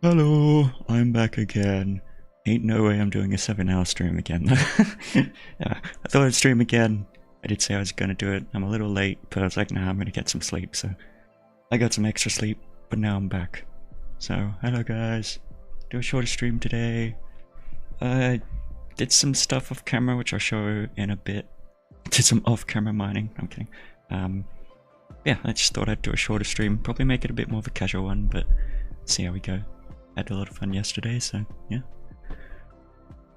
Hello, I'm back again. Ain't no way I'm doing a 7-hour stream again. Yeah, I thought I'd stream again. I did say I was gonna do it. I'm a little late, but I was like, nah, I'm gonna get some sleep, so I got some extra sleep, but now I'm back. So, hello guys. Do a shorter stream today. I did some stuff off camera, which I'll show in a bit. Did some off-camera mining. I'm kidding. Yeah, I just thought I'd do a shorter stream. Probably make it a bit more of a casual one, but see how we go. Had a lot of fun yesterday, so yeah.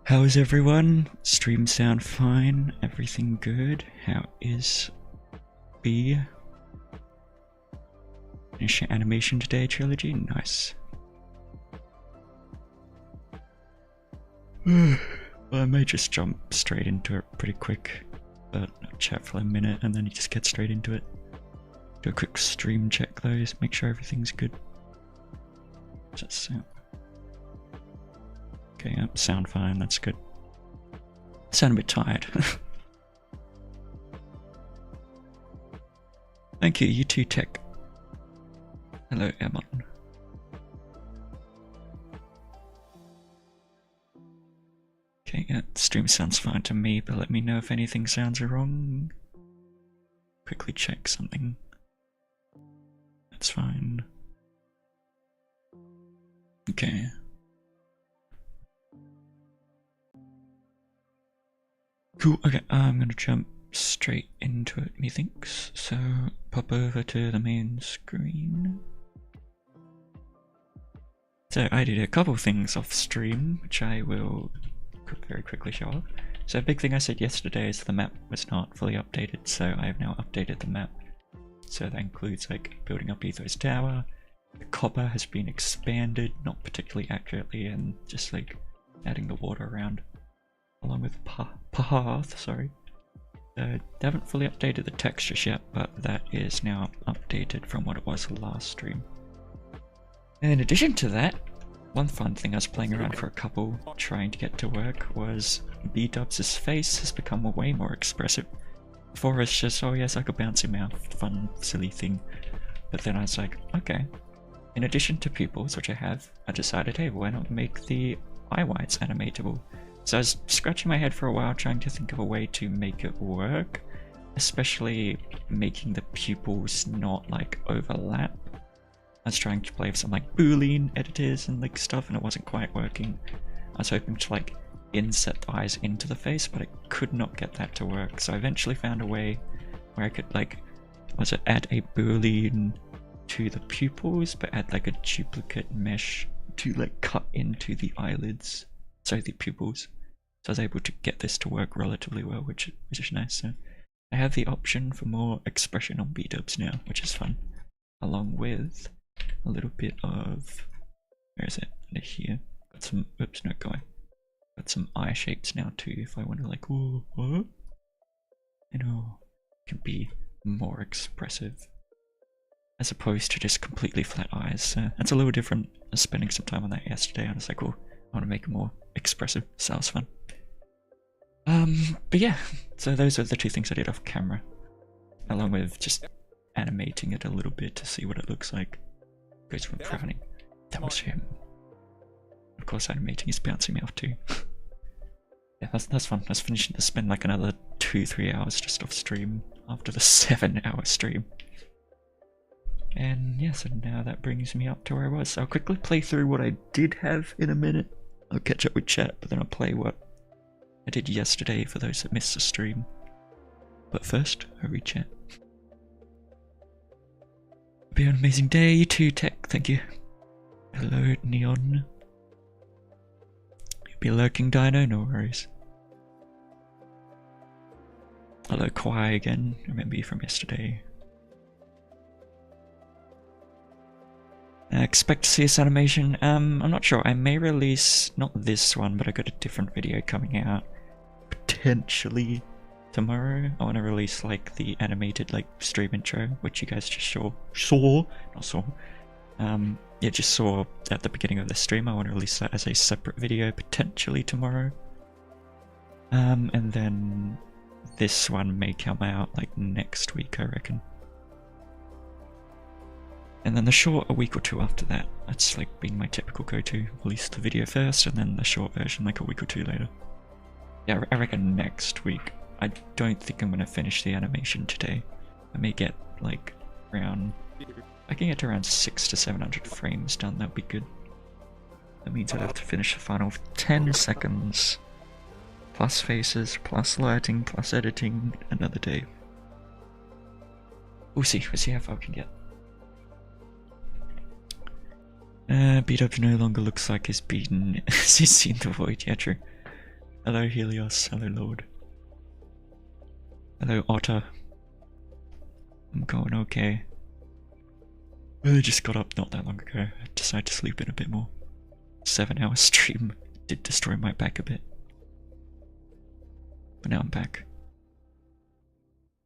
How is everyone? Stream sound fine? Everything good? How is B? Finish your animation today trilogy? Nice. Well, I may just jump straight into it pretty quick, but I'll chat for a minute and then you just get straight into it. Do a quick stream check though, just make sure everything's good. Just okay, yep, sound fine, that's good. Sound a bit tired. Thank you, you too, Tech. Hello, Emon. Okay, yeah, stream sounds fine to me, but let me know if anything sounds wrong. Quickly check something. That's fine. Okay. Cool, okay, I'm gonna jump straight into it, methinks. So, pop over to the main screen. So, I did a couple things off stream, which I will very quickly show off. So, a big thing I said yesterday is the map was not fully updated, so I have now updated the map. So that includes like building up Ethos Tower. The copper has been expanded, not particularly accurately, and just like adding the water around, along with path. Sorry, they haven't fully updated the textures yet, but that is now updated from what it was last stream. In addition to that, One fun thing I was playing around for a couple, trying to get to work, was B-Dubs' face has become way more expressive. Before it's just, oh yes, like a bouncy mouth, fun, silly thing. But then I was like, okay. In addition to pupils, which I have, I decided, hey, why not make the eye whites animatable? So I was scratching my head for a while trying to think of a way to make it work, especially making the pupils not like overlap. I was trying to play with some like Boolean editors and like stuff and it wasn't quite working. I was hoping to like inset the eyes into the face, but I could not get that to work. So I eventually found a way where I could like, add a Boolean to the pupils, but add like a duplicate mesh to like cut into the eyelids, so the pupils. So I was able to get this to work relatively well, which is nice. So I have the option for more expression on B-Dubs now, which is fun. Along with a little bit of, where is it? Under here. Got some, oops, not going. Got some eye shapes now too, if I want to like, oh, what? You know, can be more expressive. As opposed to just completely flat eyes. That's a little different. I was spending some time on that yesterday and I was like, oh, I want to make it more expressive. So that was fun. But yeah, so those are the two things I did off camera. Along with just animating it a little bit to see what it looks like. Goes from frowning. That was him. Of course, animating his bouncy mouth too. Yeah, that's fun. I was finishing to spend like another 2-3 hours just off stream after the 7-hour stream. And yeah, so now that brings me up to where I was. I'll quickly play through what I did have in a minute. I'll catch up with chat, but then I'll play what I did yesterday for those that missed the stream. But first, I'll read chat. Be an amazing day, you too, Tech, thank you. Hello, Neon. You'll be lurking, Dino, no worries. Hello, Kwai again, remember you from yesterday. Expect to see this animation? I'm not sure. I may release, not this one, but I got a different video coming out potentially tomorrow. I want to release like the animated like stream intro, which you guys just just saw at the beginning of the stream. I want to release that as a separate video potentially tomorrow. And then this one may come out like next week, I reckon. And then the short a week or two after that. That's like been my typical go-to. Release the video first and then the short version like a week or two later. Yeah, I reckon next week. I don't think I'm going to finish the animation today. I may get like around, I can get to around 600 to 700 frames done, that would be good. That means I'd have to finish the final 10 seconds. Plus faces, plus lighting, plus editing, another day. We'll see how far we can get. B-Dubs no longer looks like he's beaten as he's seen the void. Yeah, true. Hello Helios, hello Lord. Hello Otter. I'm going okay. I just got up not that long ago. I decided to sleep in a bit more. 7-hour stream did destroy my back a bit. But now I'm back.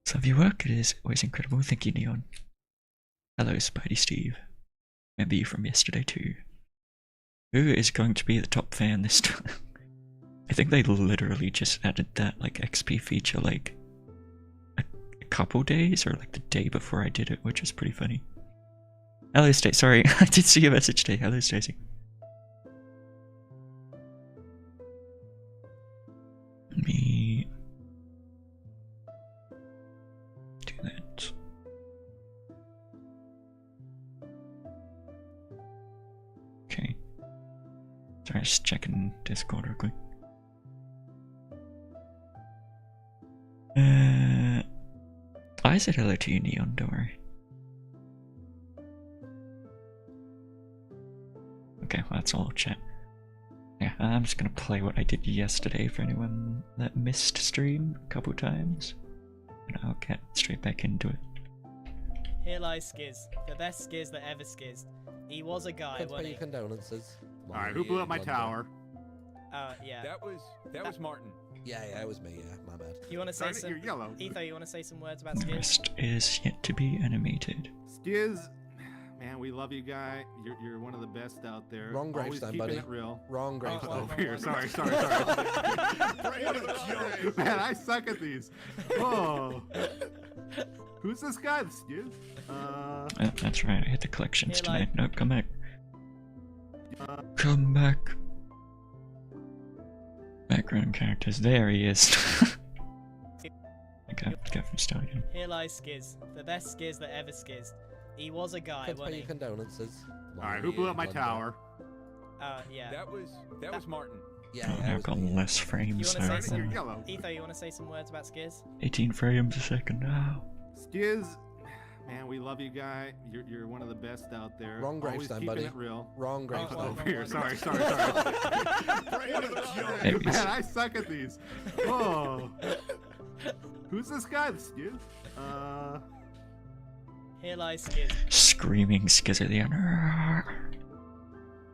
So have your work, it is always incredible. Thank you, Neon. Hello Spidey Steve. Remember you from yesterday too. Who is going to be the top fan this time? I think they literally just added that like XP feature like a couple days or like the day before I did it, which was pretty funny. Hello Stacey, sorry, I did see your message today. Hello Stacey. Let me do that. Okay. Sorry, just checking Discord real quick. I said hello to you, Neon, don't worry. Okay, well, that's all chat. Yeah, I'm just gonna play what I did yesterday for anyone that missed stream a couple times. And I'll get straight back into it. Here lies Skiz, the best Skiz that ever skizzed. He was a guy, wasn't he? Condolences. Alright, who blew up my tower? Yeah. That was Martin. Yeah, it was me, yeah, my bad. You wanna say some... You're yellow. Etho, you wanna say some words about The Skiz? rest is yet to be animated. Skiz, man, we love you, guy. You're one of the best out there. Wrong Always Gravestone, keeping buddy. it real. Wrong Gravestone. Over here. Sorry. Man, I suck at these. Oh. Who's this guy? This you? That's right, I hit the collections Here, today. like- Nope, come back. Come back. Background characters, there he is. Okay, go from start again. Here lies Skiz, the best Skiz that ever skizzed. He was a guy, Let's pay wasn't your he? condolences. Alright, who blew up my tower? Yeah. That was Martin. Yeah, Oh, yeah, I've got less frames You wanna now. say You're yellow. Etho, you want to say some words about Skiz? 18 frames a second now. Skiz, man, we love you, guy. You're one of the best out there. Wrong Always Gravestone, keeping buddy. it real. Wrong Gravestone. Over here. Sorry. There he Man, is. I suck at these. Oh. Who's this guy? This you? Here lies Skiz. Screaming Skiz at the end.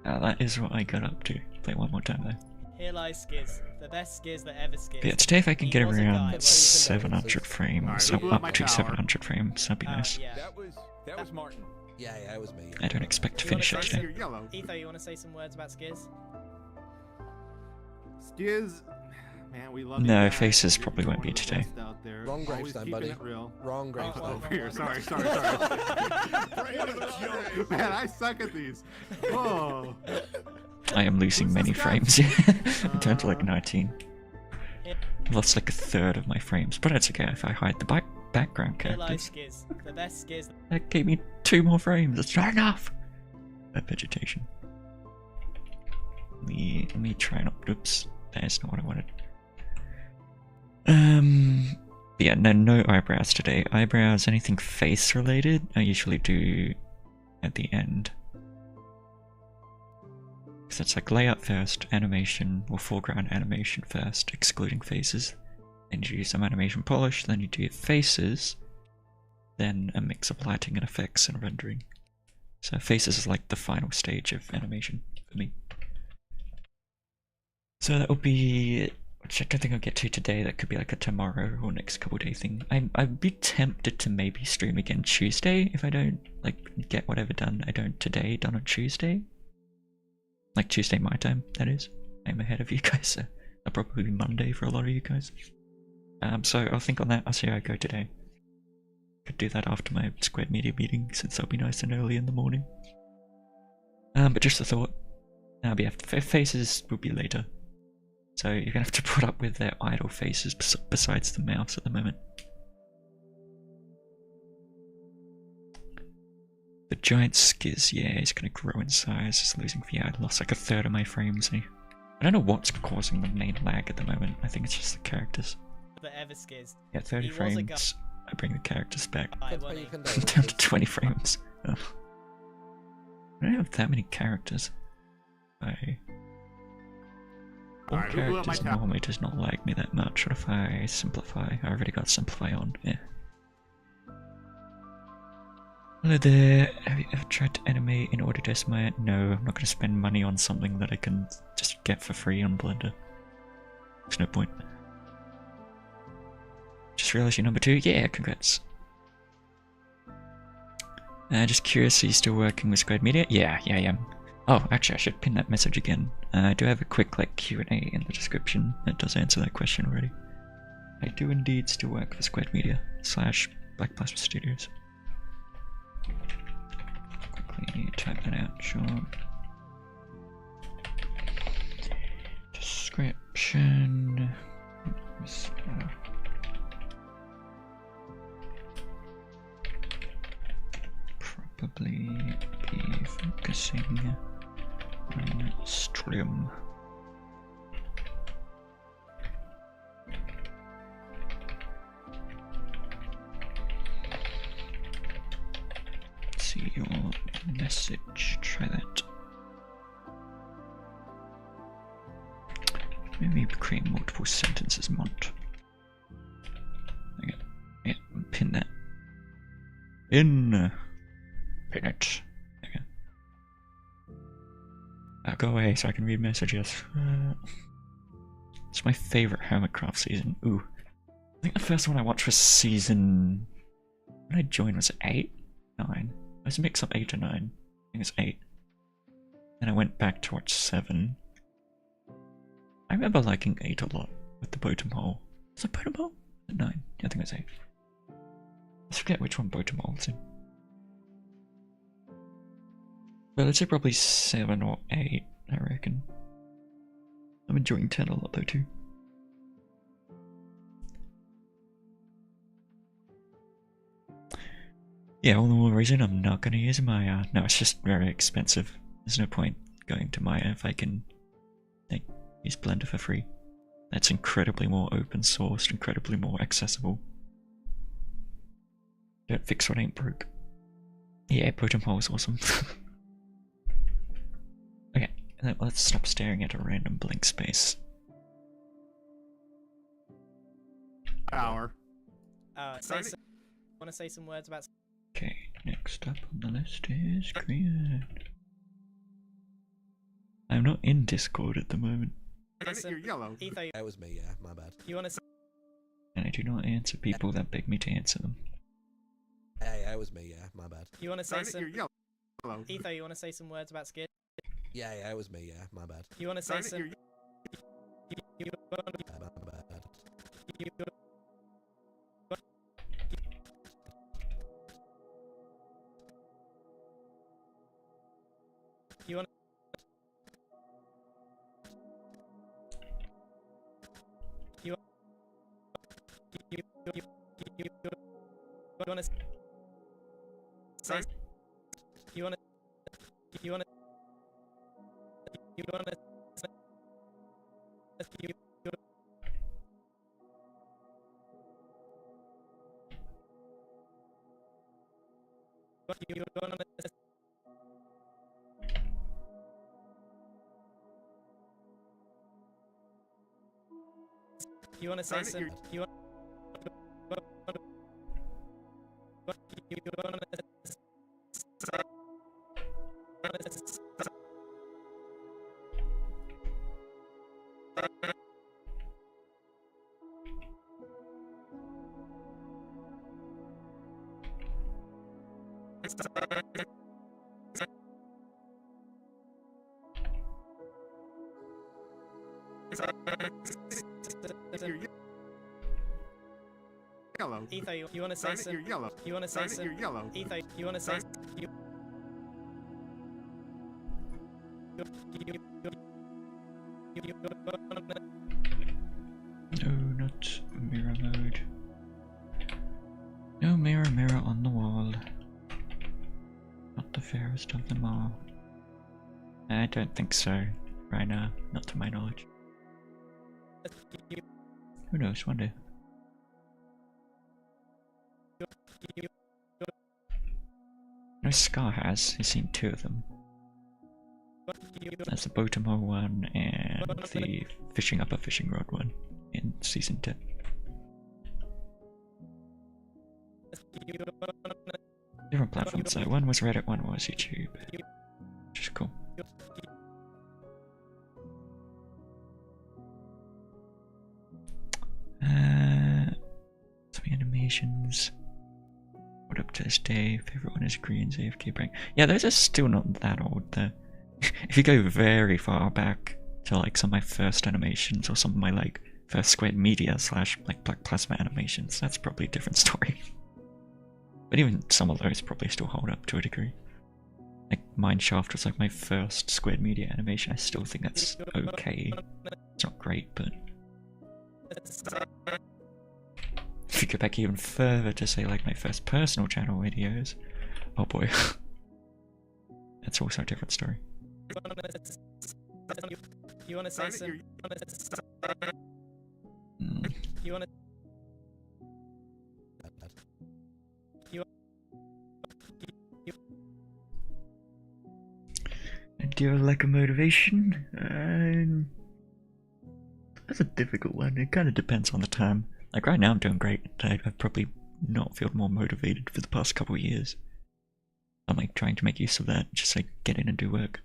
That is what I got up to. Play it one more time though. Here lies Skiz, the best Skiz that ever skizzed. But yeah, today if I can He get was a guy, around wasn't he? 700 frames, Alright, so who blew up my up to tower? 700 frames, that'd be nice. Yeah. That was Martin. Yeah, it was me. I don't expect to You wanna finish it say today. You're yellow. Etho, you want to say some words about Skiz? Skiz, man, we love you. No, guy. faces You're probably won't one be of the today. best out there. Wrong Always Gravestone, keeping buddy. it real. Wrong Gravestone. Over here. Sorry. Man, I suck at these. Oh. I am losing Who's many this guy? frames. I'm down to like 19. Yeah. I lost like a third of my frames, but it's okay if I hide the background Here lies characters. Skiz, the best Skiz. That gave me 2 more frames, that's not enough! That vegetation. Let me try not. Oops, that's not what I wanted. Yeah, no eyebrows today. Eyebrows, anything face related, I usually do at the end. So it's like layout first, animation, or foreground animation first, excluding faces. Then you do some animation polish, then you do faces, then a mix of lighting and effects and rendering. So faces is like the final stage of animation for me. So that will be, which I don't think I'll get to today, that could be like a tomorrow or next couple day thing. I'd be tempted to maybe stream again Tuesday if I don't like get whatever done I don't today done on Tuesday. Like Tuesday my time, that is. I'm ahead of you guys, so that'll probably be Monday for a lot of you guys. So I'll think on that, I'll see how I go today. Could do that after my Squared Media meeting, since that'll be nice and early in the morning. But just a thought, but yeah, faces will be later. So you're gonna have to put up with their idle faces besides the mouse at the moment. The giant Skiz, yeah, he's gonna grow in size. He's losing, yeah, I lost like a third of my frames. I don't know what's causing the main lag at the moment. I think it's just the characters. That ever skizzed. Yeah, 30 He was a guy. frames. I bring the characters back. Let's Wasn't pay he? your Down condolences. to 20 frames. Oh. I don't have that many characters. All Alright, who blew up my characters tower? normally does not lag me that much. What if I simplify? I already got simplify on. Yeah. Hello there. Have you ever tried to animate in order to estimate? No, I'm not going to spend money on something that I can just get for free on Blender. There's no point. Just realised you're number 2. Yeah, congrats. Just curious, are you still working with Squared Media? Yeah, I am. Oh, actually, I should pin that message again. I do have a quick Q&A in the description that does answer that question already. I do indeed still work for Squared Media / Black Plasma Studios. Quickly type that out, sure. Description. Probably be focusing on stream. See your message. Try that. Maybe create multiple sentences mod. Okay. Yeah, pin that. Pin it. Okay. Go away so I can read messages. It's my favorite Hermitcraft season. Ooh. I think the first one I watched was season... When I joined was it 8? 9? I was mix up 8 or 9. I think it's 8. And I went back to watch 7. I remember liking 8 a lot with the bottom hole. Was it bottom hole? 9. Yeah, I think it was 8. I forget which one bottom hole was in. But I'd say probably 7 or 8, I reckon. I'm enjoying 10 a lot though too. Yeah, all the more reason I'm not going to use Maya. No, it's just very expensive. There's no point going to Maya if I can like, use Blender for free. That's incredibly more open sourced, incredibly more accessible. Don't fix what ain't broke. Yeah, bottom hole is awesome. Okay, let's stop staring at a random blank space. Hour. Want to say some words about? Okay, next up on the list is create. I'm not in Discord at the moment. You're yellow. Etho, That was me, yeah, my bad. you want to? And I do not answer people that beg me to answer them. Hey, that was me, yeah, my bad. You want to say some? You're yellow. Etho, you want to say some words about skid? Yeah, that was me, yeah, my bad. You want to say some? You're You My bad. want? You want to say? You want to? You want to? You want to? You want to? You want to say some? You want? You want to? yellow. Etho, you want to say some? You're yellow. You want to say some? You're yellow. Etho, you want to say? You No, not mirror mode. No mirror, mirror on the wall. Not the fairest of them all. I don't think so, right now. Not to my knowledge. Who knows, one day. No, Scar has. He's seen 2 of them. That's the Botamo one and the fishing up a fishing rod one in season 10. Different platforms though. One was Reddit, one was YouTube. Which is cool. Some animations. What up to this day? Favorite one is Green's AFK prank. Yeah, those are still not that old though. If you go very far back to like some of my first animations or some of my like first Squared Media / like Black Plasma animations, that's probably a different story. But even some of those probably still hold up to a degree. Like Mineshaft was like my first Squared Media animation. I still think that's okay. It's not great, but if you go back even further to say like my first personal channel videos, oh boy, that's also a different story. You want to say some? You want to? Do you have like a motivation? That's a difficult one. It kind of depends on the time. Like right now I'm doing great. I've probably not felt more motivated for the past couple of years. I'm like trying to make use of that, just like get in and do work.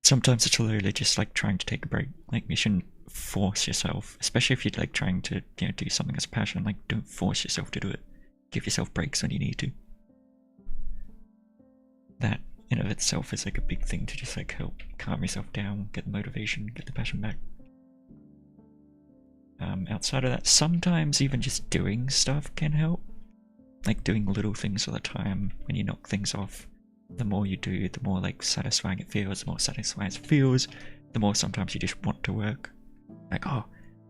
Sometimes it's literally just like trying to take a break. Like you shouldn't force yourself, especially if you're like trying to do something as a passion. Like don't force yourself to do it. Give yourself breaks when you need to. that in of itself is like a big thing to just like help calm yourself down, get the motivation, get the passion back. Outside of that, sometimes even just doing stuff can help. Like doing little things all the time when you knock things off. The more you do, the more like satisfying it feels. The more satisfying it feels, the more sometimes you just want to work. Like, oh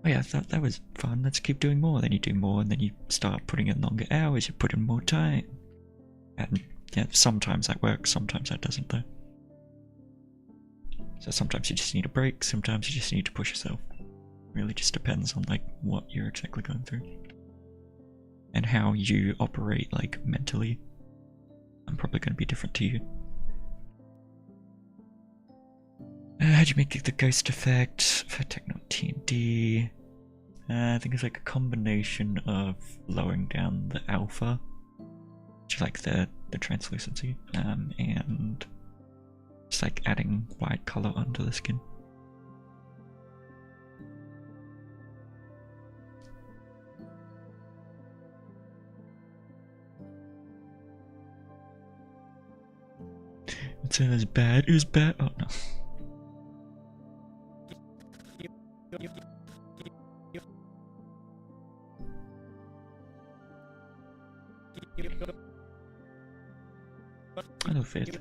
yeah, that was fun, let's keep doing more. Then you do more, and then you start putting in longer hours, you put in more time. And yeah, sometimes that works, sometimes that doesn't though. So sometimes you just need a break, sometimes you just need to push yourself. Really just depends on like what you're exactly going through. And how you operate like mentally. I'm probably going to be different to you. How'd you make the ghost effect for Techno TND? I think it's like a combination of lowering down the alpha, which is like the translucency, and just like adding white color under the skin. It was bad. It was bad. Oh no. I love it.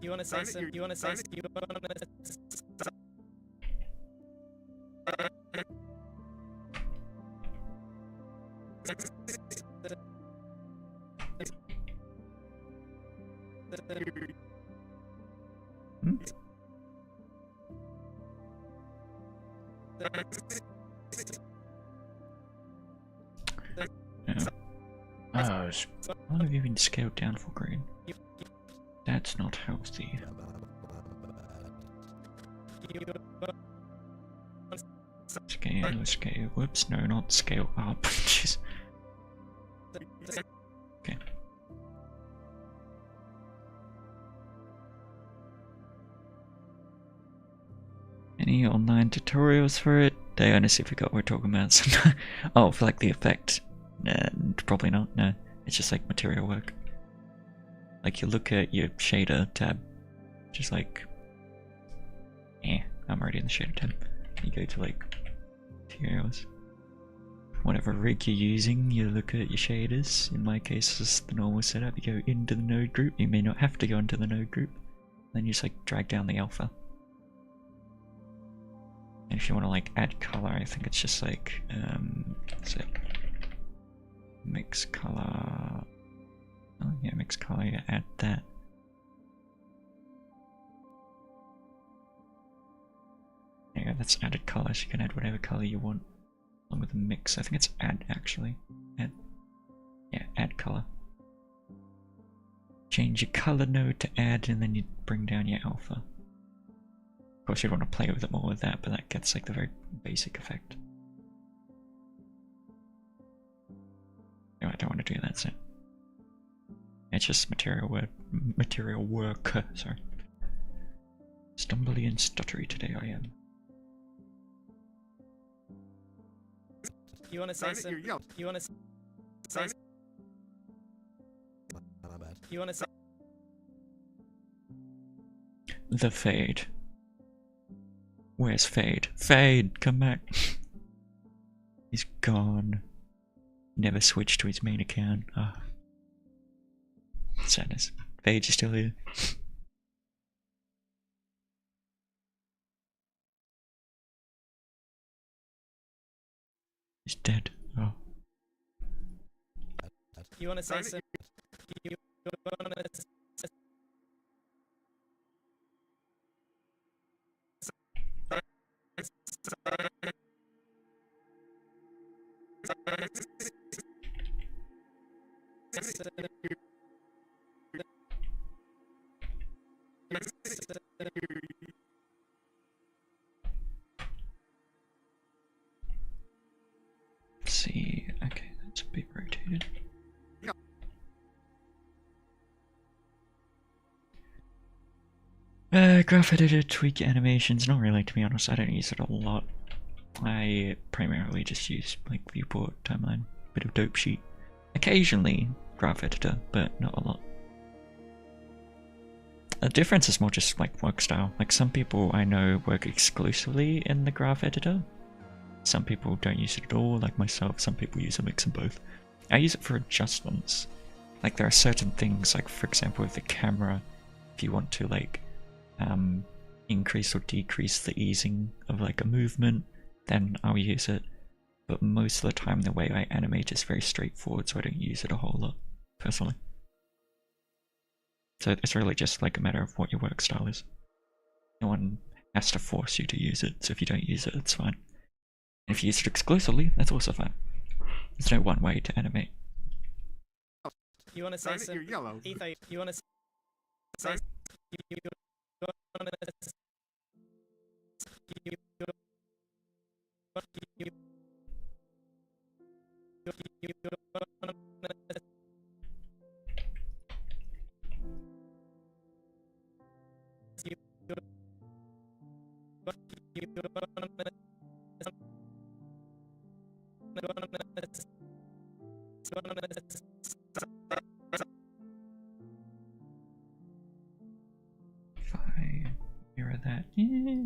You want to say some? You want to say? You want to? Hmm? Yeah. Oh, what have you been scaled down for, Green? That's not healthy. Scale, whoops, no, not scale up. Jeez. Okay. Any online tutorials for it? They honestly forgot what we're talking about. So oh, for like the effect? Probably not, no. It's just like material work. Like you look at your shader tab, just like, I'm already in the shader tab. You go to like materials, whatever rig you're using, you look at your shaders. In my case, it's the normal setup. You go into the node group. You may not have to go into the node group. Then you just like drag down the alpha. And if you want to like add color, I think it's just like, what's it? Mix color. Oh yeah, mix color, you add that. There you go, that's added color, so you can add whatever color you want along with the mix. I think it's add actually. Add. Yeah, add color. Change your color node to add, and then you bring down your alpha. Of course, you'd want to play with it more with that, but that gets like the very basic effect. No, I don't want to do that, so. It's just material work, sorry. Stumbly and stuttery today I am. You want to say some? You want to say? My bad. You want to say? The Fade. Where's Fade? Fade, come back. He's gone. Never switched to his main account. Oh. Sadness. Fade, you still here? He's dead. Oh. You want to say some? You want to? See, okay, that's Graph editor, tweak animations, not really to be honest, I don't use it a lot. I primarily just use like viewport, timeline, bit of dope sheet. Occasionally graph editor, but not a lot. The difference is more just like work style. Like some people I know work exclusively in the graph editor. Some people don't use it at all, like myself. Some people use a mix of both. I use it for adjustments. Like there are certain things, like for example with the camera, if you want to like increase or decrease the easing of like a movement, then I'll use it. But most of the time the way I animate is very straightforward, so I don't use it a whole lot, personally. So it's really just like a matter of what your work style is. No one has to force you to use it, so if you don't use it, it's fine. And if you use it exclusively, that's also fine. There's no one way to animate. You want to say something? You're yellow. Etho, you want to say If I mirror that, yeah.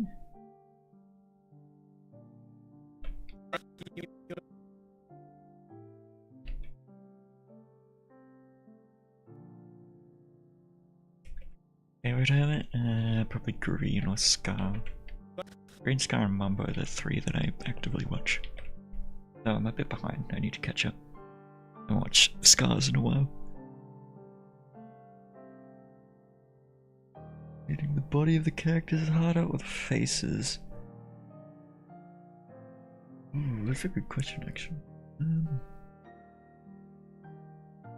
Favorite helmet? Probably Green or Scar. Green, Scar, and Mumbo are the three that I actively watch. Though I'm a bit behind, I need to catch up. I haven't watched Scars in a while. Getting the body of the characters is harder or the faces? Ooh, that's a good question actually.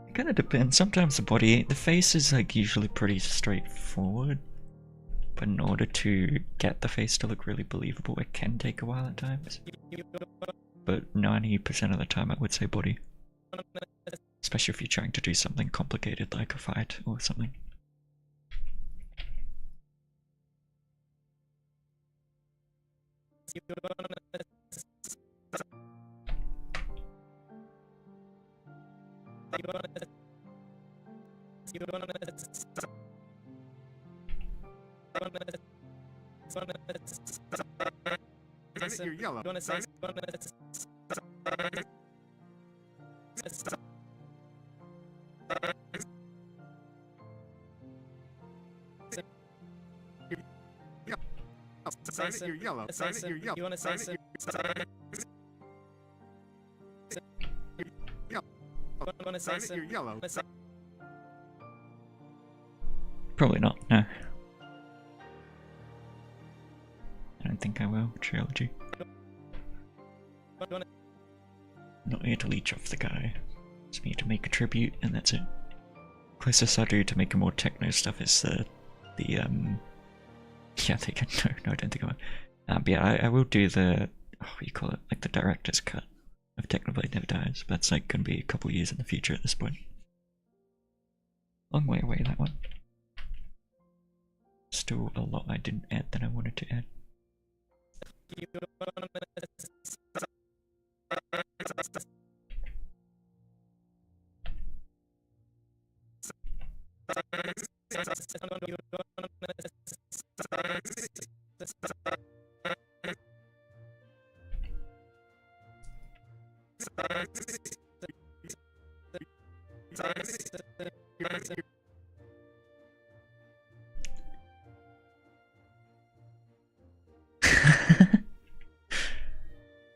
It kind of depends. Sometimes the face is like usually pretty straightforward. But in order to get the face to look really believable, it can take a while at times. But 90% of the time I would say body. Especially if you're trying to do something complicated like a fight or something. You're yellow. You want to say You're yellow. You're yellow. You want to say something? You want to say something? You're yellow. Probably not, no. I don't think I will, trilogy. Not here to leech off the guy. Just need to make a tribute and that's it. Closest I do to make a more techno stuff is yeah, they can. No, I don't think I will. But yeah, I will do the, what do you call it? Like the director's cut of Technoblade Never Dies. But that's like going to be a couple years in the future at this point. Long way away, that one. Still a lot I didn't add that I wanted to add.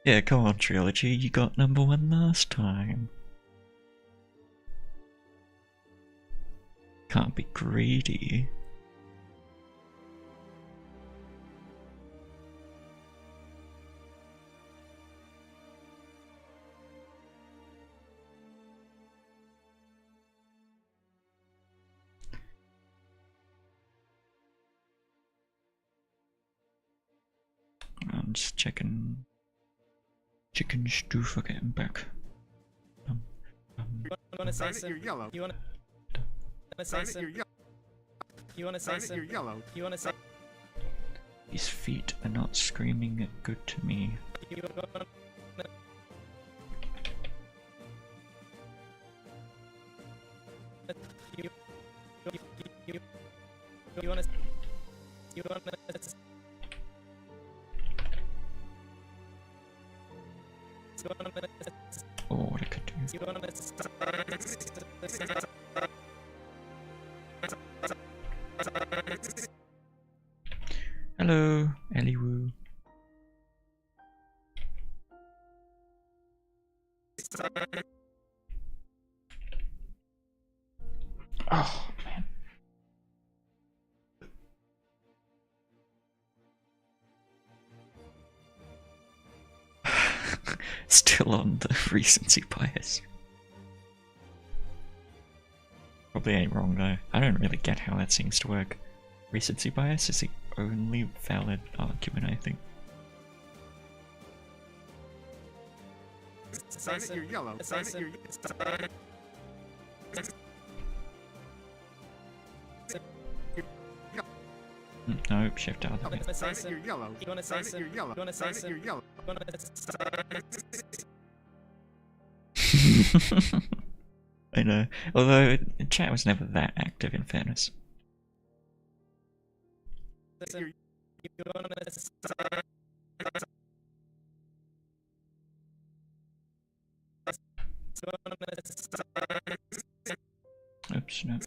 Yeah, come on, Trilogy, you got #1 last time. Can't be greedy. I'm just checking. Chicken stew for getting back. You want to say You're something? yellow. You want to say something? You're yellow. You want to say something? You're yellow. You want to say These feet are not screaming good to me. Oh, what I could do. Hello, Eliwu. Oh, man. Still on the recency bias. Probably ain't wrong though. I don't really get how that seems to work. Recency bias is the only valid argument, I think. You're yellow. No, shift out of it. You're yellow. You're yellow. You're yellow. I know. Although chat was never that active in fairness. Oops, no.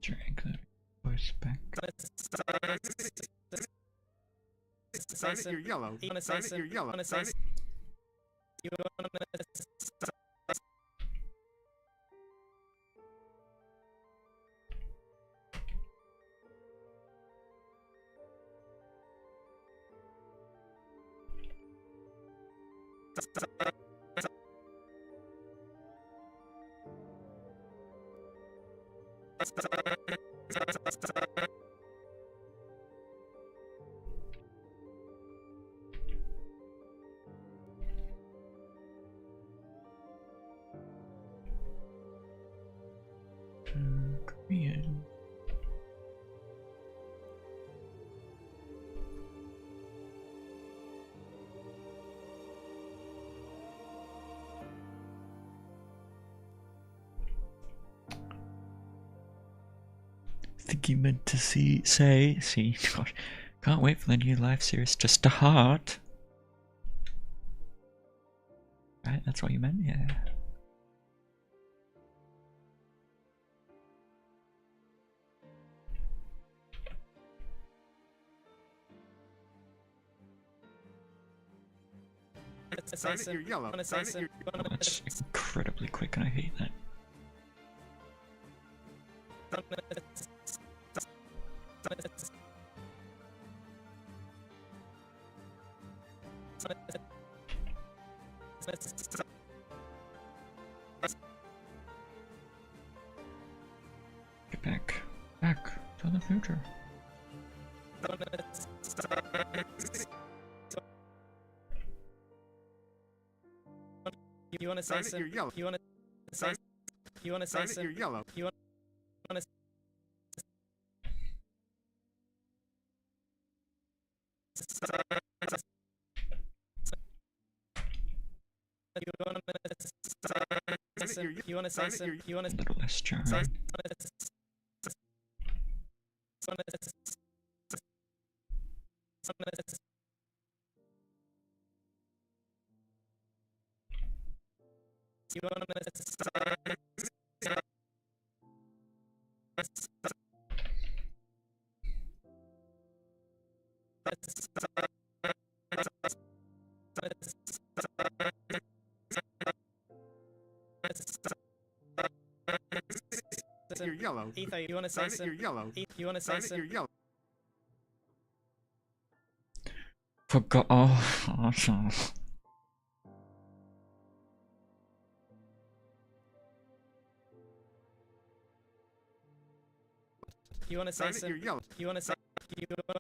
Drag that voice back. You're yellow. You're yellow. Korean. Think you meant to say, gosh, can't wait for the new live series to start. Right, that's what you meant, yeah. You're yellow. That's incredibly quick and I hate that. Get back to the future. You want to say some? You're yellow. You want to say? You want to say some? You're yellow. You want to? You want to say some? You want A to? little less charm. You're yellow. Etho, you want to say some? You're yellow. You want to say some? You're yellow. Forgot. Oh, awesome. You wanna say some? You're yellow. You wanna say? You wanna say?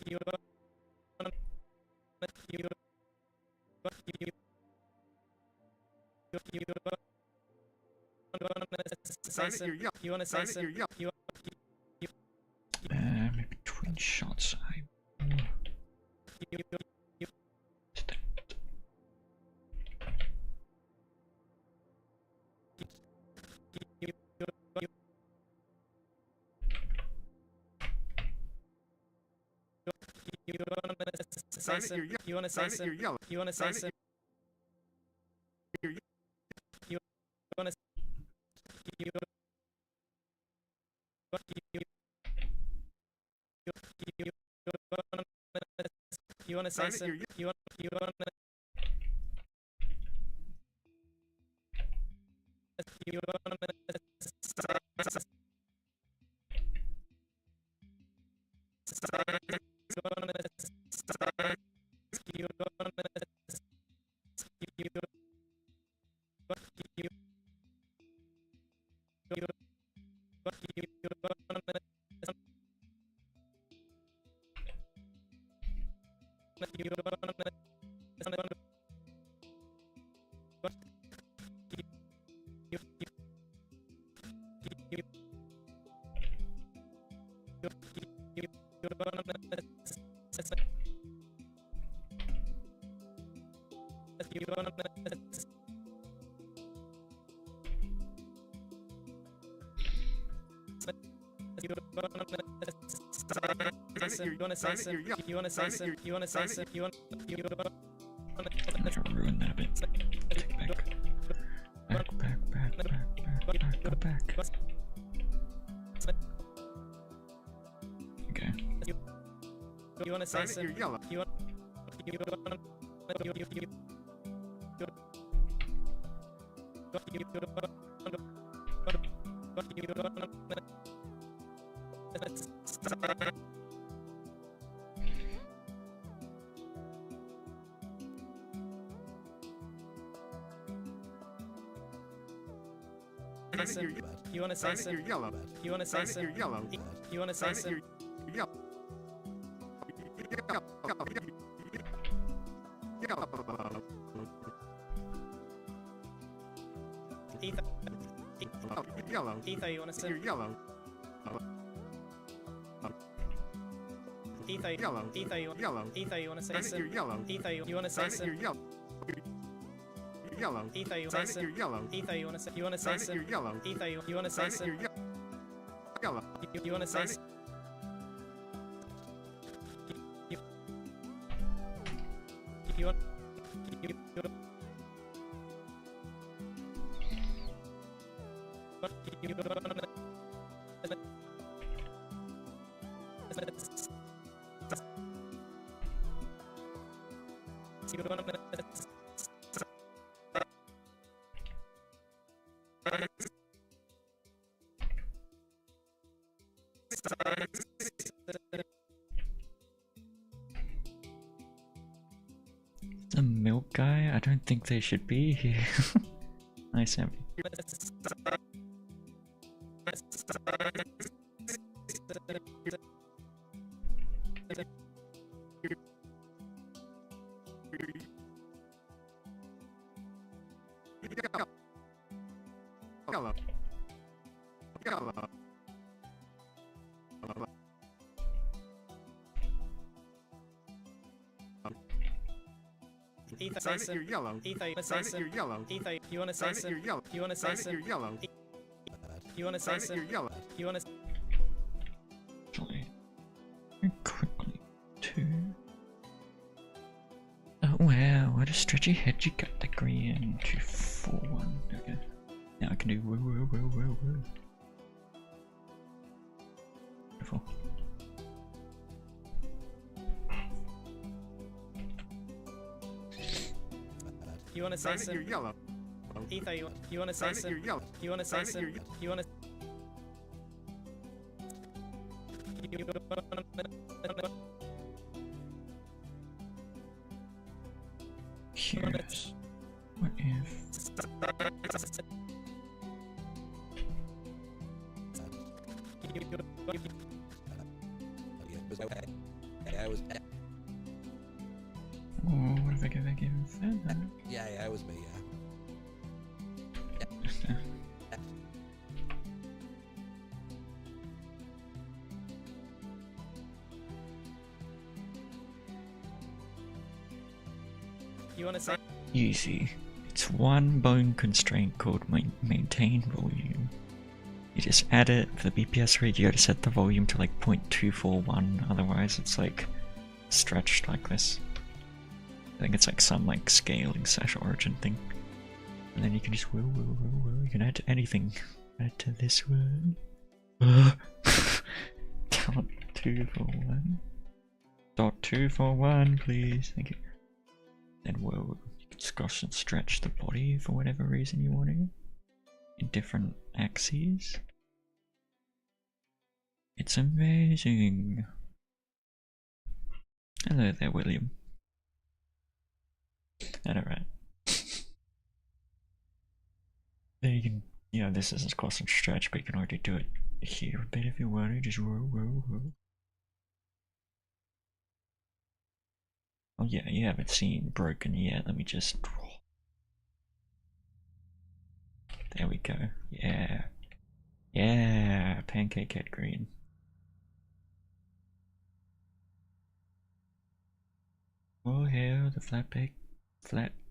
You wanna? You say some? You wanna say some? You Between shots, say some? You wanna say some? You wanna say some? You wanna? You wanna say some? You wanna? You wanna? You wanna say some? You wanna say some? You wanna say some? You want? You wanna? I'm gonna ruin that bit. Take back. Go back. Okay. You wanna say some? You're yellow. You want? You wanna? You wanna say some? You're yellow. You wanna say some? You're yellow. You wanna say some? You're yellow. Ether. Yellow. Ether, you wanna say? You're yellow. Ether. Yellow. Ether, you Yellow. Ether, you wanna say You're some? yellow. Ether, you wanna say some? You're yellow. You're yellow. Ether, you wanna say some? You're yellow. Ether, you wanna say? You wanna say some? You're yellow. Ether, you wanna say some? You're yellow. You wanna say some? You want? The milk guy? I don't think they should be here. Nice, Sammy. Yellow. Yellow. Ether, say some? You're yellow. Ether, you wanna say some? You're yellow. Ether, you wanna say some? You're yellow. You wanna say some? You're yellow. You wanna say some? You're yellow. You wanna? Actually, very quickly too. Oh wow, what a stretchy head you got the green 241. Okay. Now I can do woo woo woo woo woo. Beautiful. You wanna say some? You're yellow. Ether, you wanna say some? You're yellow. You wanna say some? You wanna? Curious. What if? I was. Oh, what if I go back even further? Yeah, it was me. Yeah. You want to say? Easy. It's one bone constraint called maintain volume. You just add it for the BPS rate. You gotta set the volume to like 0.241, otherwise it's like stretched like this. I think it's like some like scaling / origin thing. And then you can just you can add to anything. Add to this one. Count 241. Dot 241, please. Thank you. Then you can squash and stretch the body for whatever reason you want to. In different axes. It's amazing. Hello there, William. Alright. There you can, this is a squash and stretch, but you can already do it here a bit if you want to. Just roll. Oh yeah, you haven't seen broken yet. Let me just. There we go. Yeah. Yeah, pancake head green. Oh yeah, the flat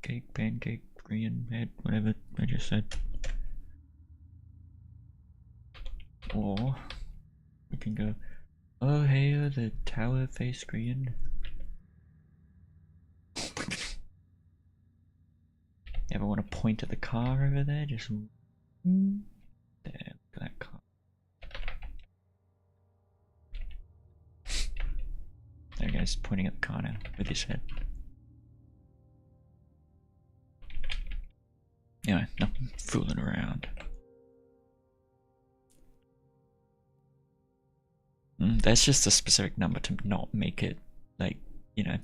cake, pancake, green head, whatever I just said. Or we can go, oh hey, the tower face green. Ever want to point at the car over there? Just there, look at that car. There he goes, pointing at the car now with his head. Yeah, nothing fooling around. That's just a specific number to not make it like, the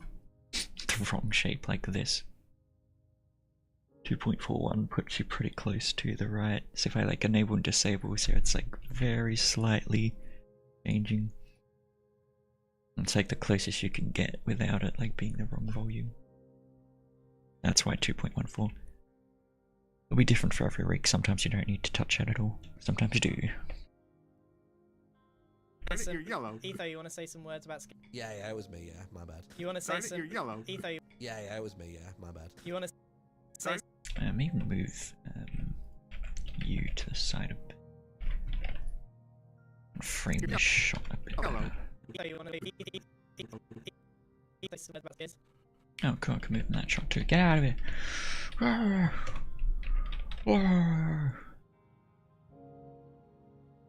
wrong shape like this. 2.41 puts you pretty close to the right. So if I like enable and disable, so it's like very slightly changing. It's like the closest you can get without it like being the wrong volume. That's why 2.14. It'll be different for every rig. Sometimes you don't need to touch it at all. Sometimes you do. You're yellow. Etho, you want to say some words about skins? Yeah, it was me. Yeah, my bad. You want to say some? You're yellow. Etho, Yeah, it was me. Yeah, my bad. you want to say? Maybe move you to the side a bit. And frame this shot a bit better. Etho, you want to say some words about skins? Oh, cool, I can move in that shot too. Get out of here! Roar. Roar.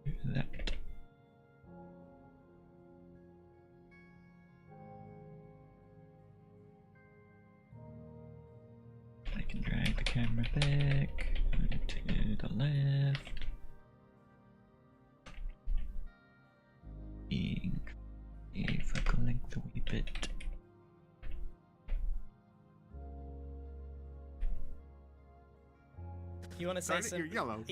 Do that. I can drag the camera back to the left. Being a focal length a wee bit. You want to say some? You're yellow.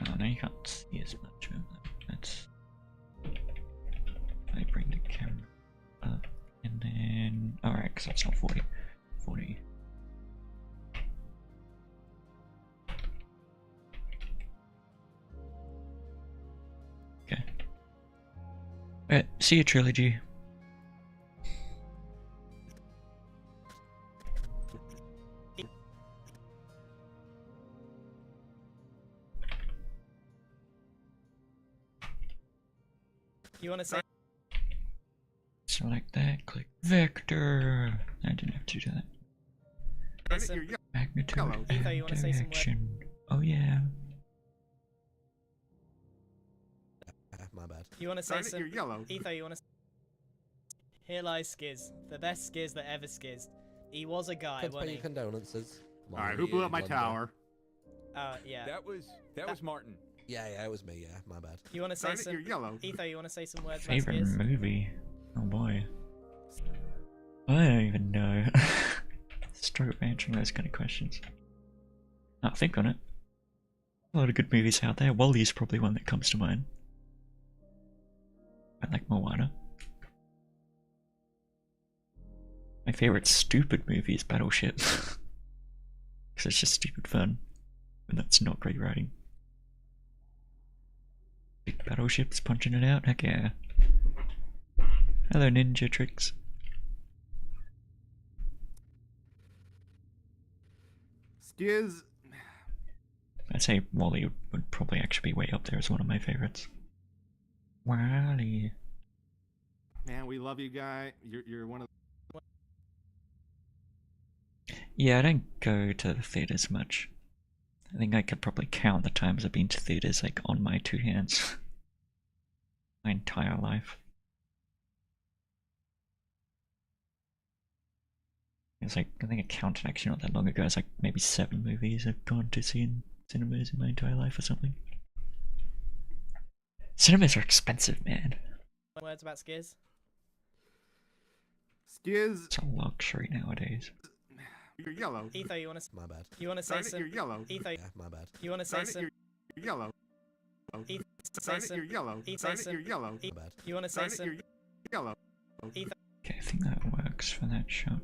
Oh, no, you can't see as much of that. That's. I bring the camera up and then. Alright, because that's not 40. 40. Okay. Alright, see you, Trilogy. You want to say? Select that, click vector. I didn't have to do that. You're yellow. Magnitude Hello. and Etho, you wanna say some words? direction. Oh yeah. My bad. You want to say some? You're yellow. Etho, you want to? Here lies Skiz, the best Skiz that ever skizzed. He was a guy, Let's pay wasn't your he? condolences. Alright, who blew up my tower? Yeah. That was Martin. Yeah, it was me. Yeah, my bad. You want to say some? You're yellow. Etho, you want to say some words Favorite about Skiz? movie? Oh boy. I don't even know. Struggle answering those kind of questions. I'll think on it. A lot of good movies out there. Wally's probably one that comes to mind. I like Moana. My favorite stupid movie is Battleship. Because it's just stupid fun. And that's not great writing. Big battleships punching it out? Heck yeah. Hello, ninja tricks. Skiz. I'd say Wally would probably actually be way up there as one of my favorites. Wally. Man, we love you, guy. You're one of. Yeah, I don't go to the theaters much. I think I could probably count the times I've been to theaters like on my two hands. My entire life. It's like, I think I counted actually not that long ago. It's like maybe 7 movies I've gone to see in cinemas in my entire life or something. Cinemas are expensive, man. Words about Skiz? Skiz. It's a luxury nowadays. You're yellow. Etho, you wanna My bad. you wanna say Darn it, some? you're yellow. Etho, Yeah, my bad. you wanna say Darn it, some? you're yellow. Etho, Darn say it, you're some. yellow. Etho, Darn it, some. you're yellow. My bad. You wanna say Darn it, some? you're yellow. Etho, Okay, I think that works for that shot.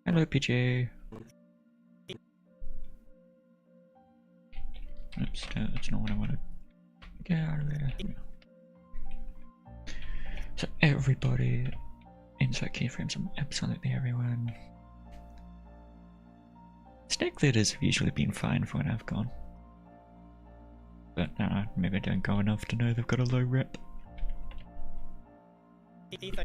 Hello, PJ. Oops, that's not what I wanted. Get out of there. So everybody, insert keyframes from absolutely everyone. Snake theaters have usually been fine for when I've gone. But maybe I don't go enough to know they've got a low rep. Etho,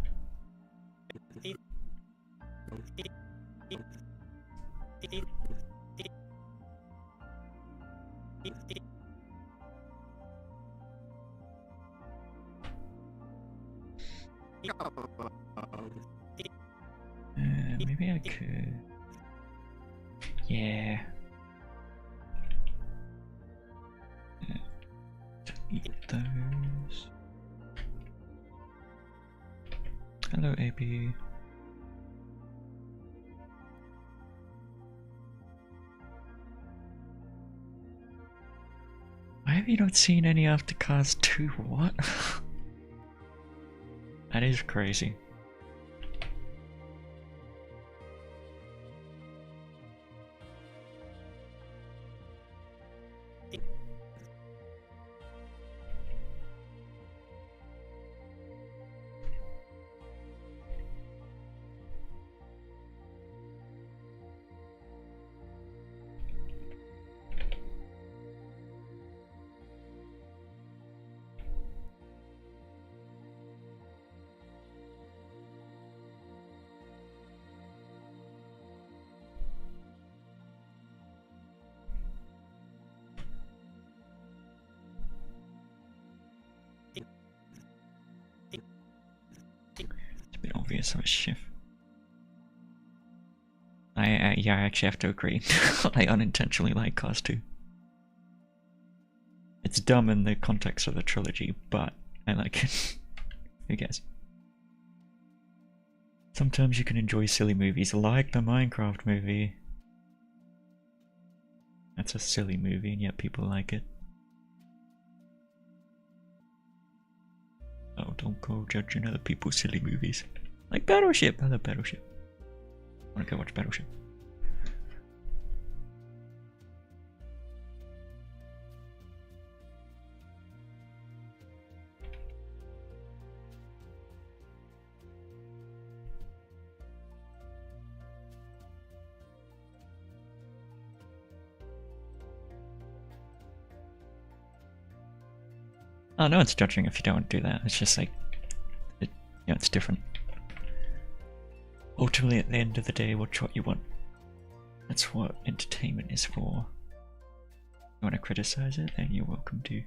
Maybe I could. Yeah. Delete those. Hello, AB. Why have you not seen any After Cars 2? What? That is crazy. It's a bit obvious of a shift. Yeah, I actually have to agree. I unintentionally like Cars 2. It's dumb in the context of the trilogy, but I like it. Who cares? Sometimes you can enjoy silly movies like the Minecraft movie. That's a silly movie and yet people like it. Oh, don't go judging other people's silly movies. Like Battleship! I love Battleship. I wanna go watch Battleship. Oh, no one's judging if you don't do that. It's just like, it's different. Ultimately, at the end of the day, watch what you want. That's what entertainment is for. You want to criticize it, then you're welcome to.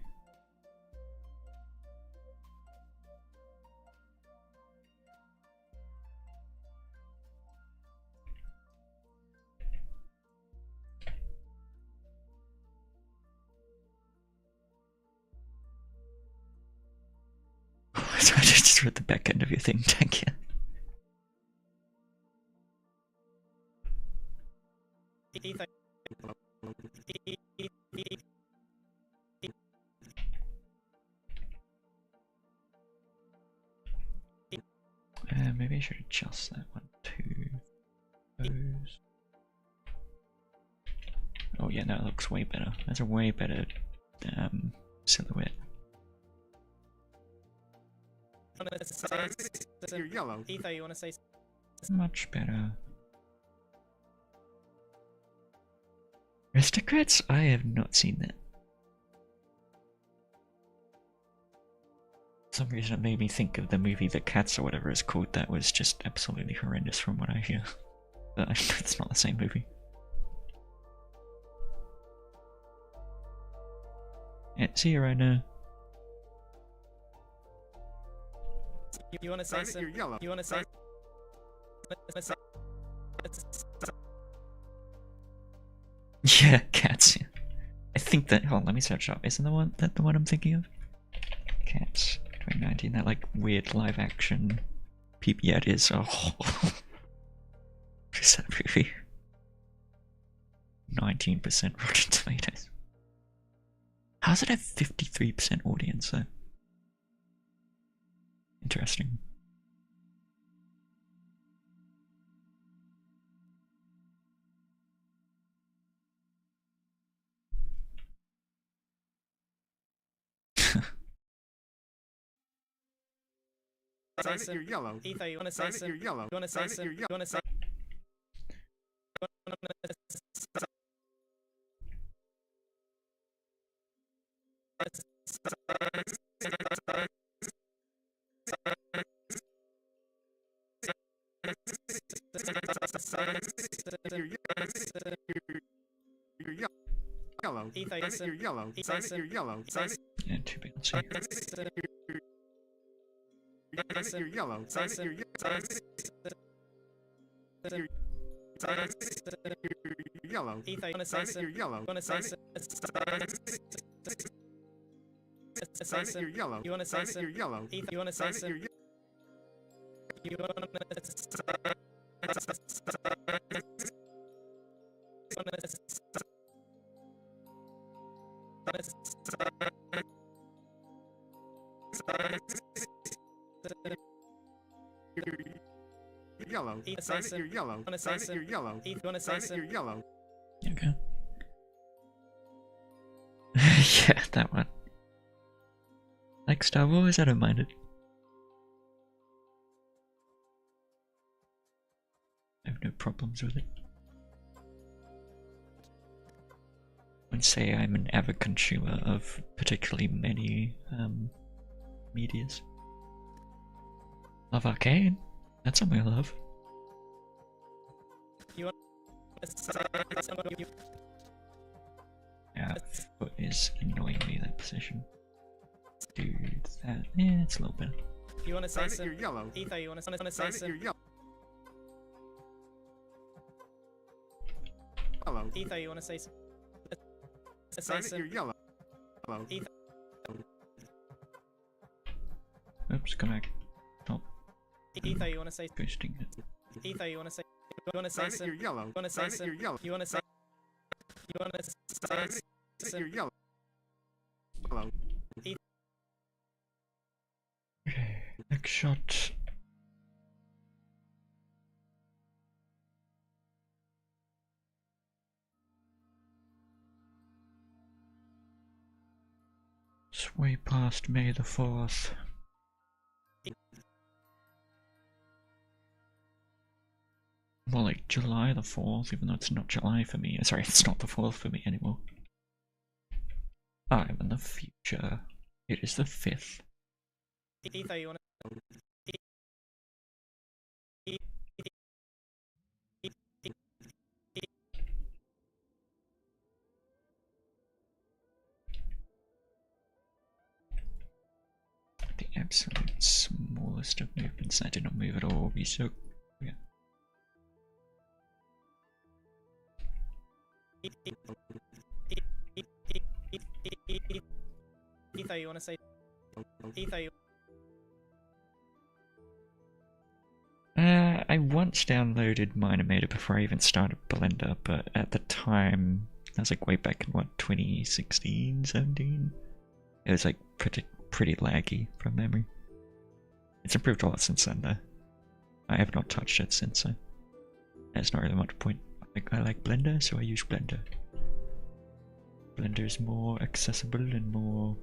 So I just read the back end of your thing, thank you. should adjust that one too. Those. Oh yeah, that looks way better. That's a way better silhouette. You're yellow. Etho, you want to say? Much better. Aristocrats? I have not seen that. For some reason it made me think of the movie The Cats or whatever it's called. That was just absolutely horrendous from what I hear. But it's not the same movie. Yeah, see you right now. You want to say some? You're yellow. You want to say? Yeah, cats. I think that. Hold on, let me search up. Isn't the one that the one I'm thinking of? Cats 2019. That like weird live action. Yeah, it is. Oh, what is that movie? 19% Rotten Tomatoes. How does it have 53% audience though? Interesting. You're yellow. Etho, you want to say some? You're yellow. You want to say some? You want to say? You're yellow. Etho, You're yellow. You're yellow. Yeah, too big. Let's see. You're yellow. You're yellow. Etho, you want to say some? You're yellow. You want to say some? You're yellow. You want to say some? You're yellow. Etho, you want to say some? You want Yellow. You're yellow. You're yellow. you want to say some? You're yellow. Okay. Yeah, that one. Like Star Wars, I don't mind it. I have no problems with it. I would say I'm an avid consumer of particularly many medias. Love Arcane. That's something I love. You want to say some? Yeah, foot is annoyingly that position. Do that. Yeah, it's a little better. You want to say some? You're yellow. Etho, you want to say some? You're yellow. Yellow. Etho, you want to say some? You're yellow. Etho. Oops, come back. Top Etho, you want to say? boosting it. Etho, you want to say? You want to say some? You're yellow. You want to say some? You're yellow. You want to say? You want to say You're some? yellow. Yellow. Okay, next shot. It's way past May the 4th. More like July the 4th, even though it's not July for me. Sorry, it's not the 4th for me anymore. I'm in the future. It is the 5th. Etho, you want The absolute smallest of movements that did not move at all will be so. Yeah. Etho, you want to say? Etho, you I once downloaded Animating before I even started Blender, but at the time, that was like way back in what, 2016, 17? It was like pretty laggy from memory. It's improved a lot since then though. I have not touched it since, so there's not really much point. I like Blender, so I use Blender. Blender is more accessible and more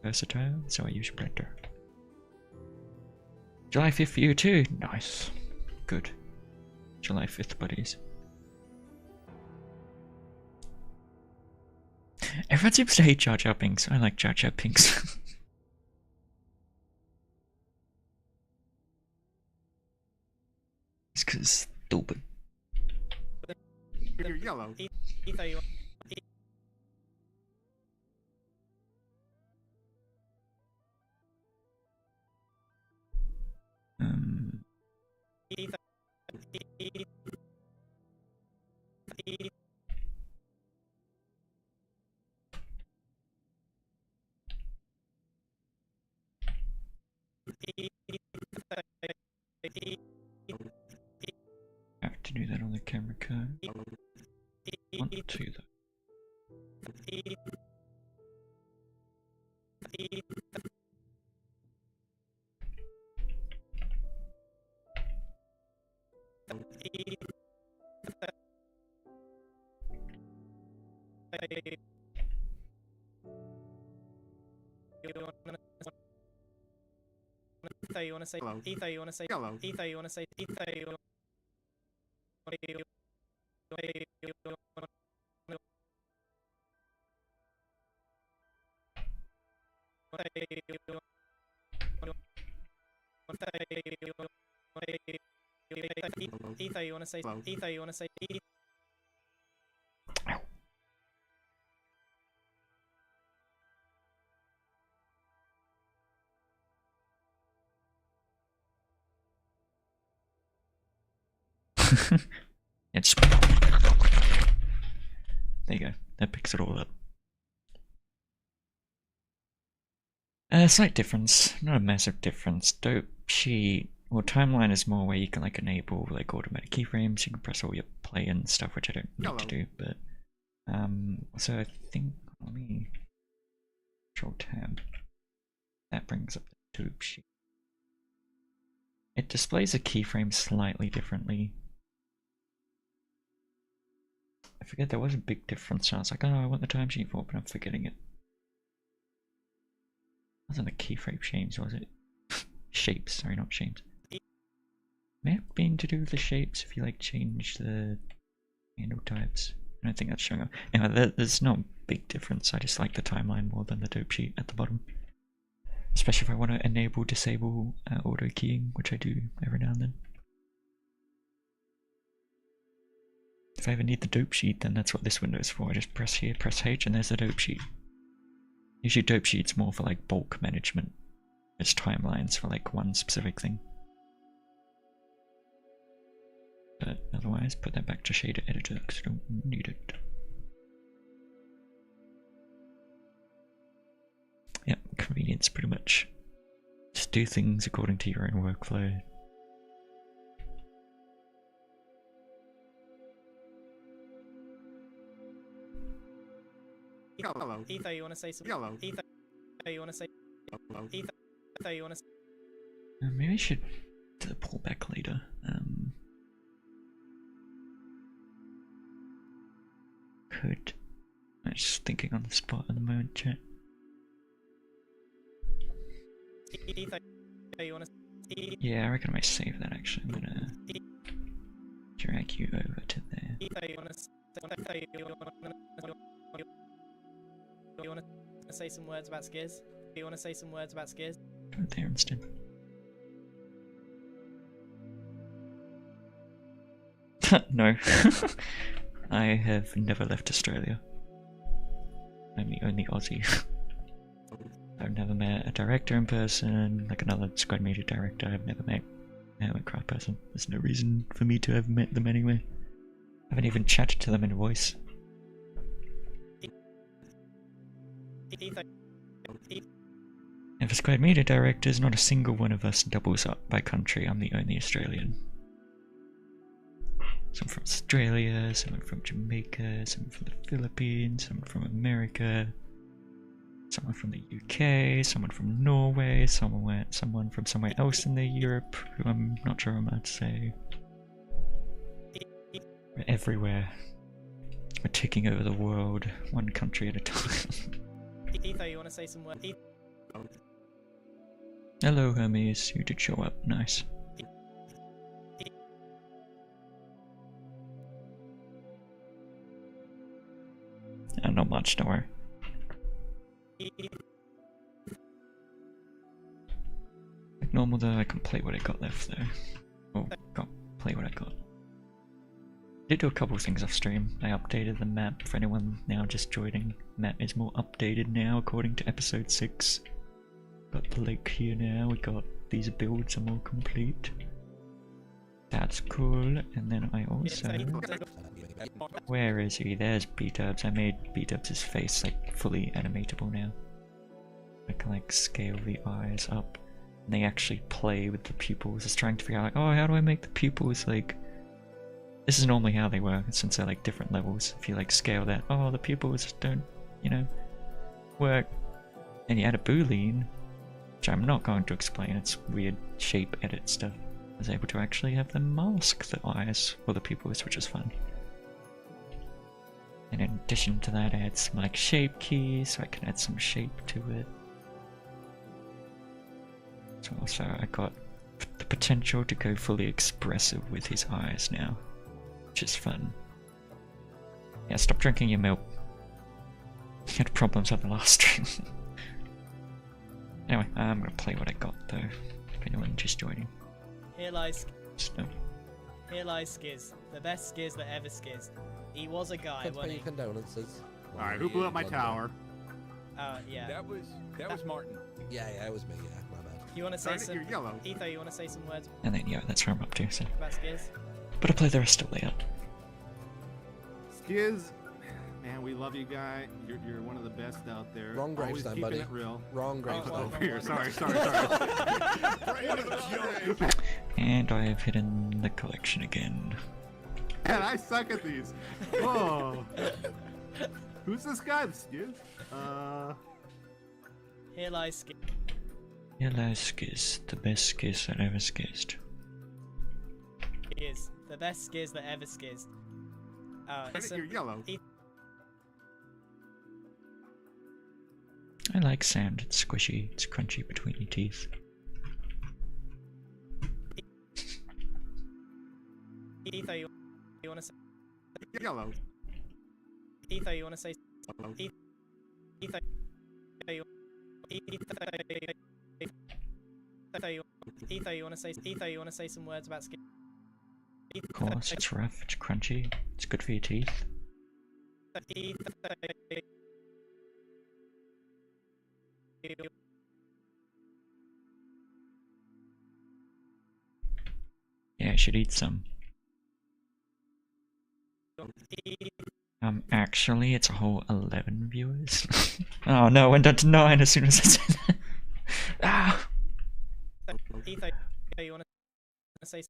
versatile, so I use Blender. July 5th for you too? Nice. Good. July 5th, buddies. Everyone seems to hate Jar Jar Binks. I like Jar Jar Binks. It's because stupid. You're yellow. Ether, you Ether, I have to do that on the camera card. Want to though. you wanna say Hello. Ether, you wanna say Yellow. Ether, you wanna say Ether, you wanna Ether, you wanna say Ether, you wanna say It's there you go. That picks it all up. Slight difference, not a massive difference. Dope sheet. Well, timeline is more where you can like enable like automatic keyframes. You can press all your play and stuff, which I don't need to do. But so I think let me Control Tab. That brings up the dope sheet. It displays a keyframe slightly differently. I forget there was a big difference. I was like, oh, I want the timesheet for it, but I'm forgetting it. It wasn't the keyframe shapes, was it? Shapes, sorry, not shapes. May have been to do with the shapes if you like change the handle types. I don't think that's showing up. Anyway, there's no big difference. I just like the timeline more than the dope sheet at the bottom. Especially if I want to enable, disable auto keying, which I do every now and then. If I ever need the dope sheet, then that's what this window is for. I just press here, press H, and there's the dope sheet. Usually dope sheet's more for like bulk management. It's timelines for like one specific thing. But otherwise, put that back to shader editor because I don't need it. Yep, convenience pretty much. Just do things according to your own workflow. Yellow. Ether, you wanna say something? Yellow. Ether, you wanna say Yellow. Ether, you wanna say Maybe I should do the pullback later. Could. I'm just thinking on the spot at the moment, chat. Ether, you wanna Yeah, I reckon I might save that actually. I'm gonna drag you over to there. Ether, you wanna say some words about Skiz? You wanna say some words about Skiz? Right there instead. No. I have never left Australia. I'm the only Aussie. I've never met a director in person, like another squad media director. I've never met a craft person. There's no reason for me to have met them anyway. I haven't even chatted to them in voice. And for squad media directors, not a single one of us doubles up by country. I'm the only Australian. Some from Australia, someone from Jamaica, someone from the Philippines, someone from America, someone from the UK, someone from Norway, someone from somewhere else in the Europe, who I'm not sure I'm allowed to say. We're everywhere. We're taking over the world, one country at a time. Etho, you want to say some words? Hello Hermes, you did show up, nice. Not much, don't worry. Like normal though, I can play what I got left though. Oh, can't play what I got. Did do a couple of things off stream. I updated the map for anyone now just joining. Map is more updated now according to episode 6. Got the lake here now, we got these builds are more complete. That's cool, and then I also... Where is he? There's B-Dubs. I made B-Dubs' face like fully animatable now. I can like scale the eyes up. And they actually play with the pupils. Just trying to figure out like, oh, how do I make the pupils like... This is normally how they work, since they're like different levels. If you like scale that, oh, the pupils don't, you know, work. And you add a boolean, which I'm not going to explain, it's weird shape edit stuff. I was able to actually have them mask the eyes or the pupils, which is fun. And in addition to that, I had some like shape keys, so I can add some shape to it. So also I got the potential to go fully expressive with his eyes now, which is fun. Yeah, stop drinking your milk. You had problems on the last stream. Anyway, I'm gonna play what I got though, if anyone just joining. Here lies So, Here lies Skiz, the best Skiz that ever skizzed. He was a guy, Let's wasn't pay he? condolences. Alright, who blew up my tower? Yeah. That was Martin. Yeah, it was me, yeah, my bad. You want to say Darn it, some? you're yellow. Etho, you want to say some words and then yeah, that's where I'm up to. So, about Skiz? but I'll play the rest of the layout. Skiz, man, we love you, guy. You're one of the best out there. Wrong Always Gravestone, keeping buddy. it real. Wrong Gravestone. Over here, sorry. And I have hidden the collection again. Man, I suck at these. Oh. Who's this guy? Skiz? Here lies Skiz. Hello Skiz, the best Skiz that ever skizzed. Is the best Skiz that ever skizzed. Darn it, you're yellow. I like sand, it's squishy, it's crunchy between your teeth. Etho, you want to say? Yellow. Etho, you want to say? Oh. Etho, you want to say? Etho, you want to say some words about Skiz? Of course, it's rough, it's crunchy, it's good for your teeth. Yeah, I should eat some. Actually, it's a whole 11 viewers. Oh no, went down to 9 as soon as I said that. Ah! Etho, you want to say?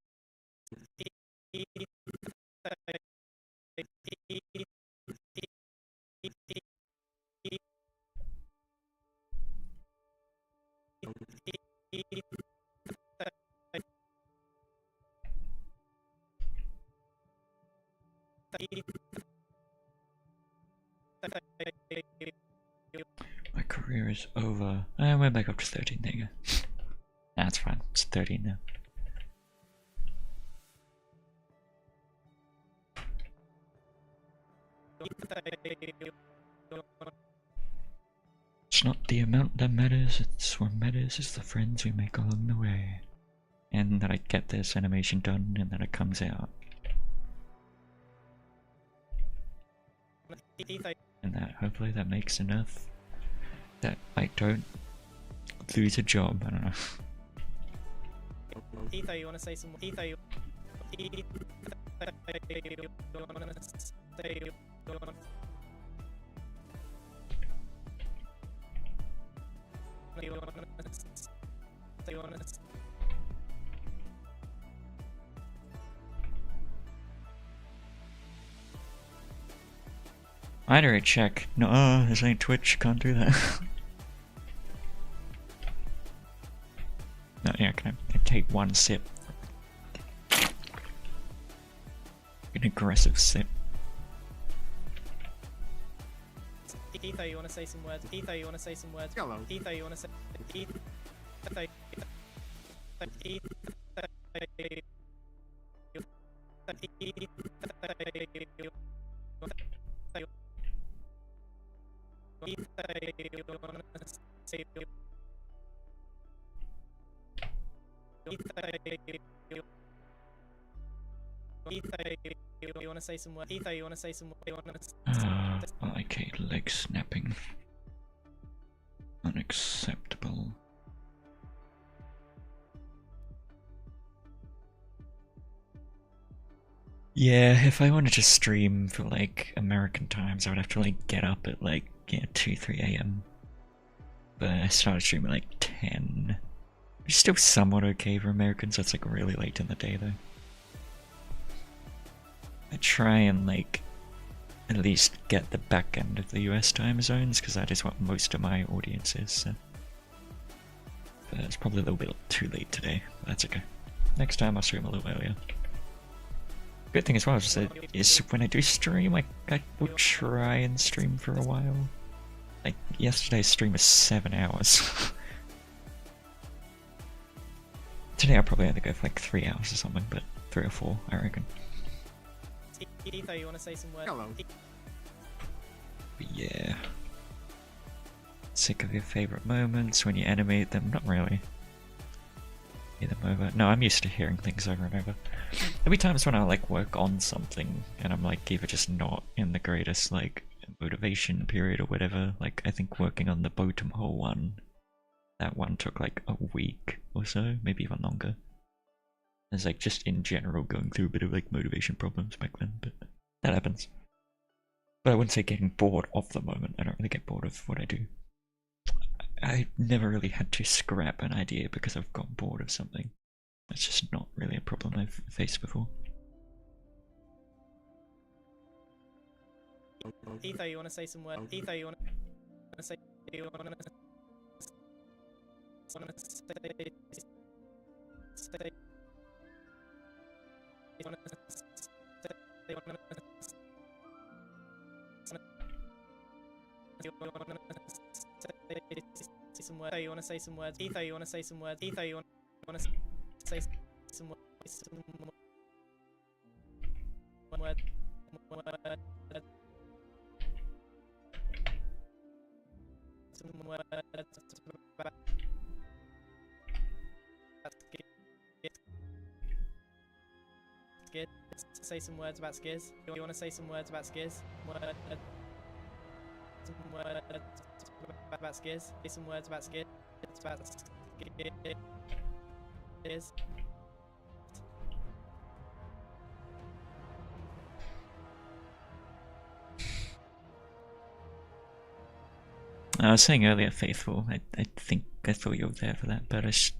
My career is over. I went back up to 13, there you go. That's fine, it's 13 now. It's not the amount that matters, it's what matters is the friends we make along the way. And that I get this animation done and that it comes out. And that hopefully that makes enough that I don't lose a job, I don't know. Etho, you want to say some? Etho, you want to say? I had to check. No, this ain't Twitch, can't do that. one sip. An aggressive sip. Etho, you want to say some words? Etho, you want to say some words? Hello. Etho, you want to say? Etho, you want to say some words? Etho, you want to say some words? Okay, leg snapping. Unacceptable. Yeah, if I wanted to stream for like American times, I would have to like get up at like 2-3 a.m. But I started streaming like 10. Which is still somewhat okay for Americans, that's like really late in the day though. I try and like at least get the back end of the US time zones, because that is what most of my audience is, so. But it's probably a little bit too late today, but that's okay. Next time I'll stream a little earlier. Good thing as well is when I do stream, I will try and stream for a while. Like, yesterday's stream was 7 hours. Today I'll probably only go for like 3 hours or something, but 3 or 4, I reckon. Etho, you want to say some words? Hello. But yeah. Sick of your favourite moments when you animate them? Not really. Hear them over. No, I'm used to hearing things over and over. There'll be times when I like work on something and I'm like either just not in the greatest like motivation period or whatever. Like I think working on the bottom hole one, that one took like a week or so, maybe even longer. It's like just in general going through a bit of like motivation problems back then, but that happens. But I wouldn't say getting bored of the moment. I don't really get bored of what I do. I never really had to scrap an idea because I've got bored of something. That's just not really a problem I've faced before. Etho, you want to say some words? Etho, you want to say? You want to say? Some words. You want to say some words? Etho, you want to say some words? Etho, you want to say some words? Some word. Some words. Skiz. Say some words about Skiz. You want to say some words about Skiz? Some words about Skiz. Say some words about Skiz. It's about Skiz. I was saying earlier, Faithful, I think I thought you were there for that, but it's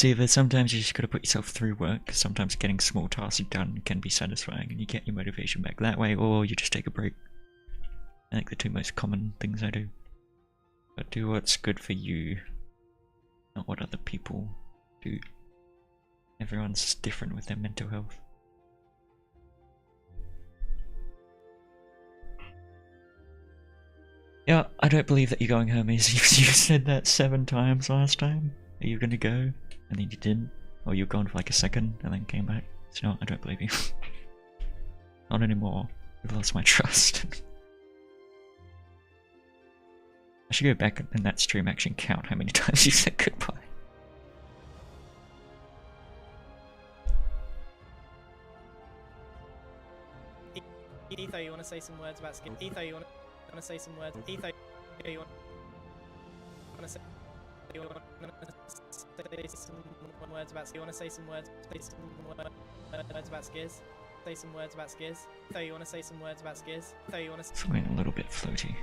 either sometimes you just gotta put yourself through work, sometimes getting small tasks done can be satisfying and you get your motivation back that way, or you just take a break. I think the two most common things I do. But do what's good for you, not what other people do. Everyone's different with their mental health. Yeah, I don't believe that you're going, Hermes. You said that 7 times last time. Are you gonna go? And then you didn't. Or you were gone for like a second and then came back. So no, I don't believe you. Not anymore. You've lost my trust. I should go back in that stream actually and count how many times you said goodbye. Etho, you want to say some words about Skiz? Etho, you want to say some words? Etho, you want to say? You want to say some words about? You want to say some words? Say some words about Skiz? Say some words about Skiz? Etho, you want to say some words about Skiz? Etho, you want to? Feeling a little bit floaty.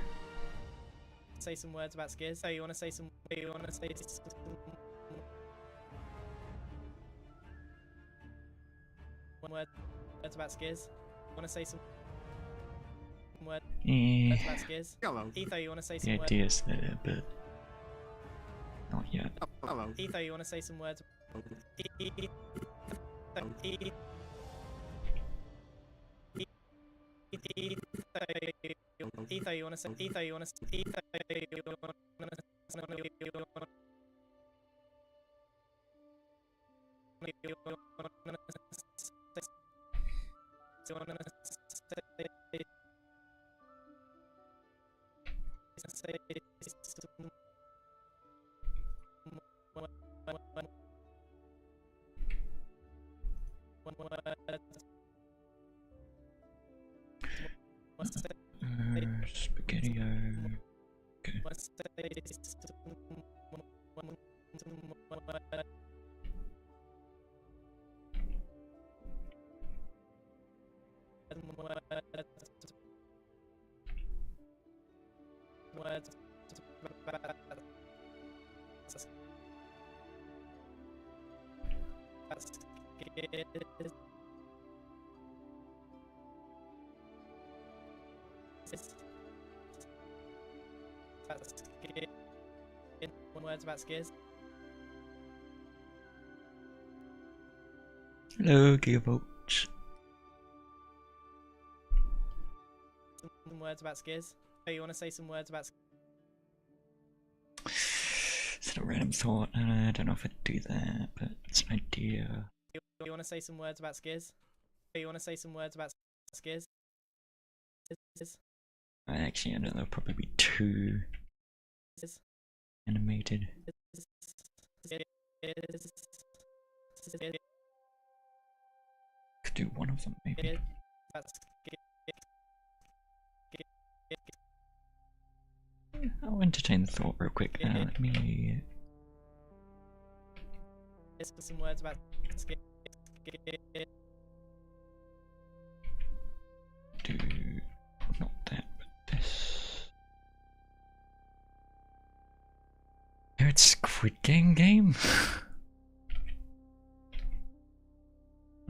Say some words about Skiz. So you want to say some? You want to say some words about Skiz? Want to say some words about Skiz? Hello. Etho, you want to say The some words? idea's there, but not yet. Hello. Etho, you want to say some words? Etho, you wanna say? Etho, you wanna? Etho, you wanna? Spaghetti-o. Okay. Words about skiers. Hello, Gearbox. Some words about skiers. Oh, you want to say some words about? It's a random thought, and I don't know if I'd do that, but it's an idea. You want to say some words about skiers? Oh, you want to say some words about skiers? Actually, I don't know. There'll probably be two animated. Could do one of them, maybe. I'll entertain the thought real quick. Let me. Some words about Do not that, but this. Oh, it's Squid Game.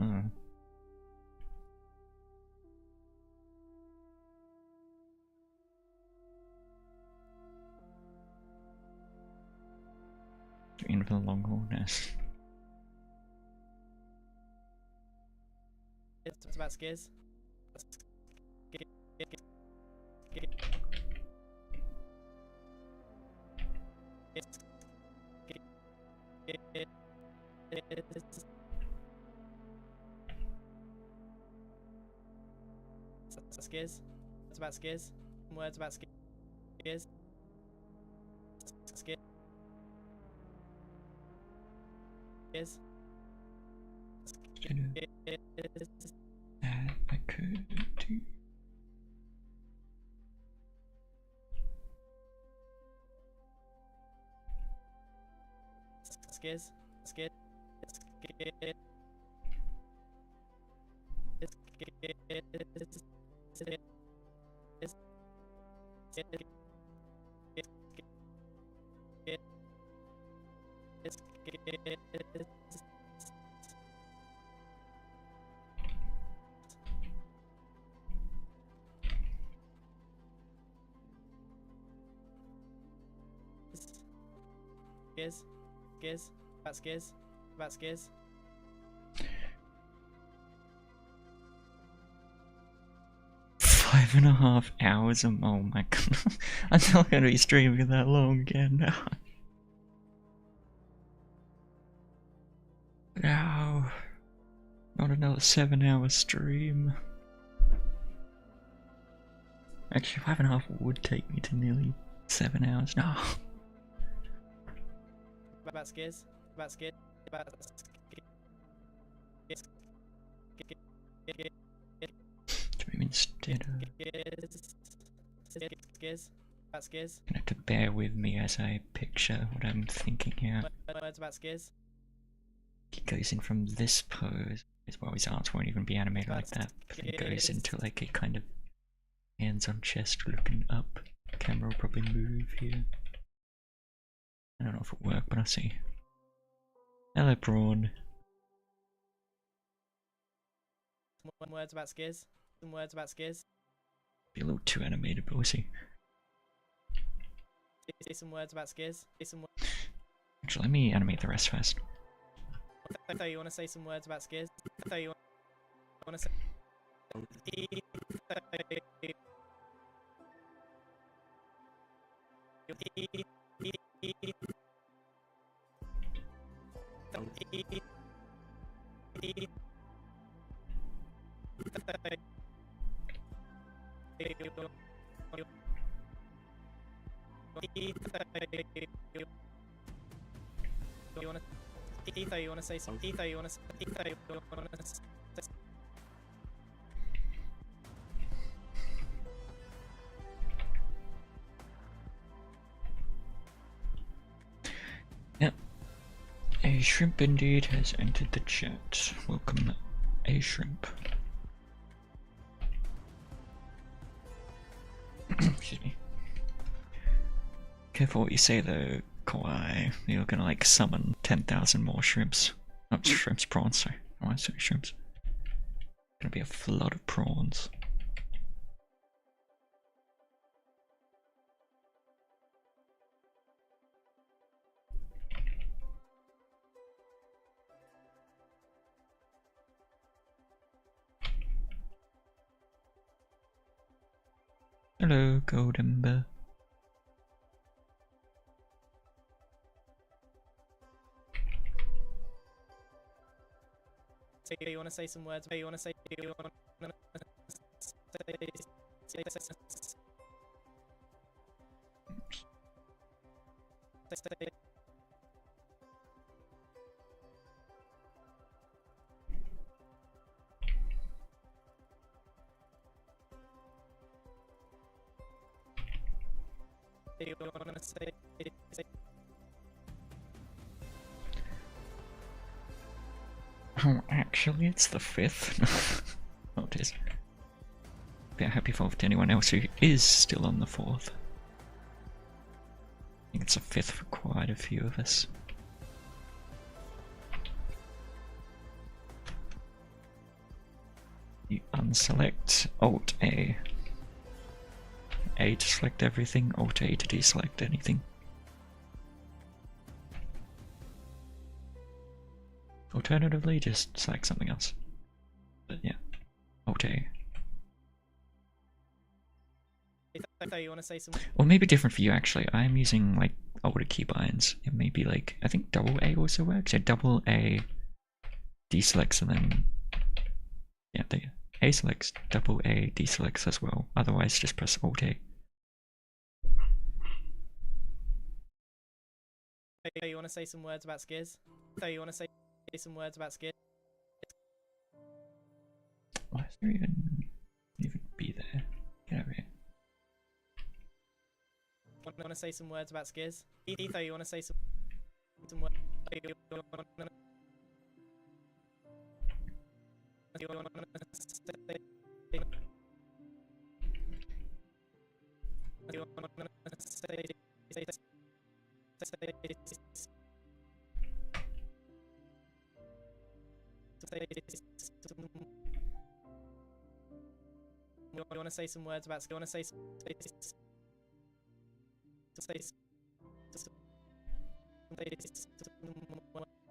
Oh. In for the long haul, yes. It's about skiers. Skiers. It's about skiers. Words about skiers. Skiers. I could do. Skiers. Skiers. Skiers. About skiers. About skiers. Five and a half hours. Oh my god! I'm not gonna be streaming that long again now. No, not another 7-hour stream. Actually, 5.5 would take me to nearly 7 hours. No. About skiers. About skiers. About Maybe instead of. Skiers. About skiers. Gonna have to bear with me as I picture what I'm thinking here. Words about skiers. He goes in from this pose. Well, his arms won't even be animated like that. But he goes into like a kind of hands on chest looking up. The camera will probably move here. I don't know if it worked, but I'll see. Hello, Prawn. Some words about skiers. Some words about skiers. Be a little too animated, but we'll see. Say some words about skiers. Say some. Actually, let me animate the rest first. Etho, you want to say some words about skiers? Etho, you want to say... Etho, you want to say some... Etho, you want to... Etho, you want to... Yep. A shrimp indeed has entered the chat. Welcome, a shrimp. Excuse me. Careful what you say though, Kawaii. You're gonna like summon 10,000 more shrimps. Not shrimps, prawns, sorry. I want to say shrimps. Gonna be a flood of prawns. Hello, Gold Ember. You want to say some words? You want to say... You want to say... You want to say... Oh, actually, it's the 5th. Oh, it is. Be a happy 4th to anyone else who is still on the 4th. I think it's the 5th for quite a few of us. You unselect Alt A. A to select everything, Alt A to deselect anything. Alternatively, just select something else. But yeah, Alt A. You want to say some... Or maybe different for you actually. I'm using like older keybinds. It may be like, I think double A also works. Yeah, double A deselects and then, yeah, the A selects, double A deselects as well. Otherwise, just press Alt A. You want to say some words about skiers? You want to say some words about skiers? Why is there even be there? Get over here. Want to say some words about skiers? Etho, you want to say some words? You want to say some words about... You want to say some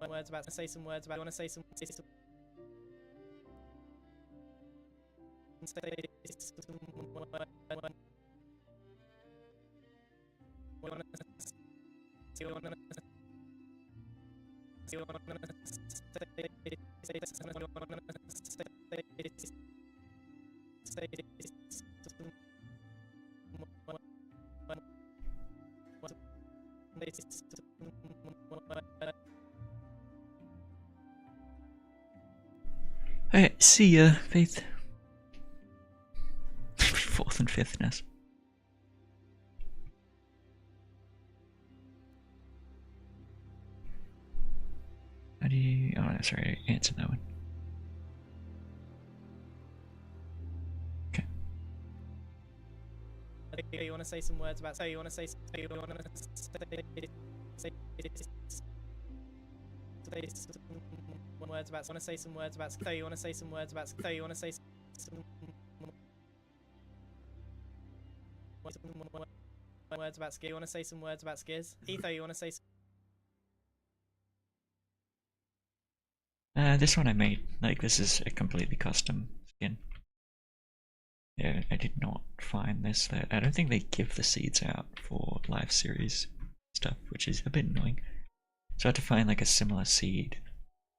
words about... Say some words about... You want to say some... Alright, see ya, Faith. 4th and 5th ness. How do you... Oh, that's right, answer that one. Okay. You want to say some words about... You want to say... You want to say some words about... Want to say some words about... You want to say some words about... You want to say some words about ski. You want to say some words about skiers? Etho, you want to say This one I made. Like, this is a completely custom skin. Yeah, I did not find this. I don't think they give the seeds out for live series stuff, which is a bit annoying. So I had to find like a similar seed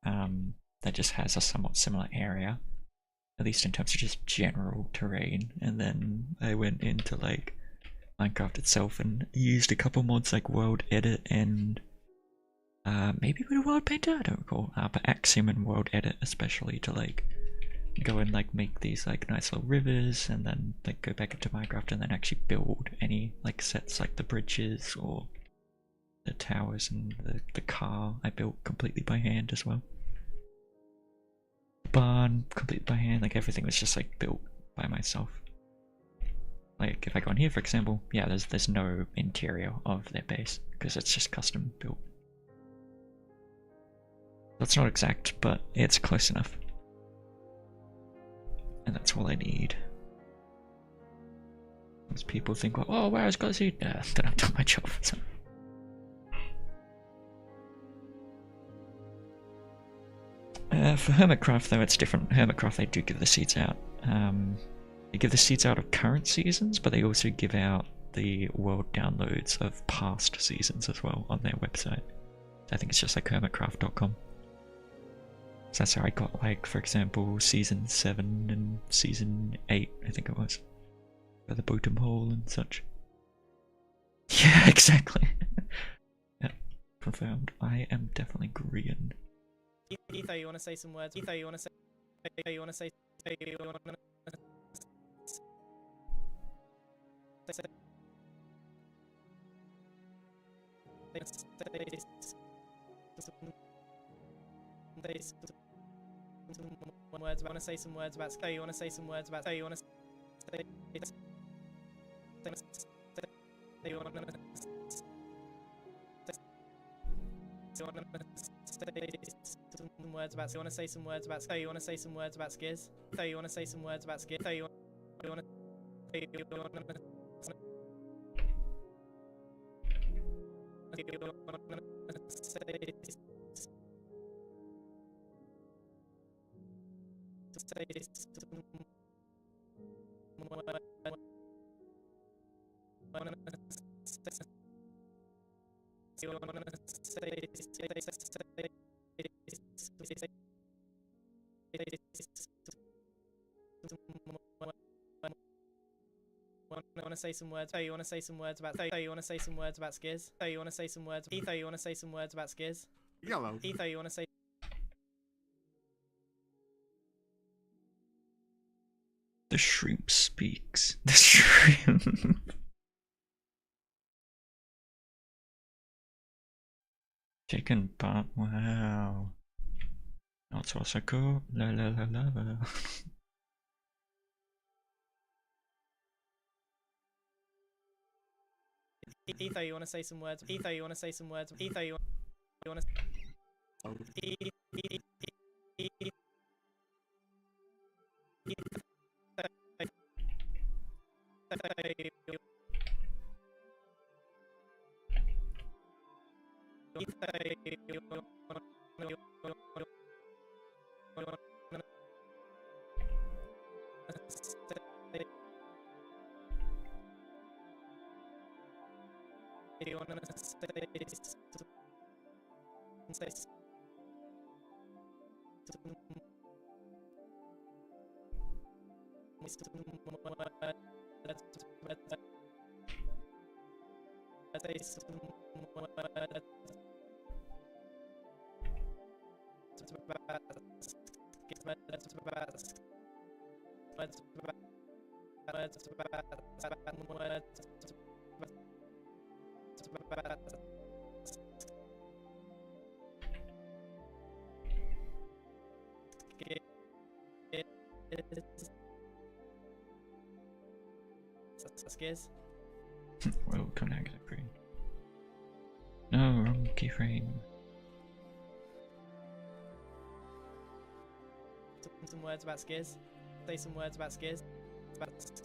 that just has a somewhat similar area, at least in terms of just general terrain. And then I went into like Minecraft itself and used a couple mods like World Edit and maybe with a World Painter, I don't recall, but Axiom and World Edit especially to like go and like make these like nice little rivers and then like go back into Minecraft and then actually build any like sets like the bridges or the towers and the car I built completely by hand as well. The barn completely by hand, like everything was just like built by myself. Like if I go on here for example, yeah, there's no interior of their base because it's just custom built. That's not exact, but it's close enough. And that's all I need. Most people think, well, oh, where is Glizzy? Then I've done my job. So. For Hermitcraft, though, it's different. Hermitcraft, they do give the seeds out. They give the seeds out of current seasons, but they also give out the world downloads of past seasons as well on their website. I think it's just like hermitcraft.com. So that's how I got, like, for example, Season 7 and Season 8, I think it was. For the bottom hole and such. Yeah, exactly. Yeah, confirmed. I am definitely green. Etho, you want to say some words? Etho, you want to say... You want to say... You want to say... Words about, I want to say some words about. You want to say some words about. You want to say. You want to say some words about. You want to say some words about. You want to say some words about skiz. You want to say some words about skiz. You want to. I want to say some words. You want to say some words about. You want to say some words about skiz. You want to say some words. Etho, you want to say some words about skiz. Yellow. Etho, you want to say. The shrimp speaks. The shrimp. Chicken pot. Wow. That's also cool. La la la la la. Etho, you want to say some words. Etho, you want to say some words. Etho, you want to. Skiz. Well, connect agree. No, wrong keyframe. Some words about skiz. Say some words about skiz. About skiz.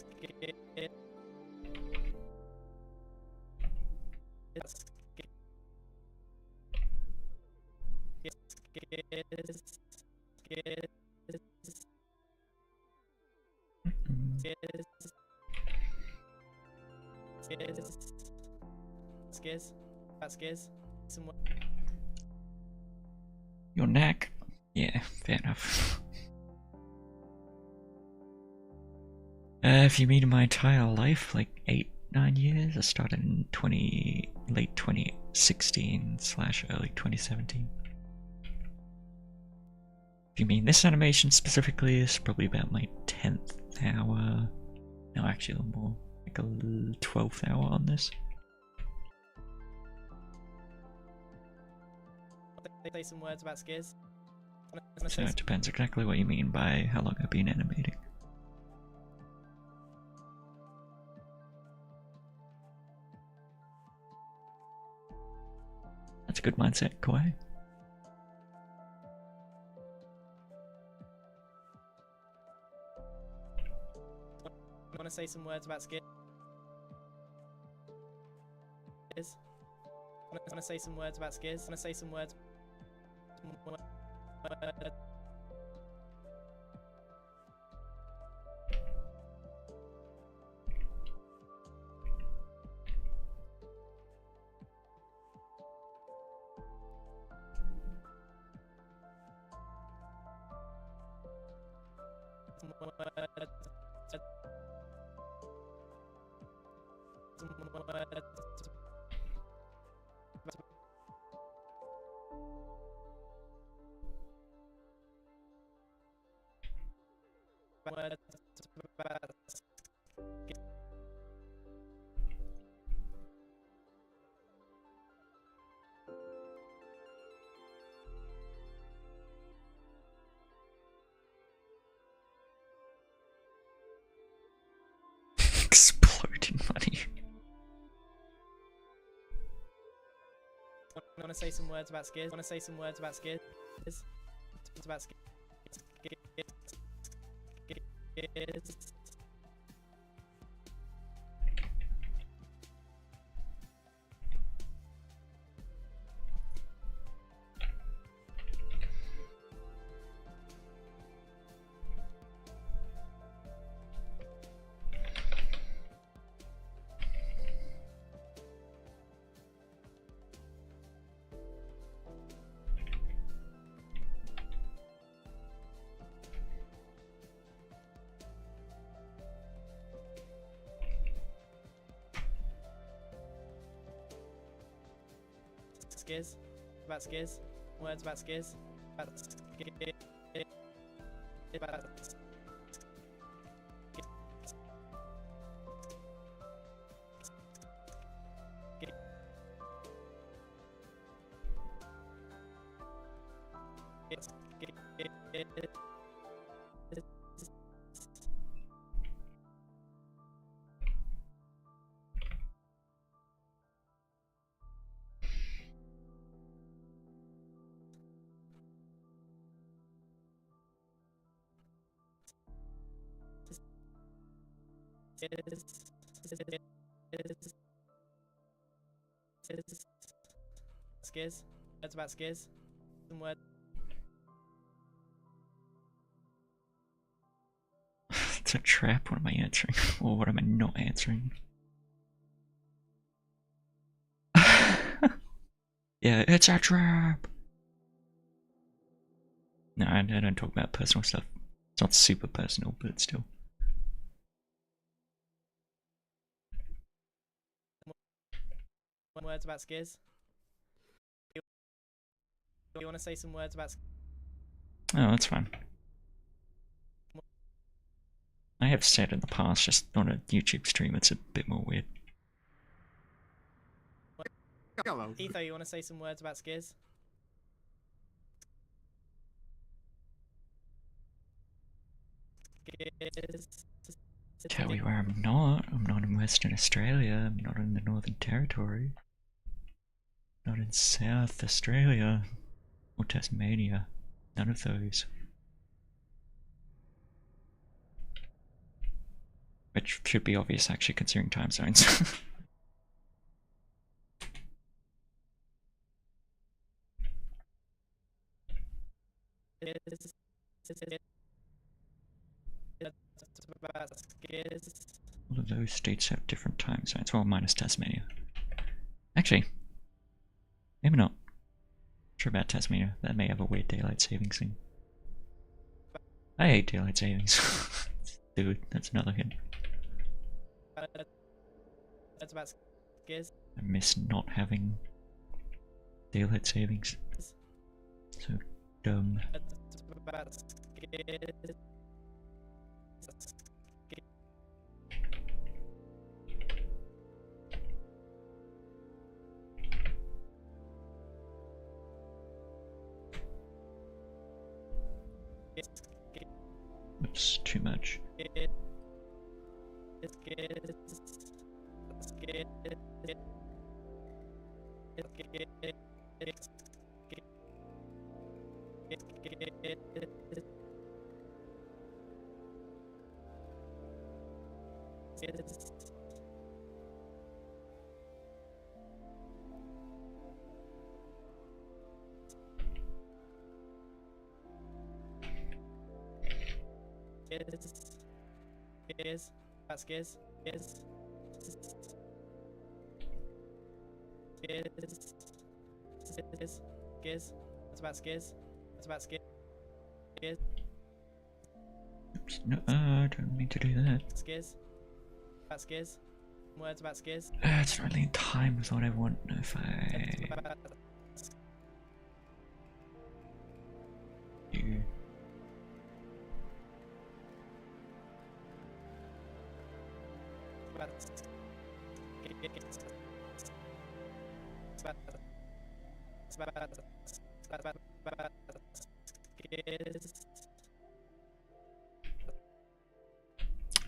Skiz. About skiz. Some Your neck? Yeah, fair enough. If you mean my entire life, like 8-9 years, I started in late 2016 / early 2017. If you mean this animation specifically, it's probably about my 10th hour. No, actually a little more, like a 12th hour on this. say some words about skiz. So it depends exactly what you mean by how long I've been animating. That's a good mindset, Kawhi. I want to say some words about skiz. I want to say some words about skiz. I want to say some words. Exploding money. I want to say some words about skiz. I want to say some words about skiz. It's about skiz. Skiz. About skiz. Words about skiz. About skiz. About skiz. Words about skiz. Some words. It's a trap. What am I answering? Or what am I not answering? Yeah, it's a trap! No, I don't talk about personal stuff. It's not super personal, but it's still. Words about skiz. You want to say some words about skiz? Oh, that's fine. I have said in the past, just on a YouTube stream, it's a bit more weird. Hello. Etho, you want to say some words about skiz? Tell you where I'm not. I'm not in Western Australia. I'm not in the Northern Territory. Not in South Australia. Or Tasmania. None of those. Which should be obvious actually considering time zones. about skiz? All of those states have different time zones. Well, minus Tasmania. Actually, maybe not. Sure about Tasmania. That may have a weird daylight savings thing. I hate daylight savings. Dude, that's another hint. Words about skiz? I miss not having daylight savings. So dumb. Words about skiz? Oops, too much. Skiz, about skiz, skiz, skiz, skiz, it's about skiz, it's about skiz, skiz, Oops, no, I don't mean to do that. skiz, about skiz, words about skiz, It's not really in time with what I want. If I do.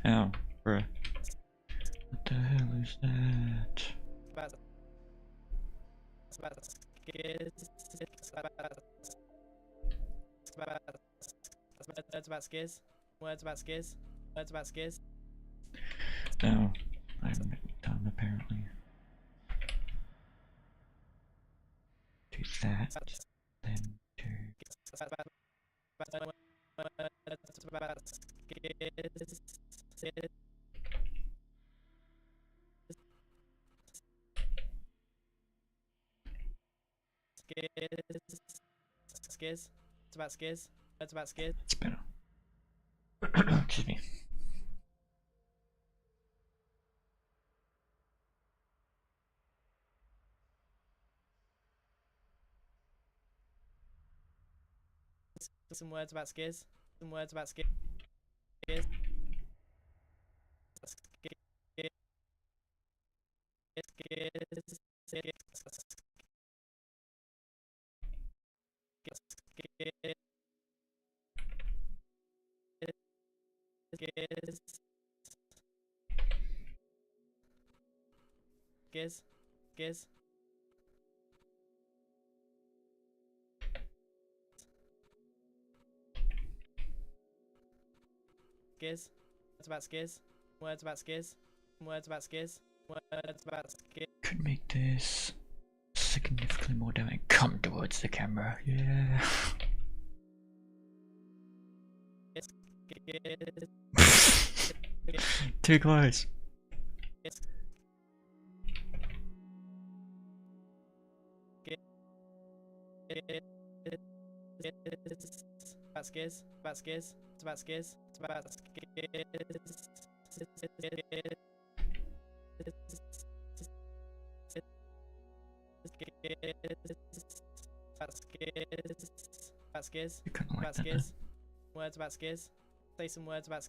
Oh, bruh. What the hell is that? Words about skiz, words about skiz, words about skiz. Oh, I'm done apparently. Do that, then do. Skiz. It's about skiz. It's about skiz. It's better. Excuse me. Some words about skiz. Some words about skiz. Skiz. Skiz. Skiz. Skiz. Words about skiz. Words about skiz. Words about skiz. Words about skiz. Could make this significantly more damning. Come towards the camera, yeah. Too close. About skiz. About skiz. It's about skiz. It's about skiz. You couldn't like About that, skiz. Words about skiz. Say some words about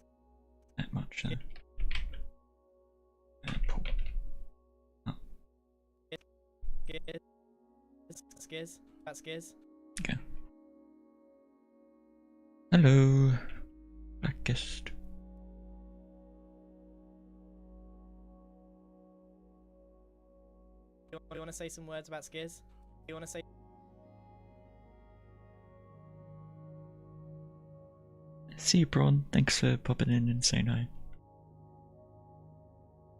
that much, though. Pull. Oh, skiz. About skiz. okay. Hello, black guest. You want to say some words about skiz? You want to say? See you, Braun. Thanks for popping in and saying hi.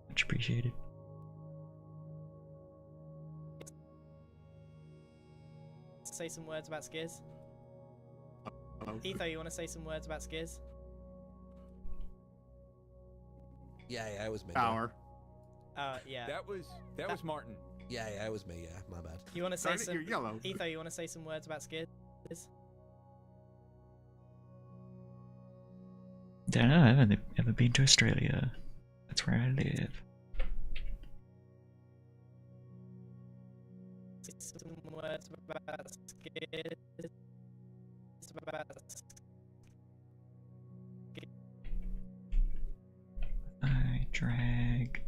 Much appreciated. Say some words about skiz. Hello? Etho, you want to say some words about skiz? Yeah, it was me. Power. Yeah. That was Martin. Yeah, it was me. Yeah, my bad. You want to say Darn it, some? you're yellow. Etho, you want to say some words about skids? Don't know, I haven't ever been to Australia. That's where I live. Some words about skids. I drag.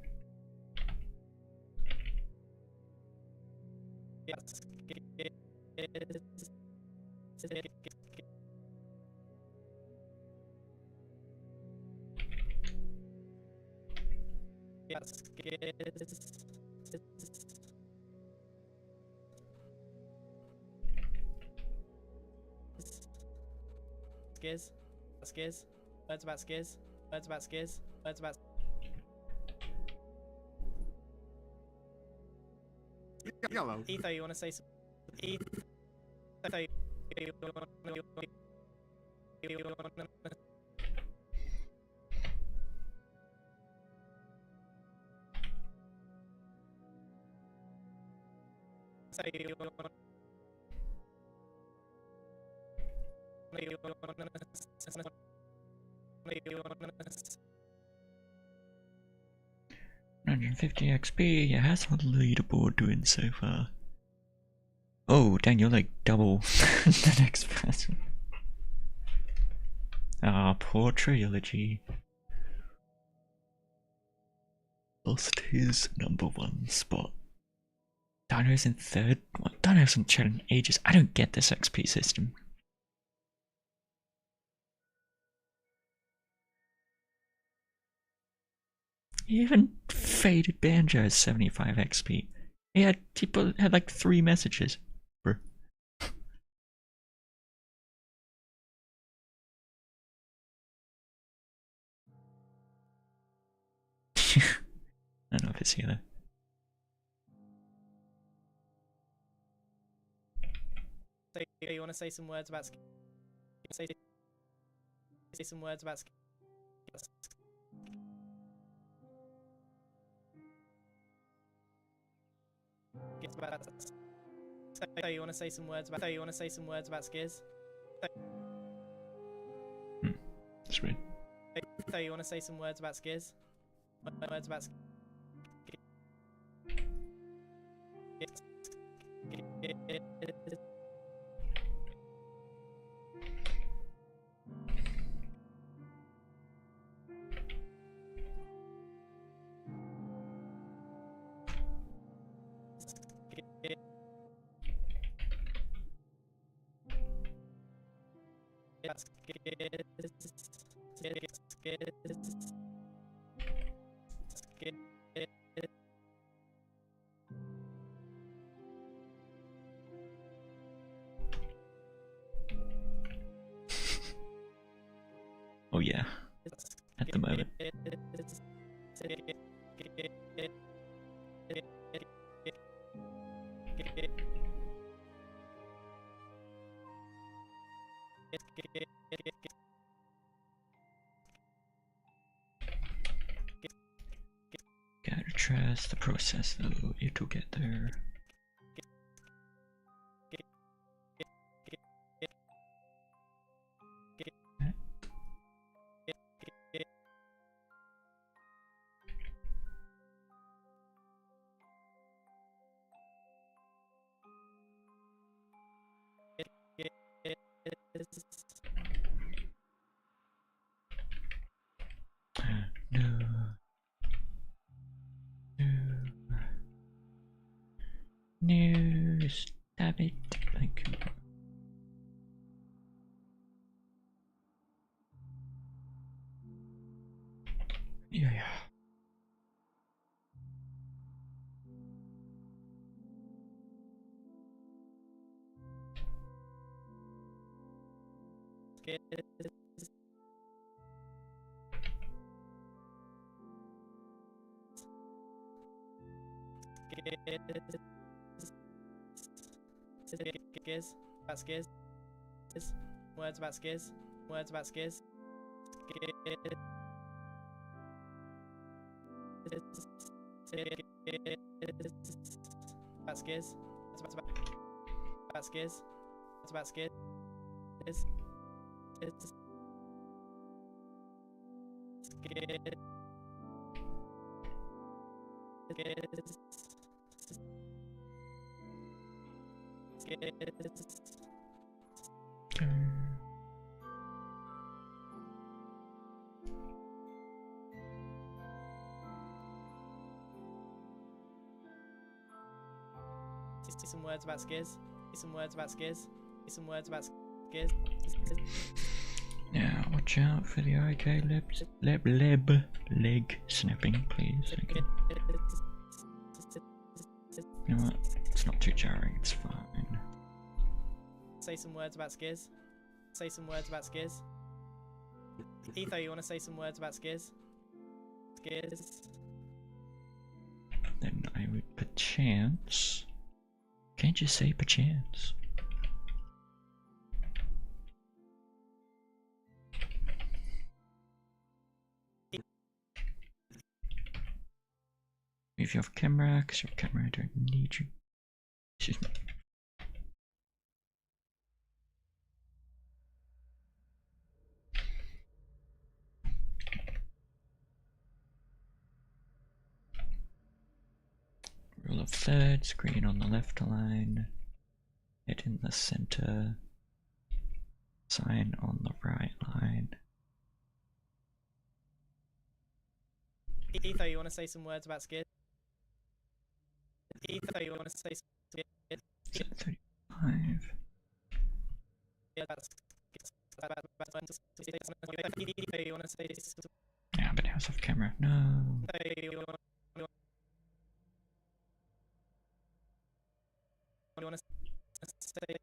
Skiz. Words about skiz. Words about skiz. Words about. Yellow. Etho, you want to say some? Etho, you want $150 XP, yeah, how's the leaderboard doing so far? Oh, dang, you're like double the next person. Ah, poor Trilogy. Lost his #1 spot. Dino's in third? What? Dino hasn't chatted in ages. I don't get this XP system. Even Faded Banjo has 75 XP. He had like 3 messages. Bro. I don't know if it's here though. you want to say some words about say some words about so you want to say some words about skiz? That's weird. So you want to say some words about skiz? Words about Oh yeah, at the moment. Gotta trust the process though, it'll get there. No, stab it. Thank you. Yeah. Skiz. Words about skiz. Words about skiz. About skiz. It's about skiz. It's about skiz. It's skiz. See some words about skiz. See some words about skiz. See some words about skiz. Now, watch out for the IK leg snapping, please. Thank you. You know what? It's not too jarring, it's fine. Say some words about skiz. Say some words about skiz. Etho, you want to say some words about skiz? Skiz. Then I would perchance. Can't you say perchance? If you have camera, because your camera, I don't need you. Excuse me. Rule of thirds, green on the left line, head in the center, sign on the right line. Etho, you want to say some words about skiz? Etho, you want to say some skiz? Is it 35? Etho, you want to say some... Yeah, but house off camera. No. You want to say...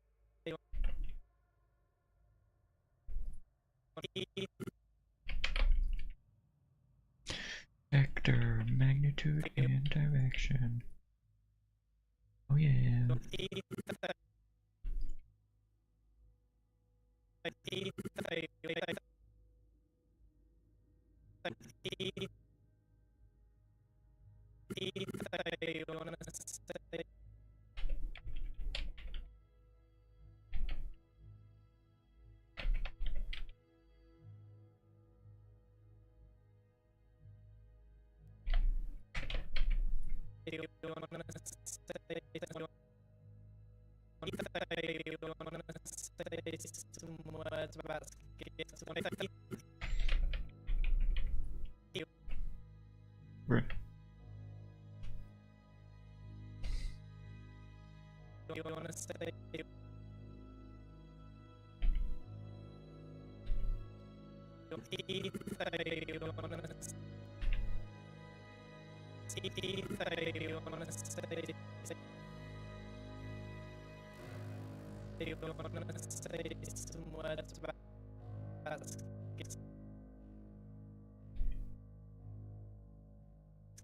Vector, magnitude, and direction. Oh yeah. Some words about Right. you want to say some words about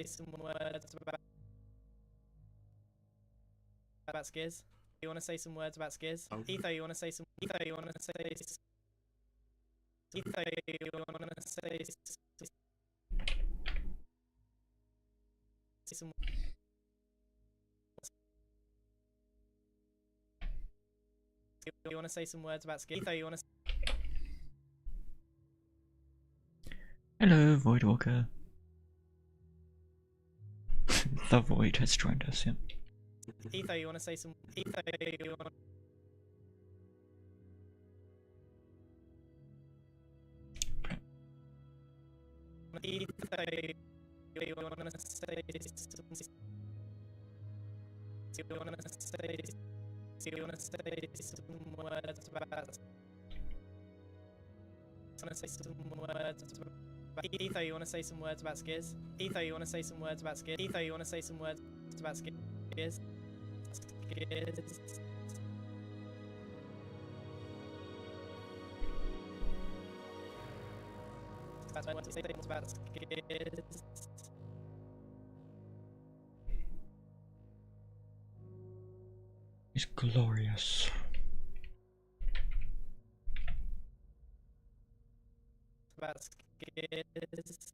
some words about skiz. You want to say some words about skiz? Okay. Etho, you want to say some? Etho, you want to say? Etho, you want to say some? You want to say some words about skiz? Etho, you want to? Hello, Voidwalker. The Void has joined us, yeah. Etho, you want to say some? Etho, you want? Etho, you want to say some? You want to say? You want to say some words about? You want to say some words about? Etho, you want to say some words about skiz? Etho, you want to say some words about skiz? Etho, you want to say some words about skiz? Skiz. That's what I want to say things about skiz. It's glorious. About skiz.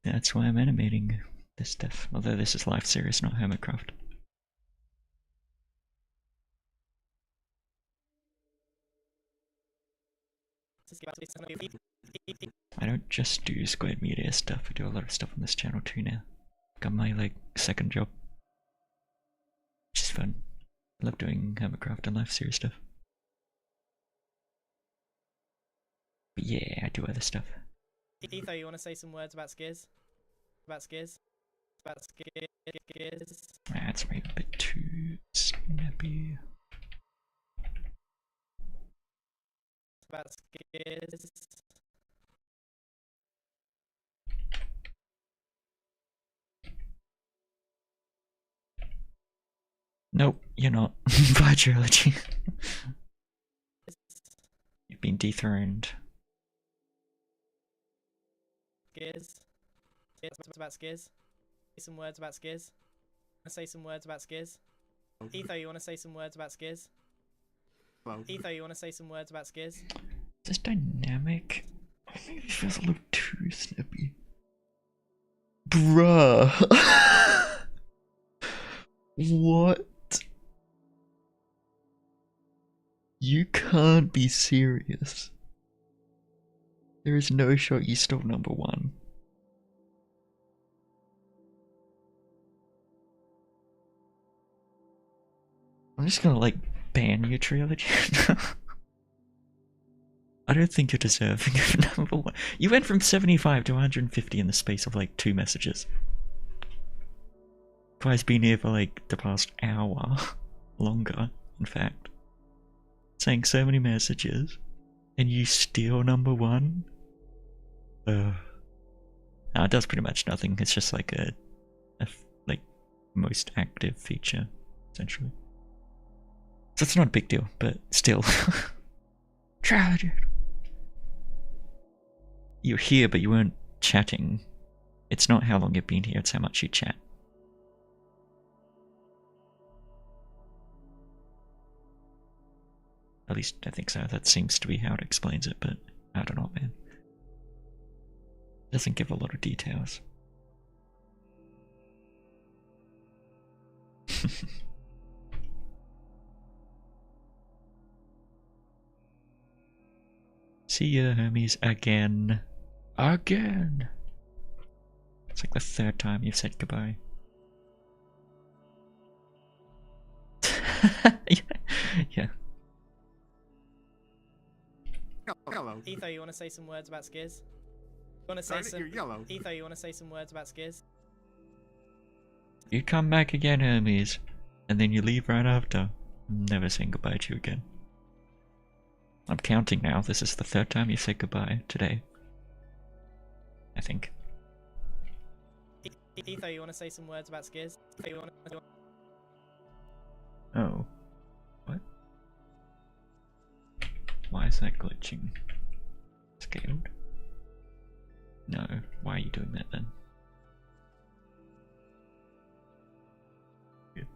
That's why I'm animating this stuff. Although this is live series, not Hermitcraft. I don't just do Squared Media stuff, I do a lot of stuff on this channel too now. Got my like second job. Which is fun. I love doing Hermitcraft and live series stuff. But yeah, I do other stuff. Etho, you want to say some words about skiers? About skiers? About skiers? That's maybe a bit too snappy. About skiers? Nope, you're not. Bye, Trilogy. You've been dethroned. Skiers? About skiers? Say some words about skiers? Say some words about skiers? Etho, you want to say some words about skiers? Hello. Etho, you want to say some words about skiers? This dynamic, I think it feels a little too snappy. Bruh. What? You can't be serious. There is no shot you stole number one. I'm just gonna like ban your trilogy. I don't think you're deserving of number one. You went from 75 to 150 in the space of like 2 messages. Twice been here for like the past hour. Longer, in fact. Saying so many messages. And you steal number one? No, it does pretty much nothing. It's just like a like most active feature, essentially. So it's not a big deal, but still. Tragic. You're here, but you weren't chatting. It's not how long you've been here, it's how much you chat. At least I think so. That seems to be how it explains it, but I don't know, man. It doesn't give a lot of details. See ya, Hermes, again. Again! It's like the 3rd time you've said goodbye. Yeah. Yellow. Etho, you want to say some words about skiers? You want to say Darn it, some? you're yellow. Etho, you want to say some words about skiers? You come back again, Hermes, and then you leave right after. I'm never saying goodbye to you again. I'm counting now. This is the 3rd time you said goodbye today. I think. Etho, you want to say some words about skiers? Etho, you want to... Oh. What? Why is that glitching? Scaled? No. Why are you doing that then? Good.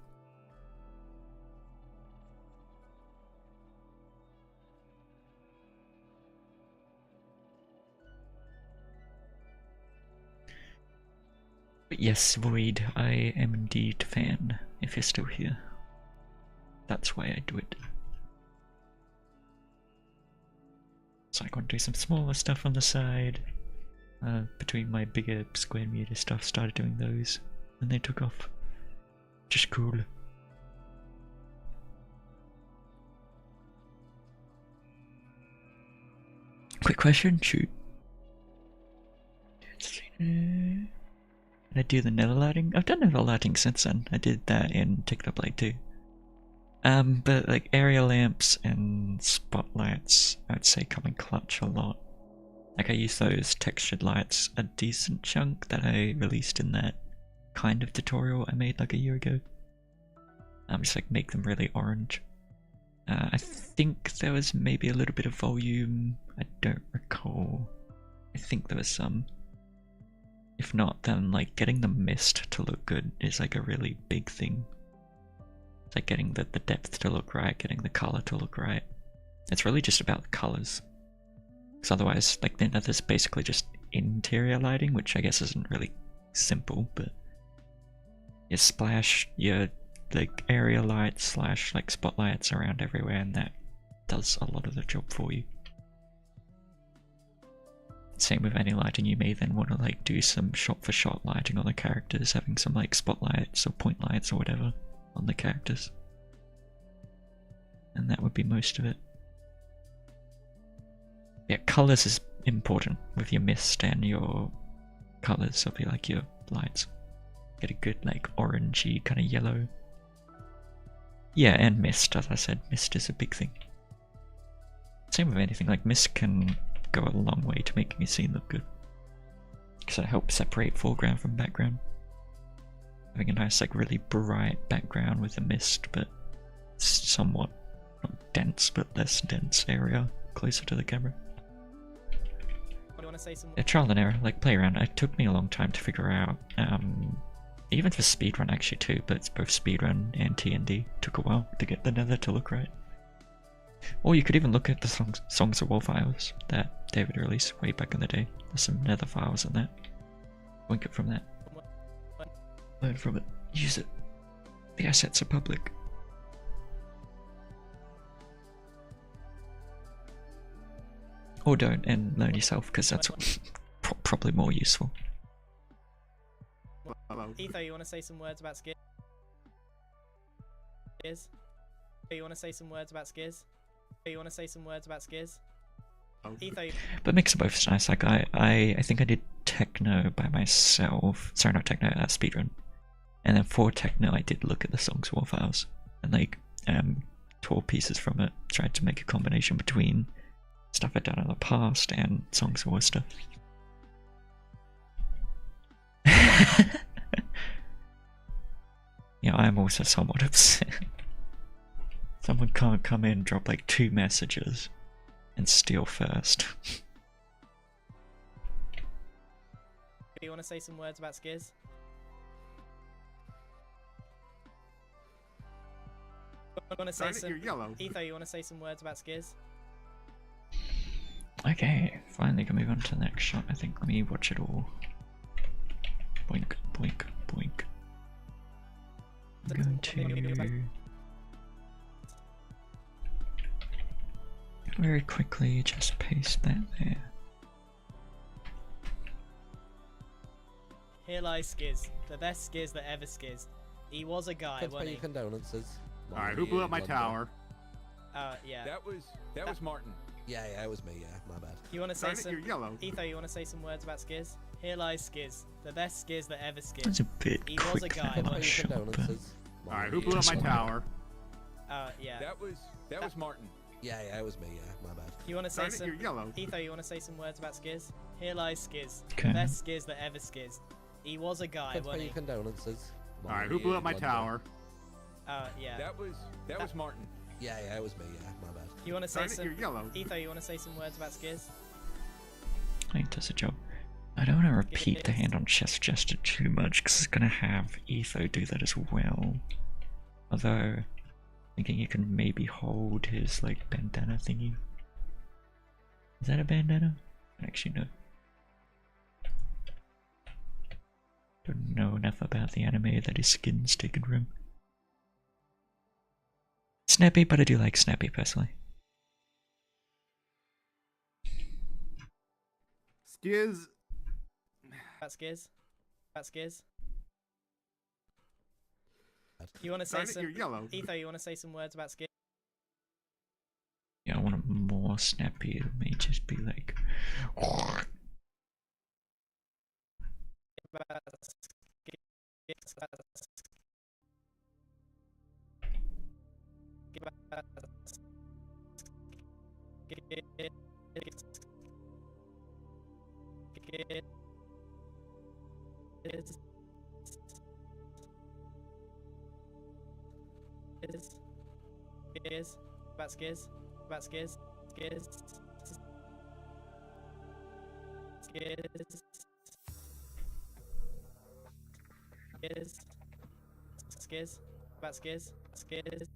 But yes, Void, I am indeed fan, if you're still here. That's why I do it. So I want to do some smaller stuff on the side. Between my bigger Square Media stuff, started doing those, and they took off. Just cool. Quick question, shoot. Did I do the nether lighting? I've done nether lighting since then. I did that in TikTok Blade too. But like area lamps and spotlights, I'd say come in clutch a lot. Like I use those textured lights a decent chunk that I released in that kind of tutorial I made like a year ago. Just like make them really orange. I think there was maybe a little bit of volume, I don't recall. I think there was some. If not, then like getting the mist to look good is like a really big thing. It's like getting the depth to look right, getting the color to look right. It's really just about the colors. Because otherwise, like the nether's basically just interior lighting, which I guess isn't really simple, but your splash, your like area lights slash like spotlights around everywhere, and that does a lot of the job for you. Same with any lighting, you may then want to like do some shot for shot lighting on the characters, having some like spotlights or point lights or whatever on the characters. And that would be most of it. Yeah, colours is important with your mist and your colours of like your lights. Get a good like orangey kind of yellow. Yeah, and mist, as I said, mist is a big thing. Same with anything, like mist can go a long way to making a scene look good. Because it helps separate foreground from background. Having a nice like really bright background with a mist, but somewhat not dense but less dense area closer to the camera. Yeah, trial and error, like play around. It took me a long time to figure out, even for speedrun actually too, but it's both speedrun and TND. Took a while to get the nether to look right. Or you could even look at the Songs of War files that David released way back in the day. There's some nether files in that. Link it from that. Learn from it. Use it. The assets are public. Or don't, and learn yourself, because that's probably more useful. Etho, you want to say some words about Skiz? You want to say some words about Skiz? You want to say some words about Skiz? Etho. But mix of both is nice. Like I think I did techno by myself. Sorry, not techno. Speedrun. And then for techno, I did look at the Songs of War files and like tore pieces from it. Tried to make a combination between stuff I'd done in the past and Songs of War stuff. Yeah, I'm also somewhat upset. Someone can't come in, drop like 2 messages, and steal first. You want to say some words about Skiz? You want to say some... Etho, you want to say some words about Skiz? Okay, finally can move on to the next shot. I think let me watch it all. Boink, boink, boink. I'm going to very quickly just paste that there. Here lies Skiz, the best Skiz that ever skizzed. He was a guy, Let's wasn't pay he? your condolences. Alright, who blew up my tower? Yeah. That was Martin. Yeah, it was me, yeah, my bad. You want to say some... You're yellow. Etho, you want to say some words about Skiz? Here lies Skiz, the best Skiz that ever skizzed. That's a bit He quick was a guy, there, wasn't not he? sure, but Condolences. Alright, who blew up my tower? Yeah. That was Martin. Yeah, it was me, yeah, my bad. You want to say some... You're yellow. Etho, you want to say some words about Skiz? Here lies Skiz, Okay. the best Skiz that ever skizzed. He was a guy, Let's pay wasn't your he? condolences. Alright, who blew up my tower? Yeah. That was Martin. Yeah, it was me, yeah, my bad. You want to say some... You're yellow. Etho, you want to say some words about Skiz? I think it does a job. I don't want to repeat the hand on chest gesture too much because it's going to have Etho do that as well. Although, thinking you can maybe hold his like bandana thingy. Is that a bandana? Actually, no. Don't know enough about the anime that his skin's taken from. Snappy, but I do like Snappy personally. Skiz. About Skiz? About Skiz? You want to say some... You're yellow. Etho, you want to say some words about Skiz? Yeah, I want it more snappy. It may just be like. Skiz, about Skiz, about Skiz, Skiz, Skiz, Skiz, about Skiz, Skiz,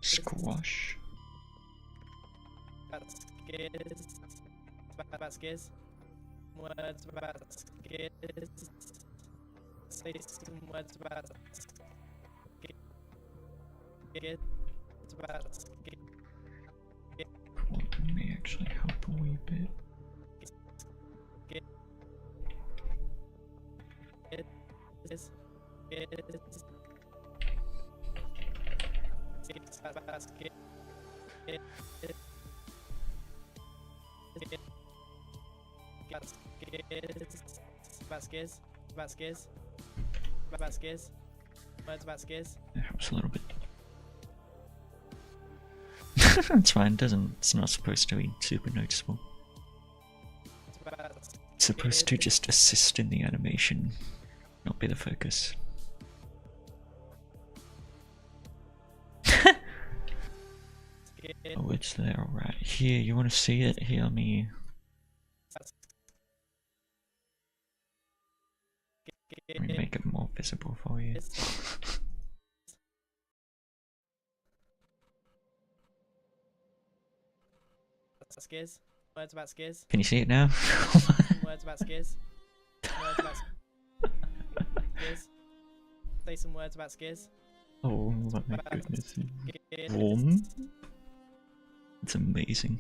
Squash. skiz. About skiz. Words about skiz. Say some words about skiz. About skiz. Quantum may actually help a wee bit. About skiz. Words about skiz. It helps a little bit. It's fine, it's not supposed to be super noticeable. It's supposed to just assist in the animation, not be the focus. Oh, it's there, alright. Here, you want to see it? Here, let me... Let me make it more visible for you. Skiz. Words about skiz. Can you see it now? Words about skiz. Words about skiz. Say some words about skiz. Oh my goodness. Warm. It's amazing.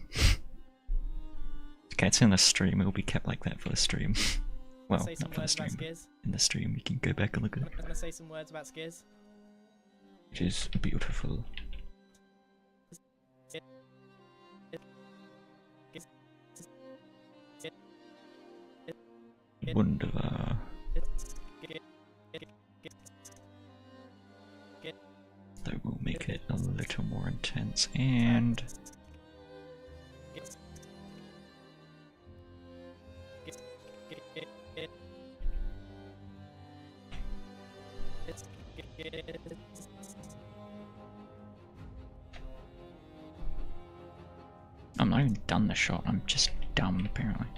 Okay, it's in the stream, it'll be kept like that for the stream. Well, Say some not for the words about stream, but skiz. in the stream you can go back and look at it. I'm gonna say some words about skiz. Which is beautiful. Wunderbar. That will make it a little more intense and... I'm not even done the shot, I'm just dumb apparently.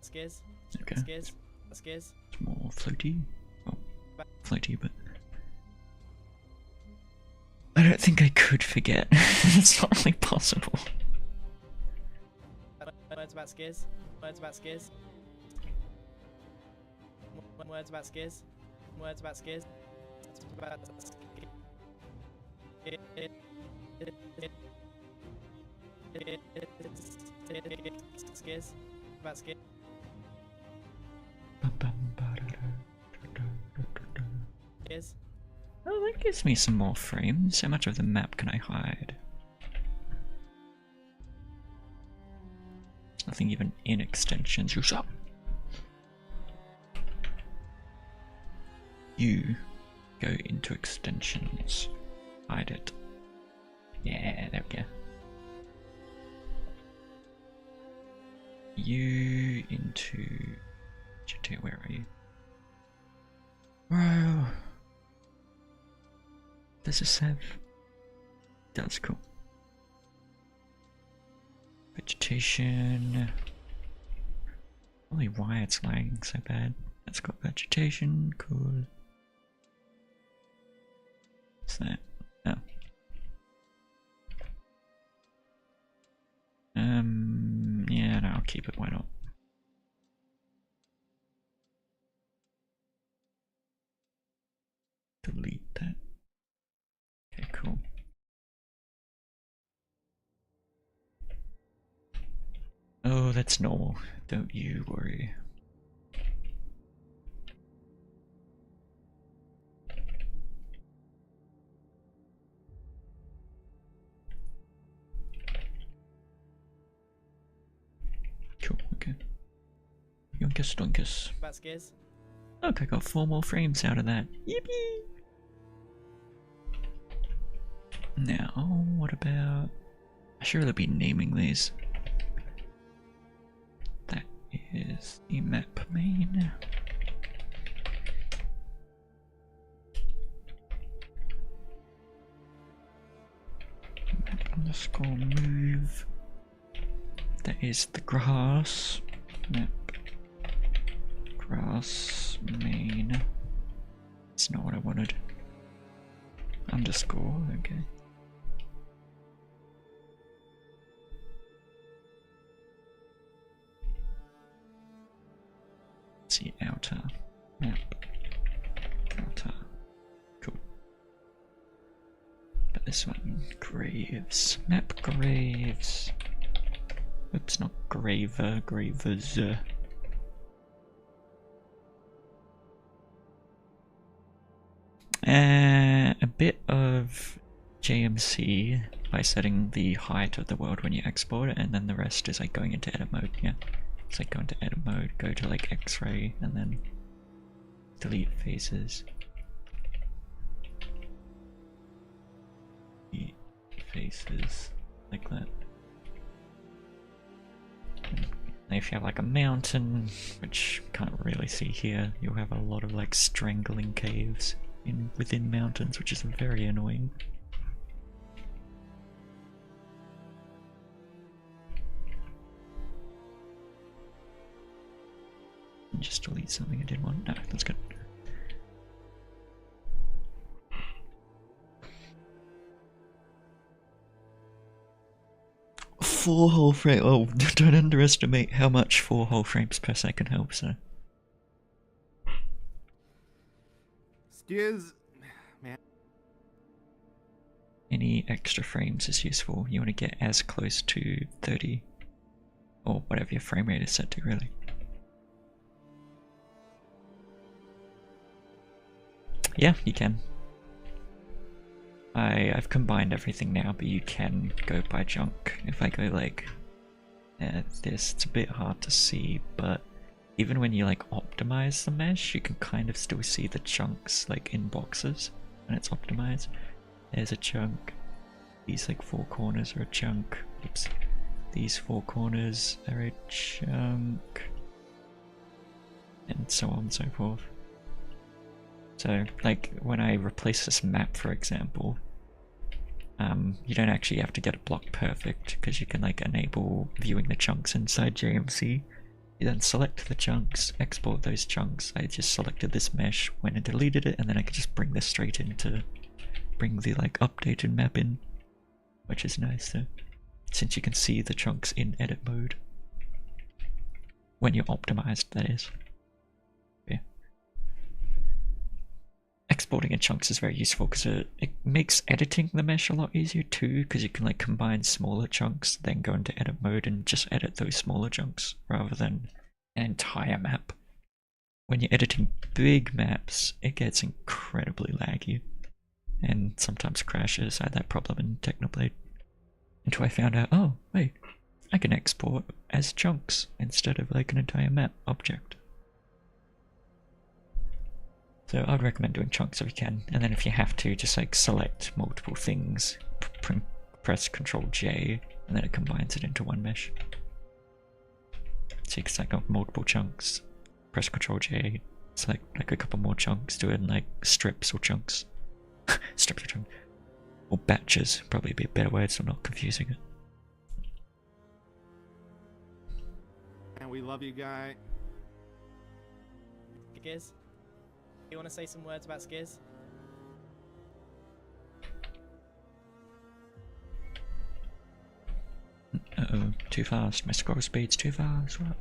Skiz. Okay. Skiz. Skiz. It's more floaty. Oh, floaty, but... I don't think I could forget. It's not really possible. Words about skiz. Words about skiz. Words about skiz. Words about skiz. Skiz. About skiz. Skiz. Oh, that gives me some more frames. How much of the map can I hide? There's nothing even in extensions. You shut. You go into extensions. Hide it. Yeah, there we go. You into... Where are you? Whoa! Does this have... That's cool. Vegetation. Only why it's lagging so bad. That's got vegetation, cool. What's that? Oh. Yeah, no, I'll keep it, why not? Delete that. Okay, cool. Oh, that's normal. Don't you worry. Cool, okay. Yunkus Dunkus. About skiz. Look, I got 4 more frames out of that. Yippee! Now, what about... I should really be naming these. That is the map main. Let's go move. That is the grass. Map. Grass main. It's not what I wanted. Underscore, okay. Let's see, outer. Map. Outer. Cool. But this one, graves. Map graves. Oops, not graver, gravers. A bit of JMC by setting the height of the world when you export it, and then the rest is like going into edit mode, yeah. It's like go into edit mode, go to like X-ray, and then delete faces. Delete faces, like that. And if you have like a mountain, which you can't really see here, you'll have a lot of like strangling caves within mountains, which is very annoying. Just delete something I didn't want. No, that's good. Four whole frame. Oh, don't underestimate how much 4 whole frames per second helps. So. Skiz, man. Any extra frames is useful. You want to get as close to 30 or whatever your frame rate is set to, really. Yeah, you can. I've combined everything now, but you can go by chunk. If I go like this, it's a bit hard to see, but even when you like optimize the mesh, you can kind of still see the chunks like in boxes when it's optimized. There's a chunk. These like 4 corners are a chunk. Oops. These 4 corners are a chunk. And so on and so forth. So, like, when I replace this map, for example, you don't actually have to get a block perfect, because you can, like, enable viewing the chunks inside JMC. You then select the chunks, export those chunks. I just selected this mesh when I deleted it, and then I could just bring this straight in to bring the, like, updated map in, which is nice, so, since you can see the chunks in edit mode. When you're optimized, that is. Exporting in chunks is very useful because it makes editing the mesh a lot easier too, because you can like combine smaller chunks, then go into edit mode and just edit those smaller chunks rather than an entire map. When you're editing big maps, it gets incredibly laggy and sometimes crashes. I had that problem in Technoblade until I found out, oh wait, I can export as chunks instead of like an entire map object. So I'd recommend doing chunks if you can, and then if you have to, just like select multiple things, press Ctrl J, and then it combines it into one mesh. So you can select multiple chunks, press Ctrl J, select like a couple more chunks, do it in like strips or chunks. Strips or chunks. Or batches, probably be a better word so I'm not confusing it. And we love you, guy. Skiz, you want to say some words about Skiz? Uh-oh, too fast. My scroll speed's too fast. What?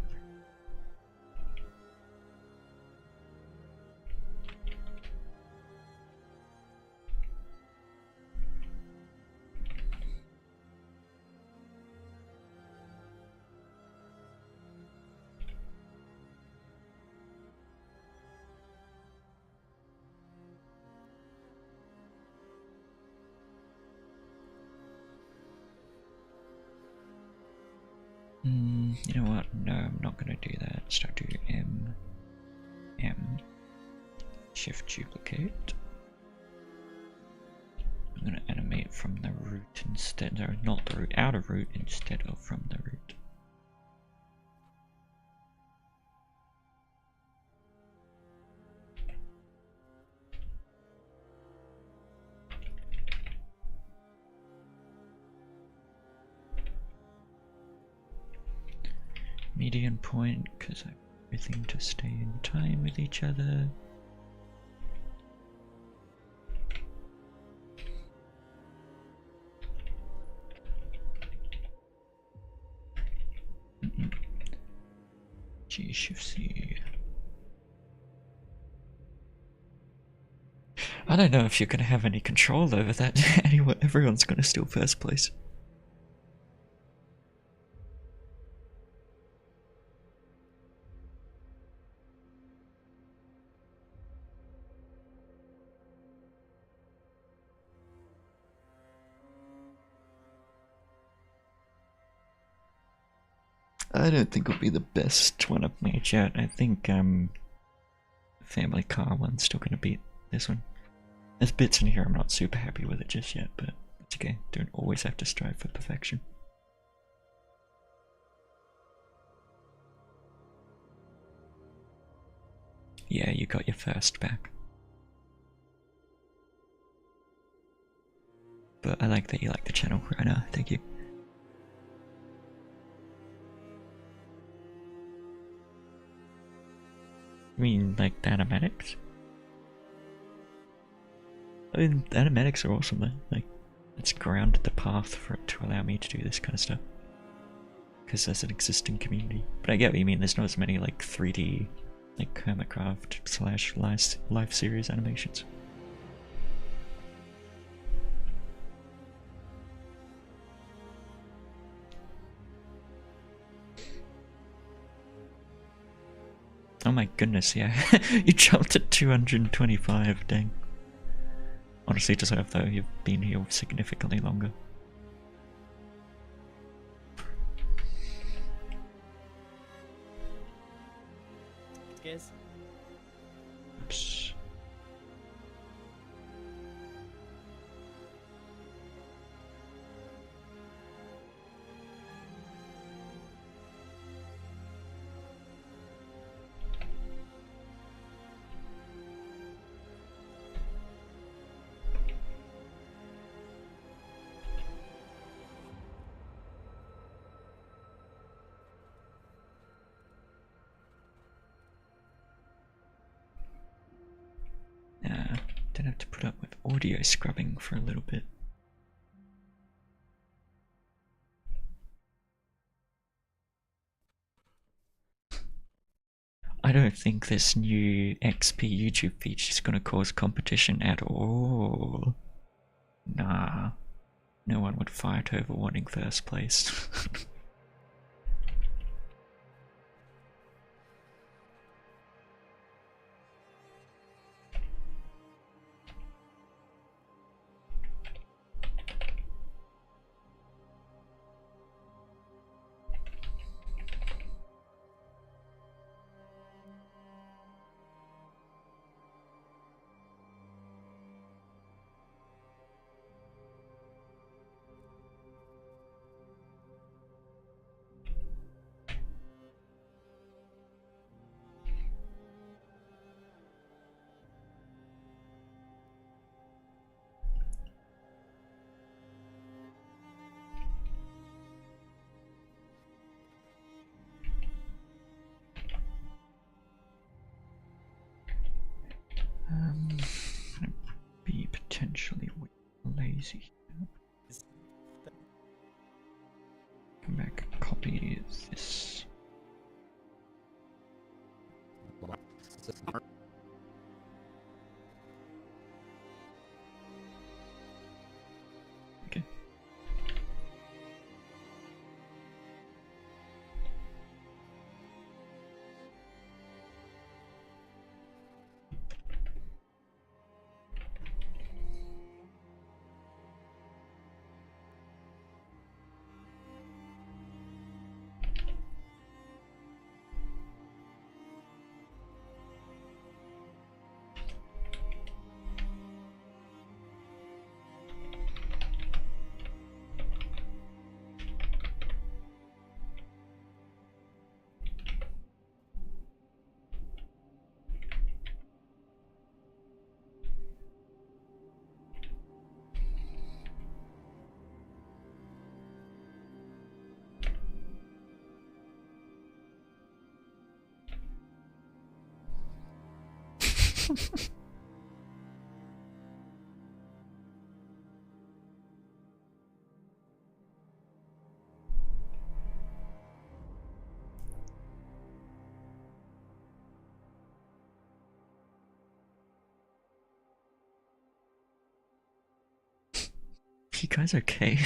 You know what? No, I'm not gonna do that. So I'll do M, Shift duplicate. I'm gonna animate from the root instead, no, not the root, out of root instead of from the root. median point because I want everything to stay in time with each other. G shift C. I don't know if you're gonna have any control over that. Anyway, everyone's gonna steal first place. I don't think it'll be the best one I've made yet. I think Family Car one's still gonna beat this one. There's bits in here I'm not super happy with it just yet, but it's okay. Don't always have to strive for perfection. Yeah, you got your first back. But I like that you like the channel right now. Thank you. You mean like the animatics? I mean, the animatics are awesome though. Like, it's grounded the path for it to allow me to do this kind of stuff. Because there's an existing community. But I get what you mean, there's not as many like 3D, like Hermitcraft slash live series animations. Oh my goodness, yeah. You jumped at 225, dang. Honestly deserve though, you've been here significantly longer. Gears. Oops. Don't have to put up with audio scrubbing for a little bit. I don't think this new XP YouTube feature is going to cause competition at all. Nah, no one would fight over wanting first place. Gonna be potentially lazy. Come back and copy this. Okay. You guys okay?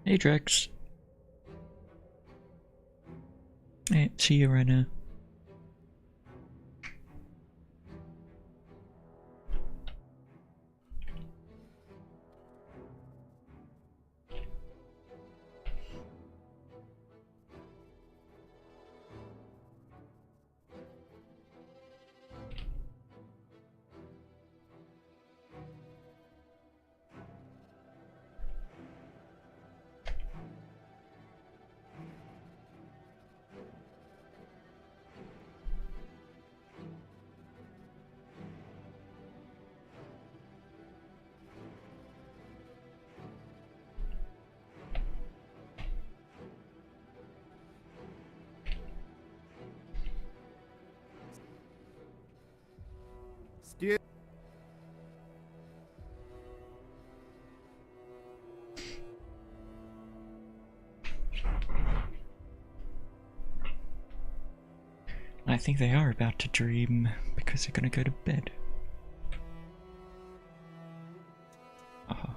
Hey Drex. Hey, see you right now. Skid. I think they are about to dream because they're gonna go to bed. Oh.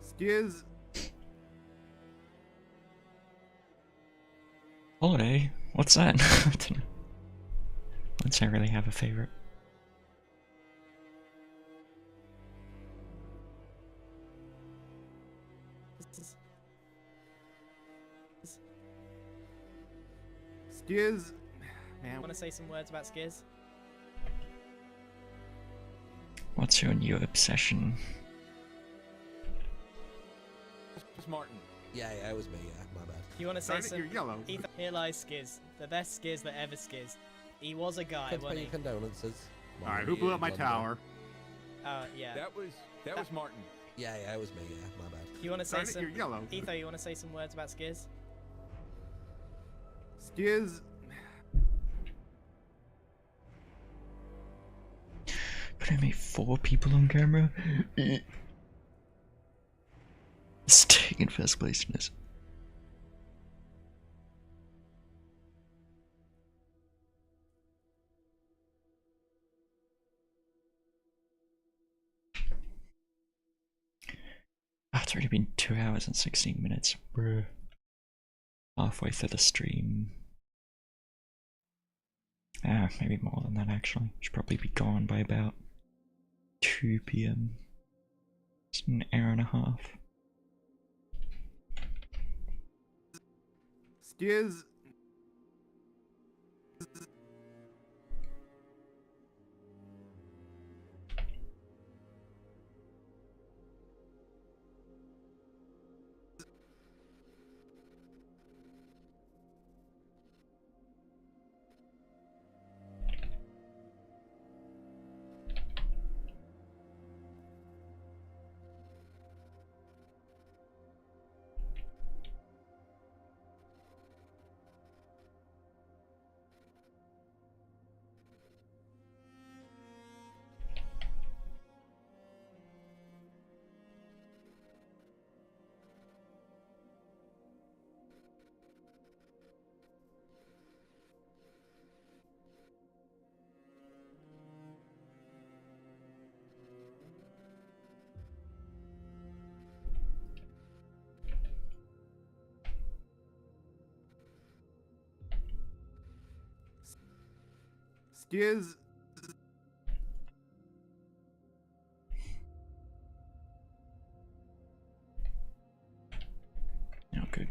Skiz. Holiday? What's that? I don't know. Once I really have a favorite. Skiz. Man, Want to say some words about Skiz? What's your new obsession? It's Martin. Yeah, it was me, yeah, my bad. You want to say darn it, some? you're yellow. Ethan, here lies Skiz, the best Skiz that ever Skiz. He was a guy, Can't pay wasn't your he? condolences. All right, who blew up my tower? Yeah. That was Martin. Yeah, it was me. Yeah, my bad. You want to say Darn it, some? you're yellow. Etho, you want to say some words about Skiz? Skiz. But I made 4 people on camera. Staying in first place in this. It's already been 2 hours and 16 minutes. We're halfway through the stream. Maybe more than that actually. Should probably be gone by about 2 PM. It's an hour and a half. Skiz. Skiz. Oh, good.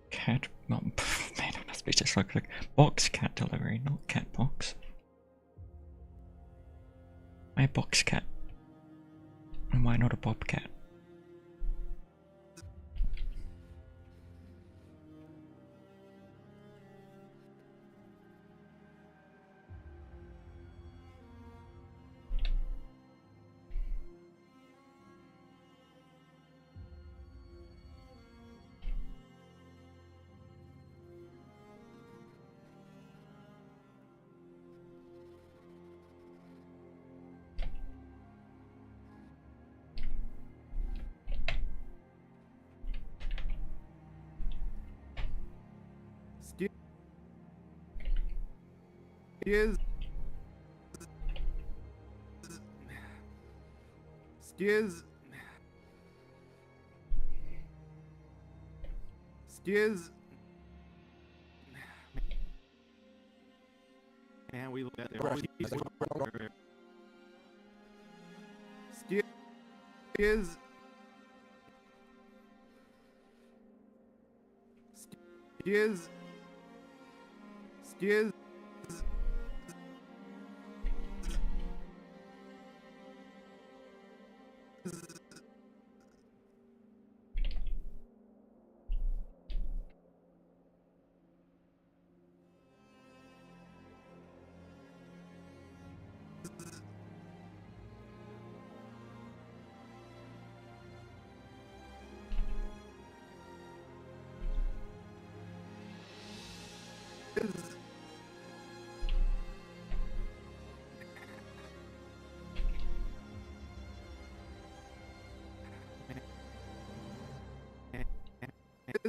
Cat, man, it must be just like box cat delivery, not cat box. My box cat. And why not a bobcat? Skiz. Skiz. Skiz. Man, we look at there. Skiz. Skiz. Skiz.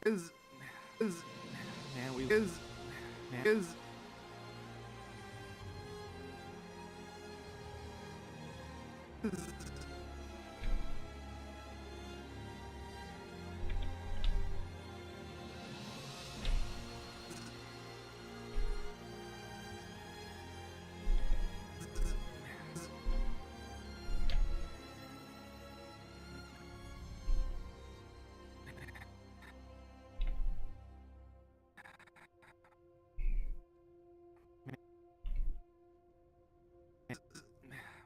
Is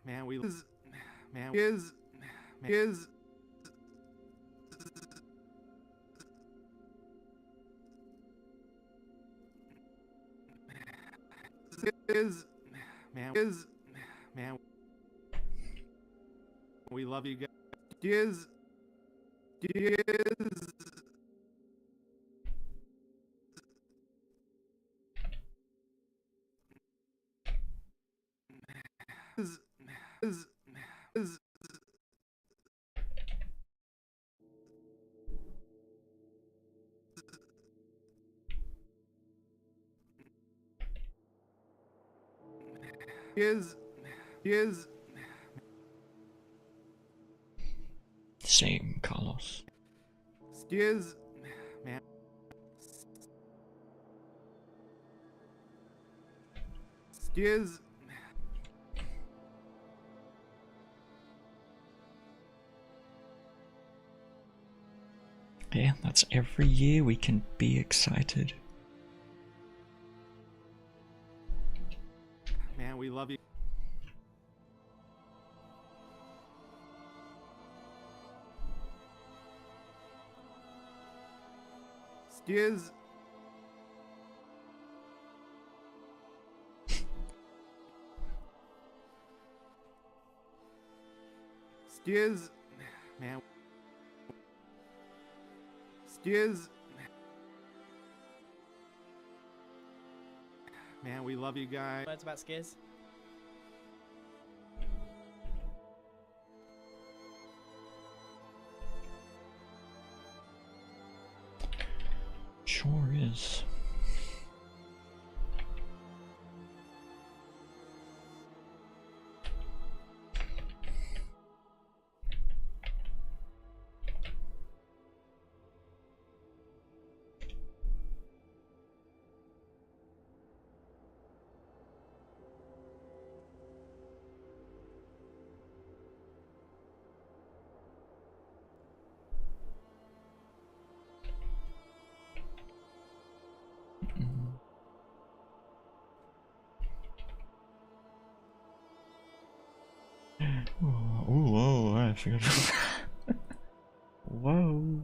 man we is man we is man is man. We love you guys. Giz. Same, Carlos. Skiz, man. Skiz. Yeah, that's every year we can be excited. Man, we love you. Skiz. Skiz. Man. Skiz. Man, we love you guys. Words about Skiz. Sure is. Oh, I forgot. Whoa.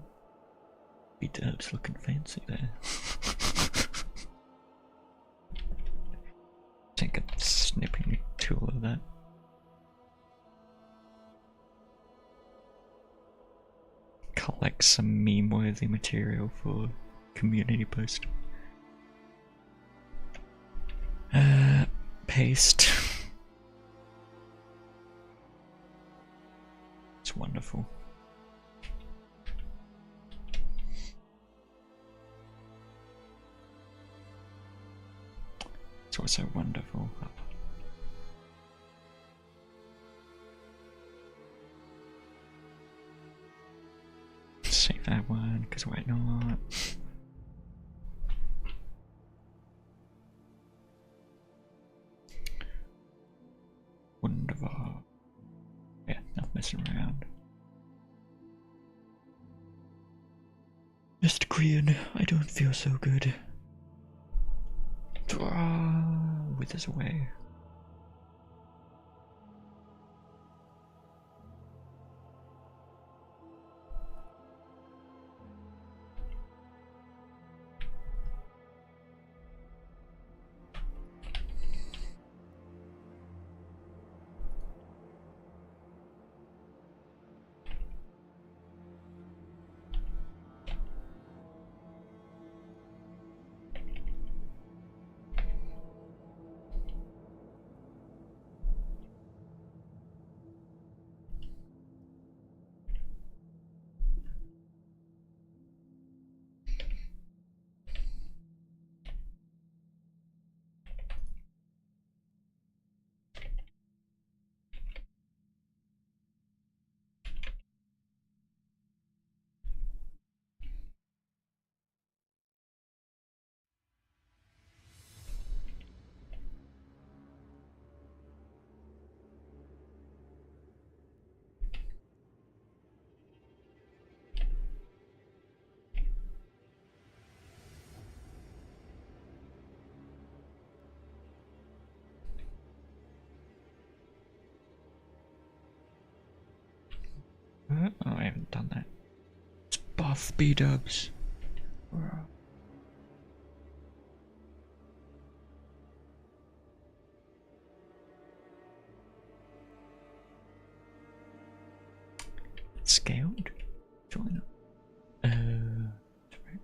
B-dub's looking fancy there. Take a snipping tool of that. Collect some meme-worthy material for community post. Paste. It's wonderful. It's also wonderful. Save that one, because why not? Wonderful. Yeah, not messing around. Mr. Korean, I don't feel so good. Withers away. Oh, I haven't done that. It's buff B-dubs. scaled? Surely not. Sorry.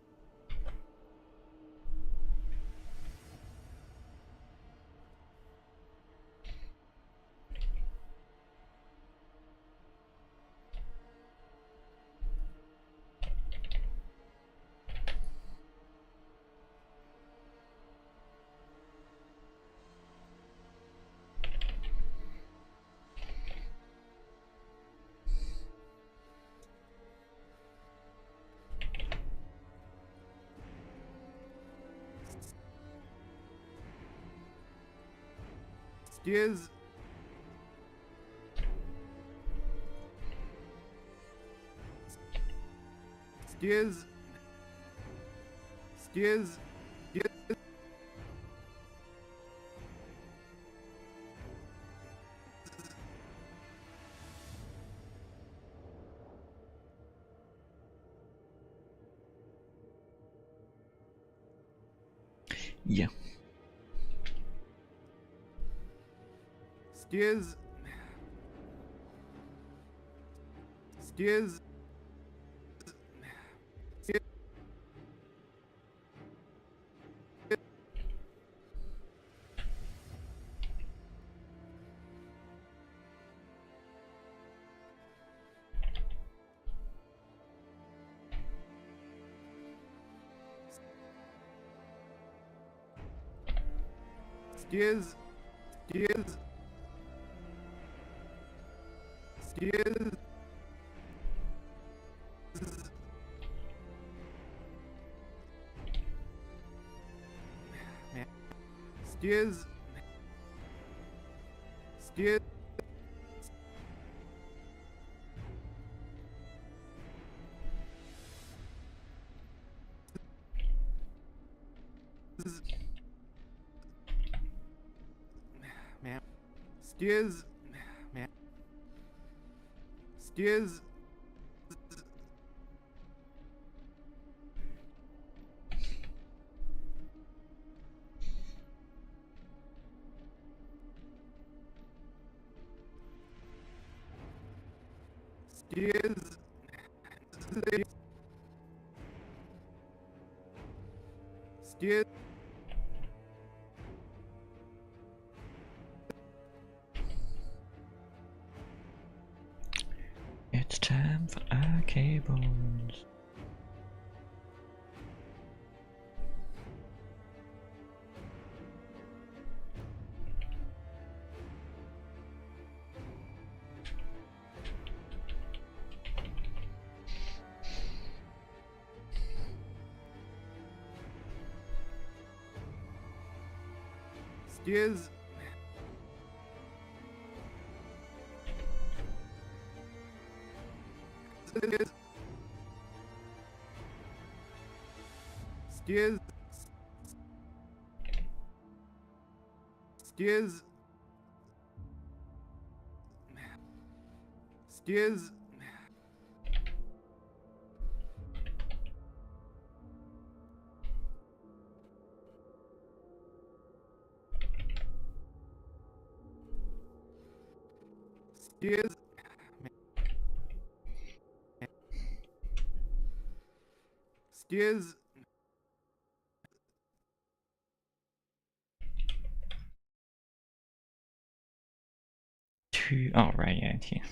Excuse. Excuse. Excuse. Yeah. Excuse. Excuse. Excuse. Excuse. Excuse. Excuse. Excuse. Ma'am. Excuse. Ma'am. Excuse. Excuse. Excuse. It's time for our cables. Excuse. Excuse. Excuse. Excuse. Excuse. Excuse. Two. Oh, right, yeah, here.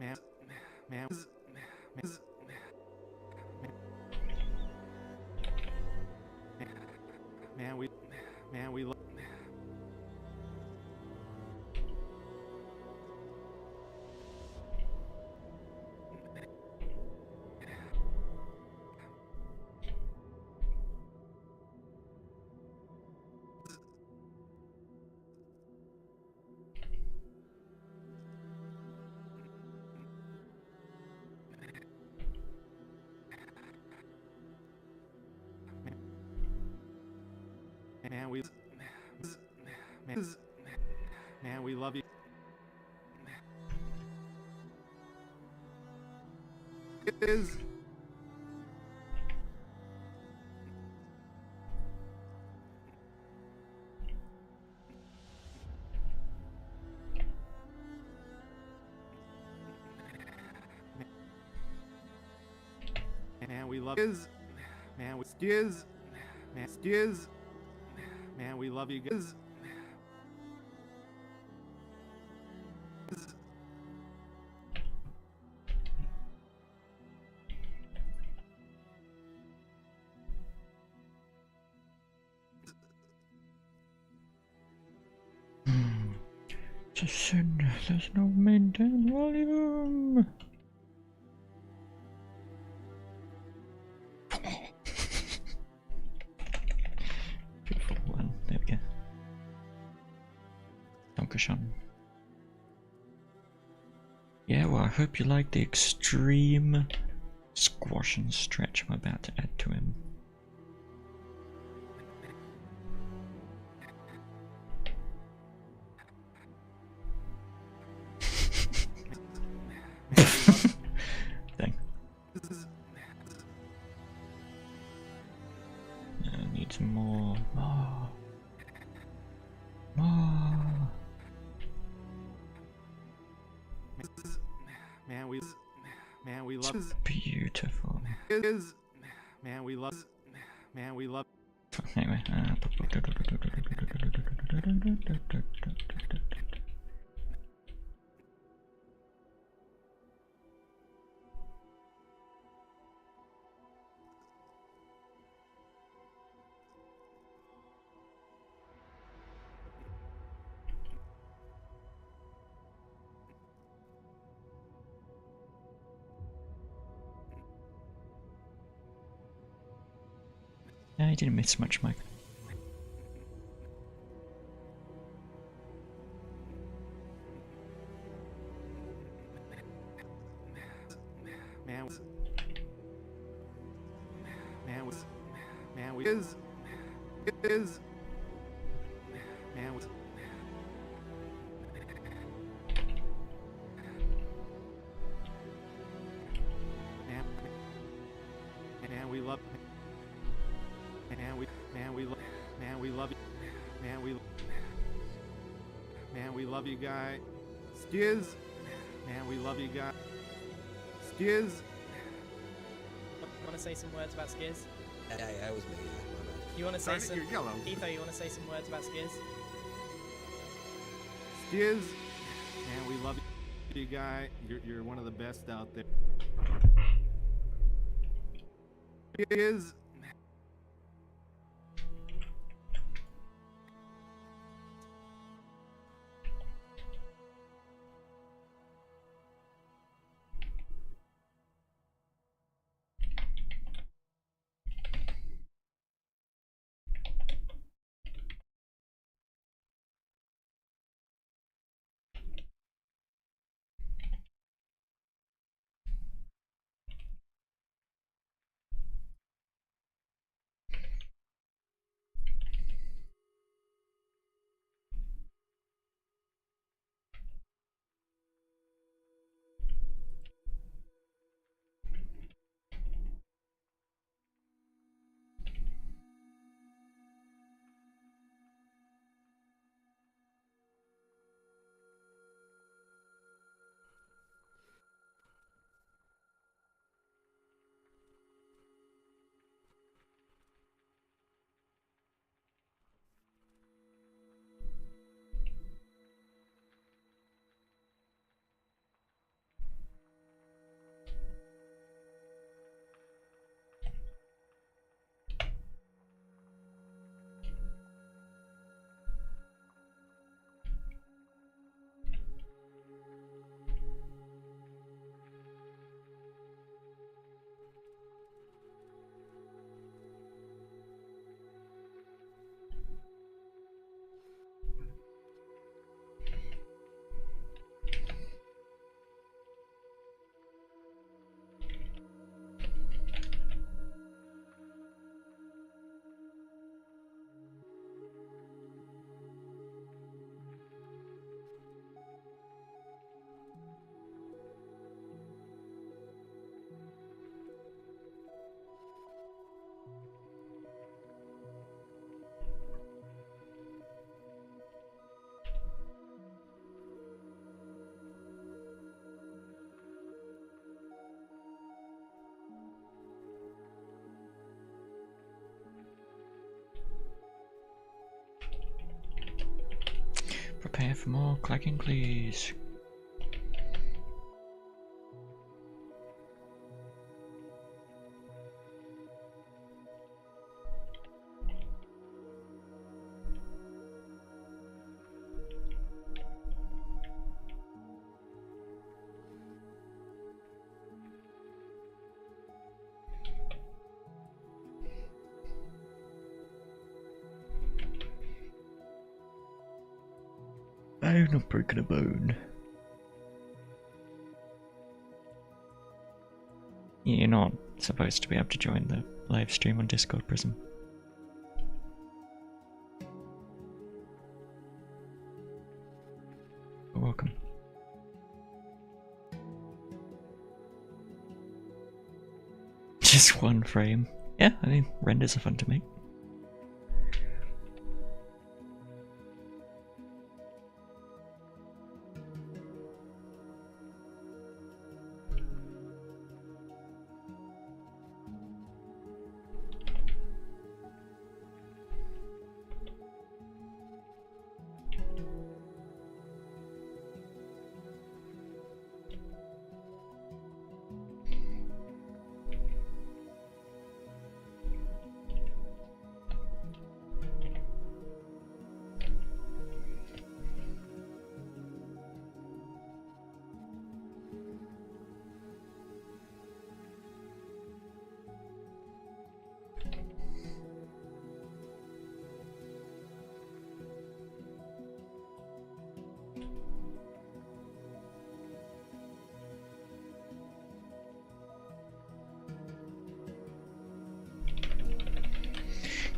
Ma'am. Ma'am. Man, we Man, we love you. It is. Man, we love is. Man, we skiz. Man, skiz. Man, we love you guys. Just sin, there's no maintain volume. Beautiful one, there we go. Dankeschön. Yeah, well, I hope you like the extreme squash and stretch I'm about to add to him. Dang. I need some more. More. More. Man, we love. Beautiful. Is. Man, we love. Man, we love. Anyway. Yeah, I didn't miss much, Mike. Man, we is. It is. Man, man, we love. We love you. Man, we love you, guy. Skiz. Man, we love you, guy. Skiz. Want to say some words about Skiz? Yeah, that was me, yeah, my bad. You want to say Darn it, some? you're yellow. Etho, you want to say some words about Skiz? Skiz. Man, we love you, guy. You're one of the best out there. Skiz. Prepare for more clacking, please. I've not broken a bone. You're not supposed to be able to join the live stream on Discord, Prism. You're welcome. Just one frame. Yeah, I mean, renders are fun to make.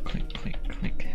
Click, click, click.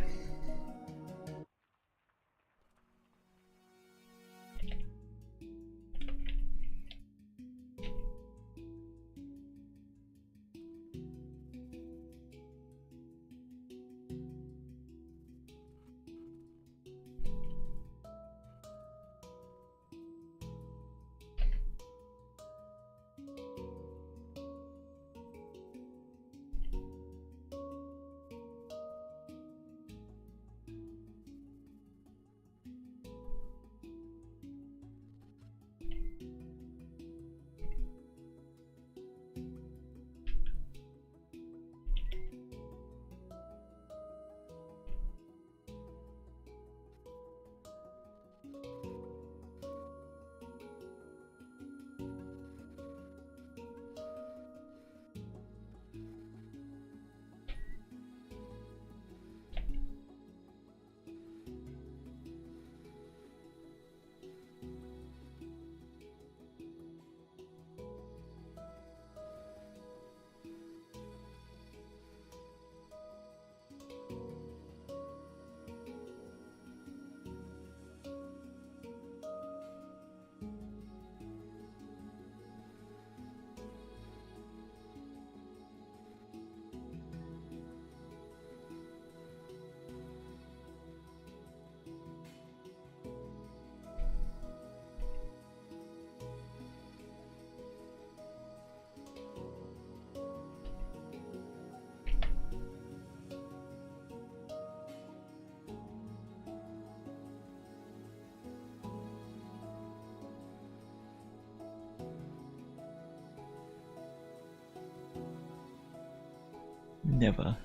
Never.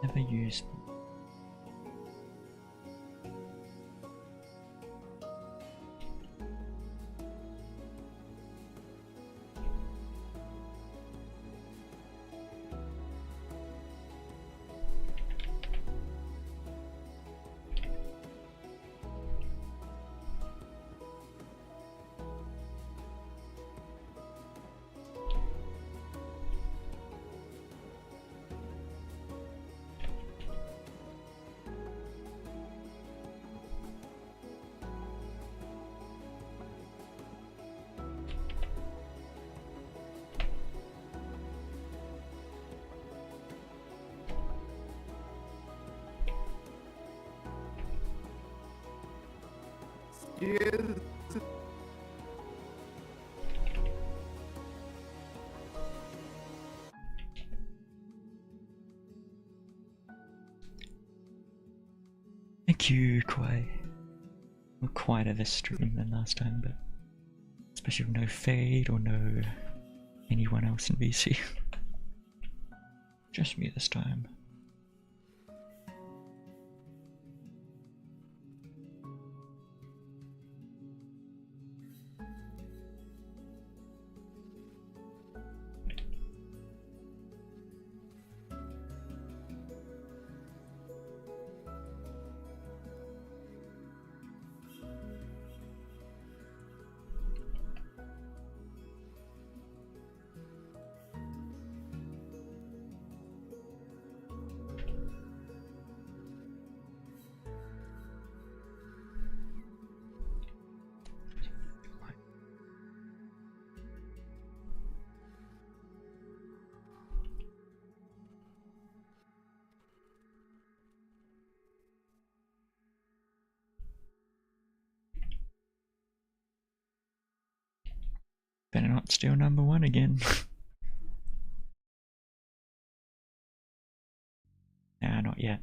Never used them. Is you were quieter this stream than last time, but especially with no Fade or no anyone else in VC. Just me this time. Better not steal number one again. Nah, not yet.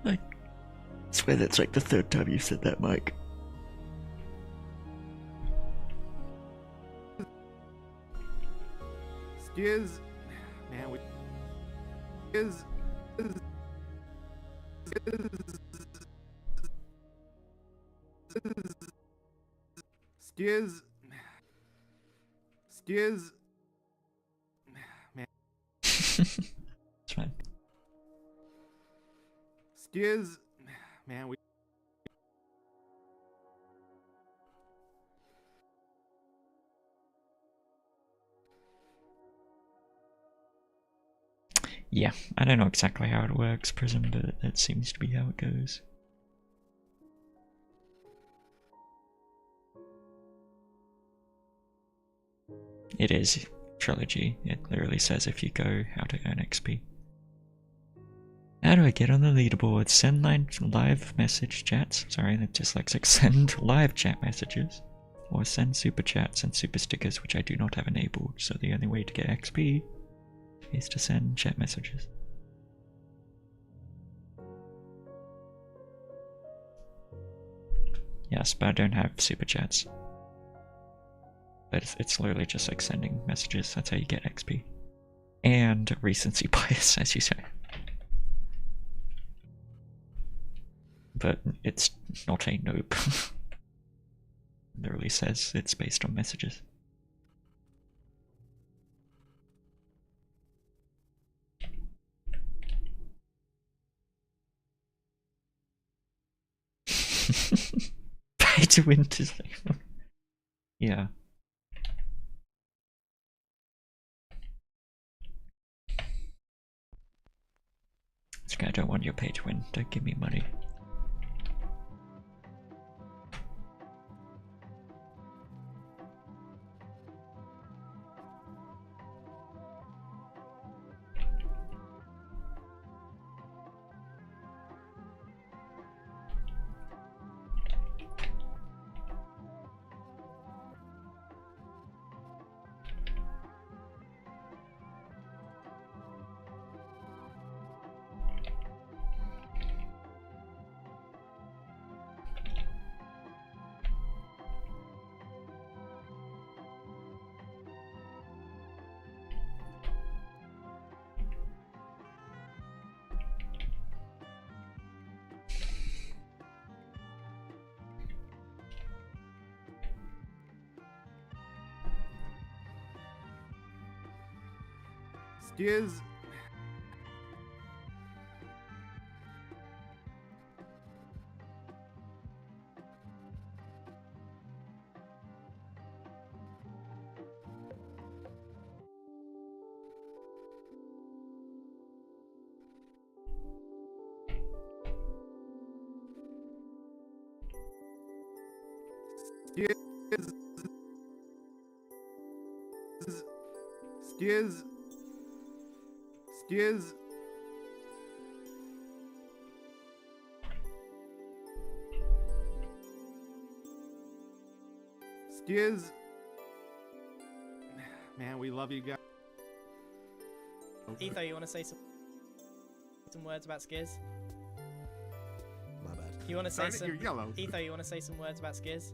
I swear that's like the third time you said that, Mike. Skiz, man, we Skiz, Skiz, Skiz, man. It's fine. Skiz, man, we. Yeah, I don't know exactly how it works, Prism, but that seems to be how it goes. It is Trilogy. It literally says if you go how to earn XP. How do I get on the leaderboard? Send live message chats. Sorry, I'm dyslexic. Send live chat messages. Or send super chats and super stickers, which I do not have enabled, so the only way to get XP is to send chat messages. Yes, but I don't have super chats. But it's literally just like sending messages, that's how you get XP. And recency bias, as you say. But it's not a nope. It literally says it's based on messages. Pay to win to yeah. It's okay, I don't want your pay to win. Don't give me money. Skiz. Skiz. Skiz. Skiz. Man, we love you guys. Etho, you want to say some words about Skiz? My bad. You want to say Darn it, some? you're yellow. Etho, you want to say some words about Skiz?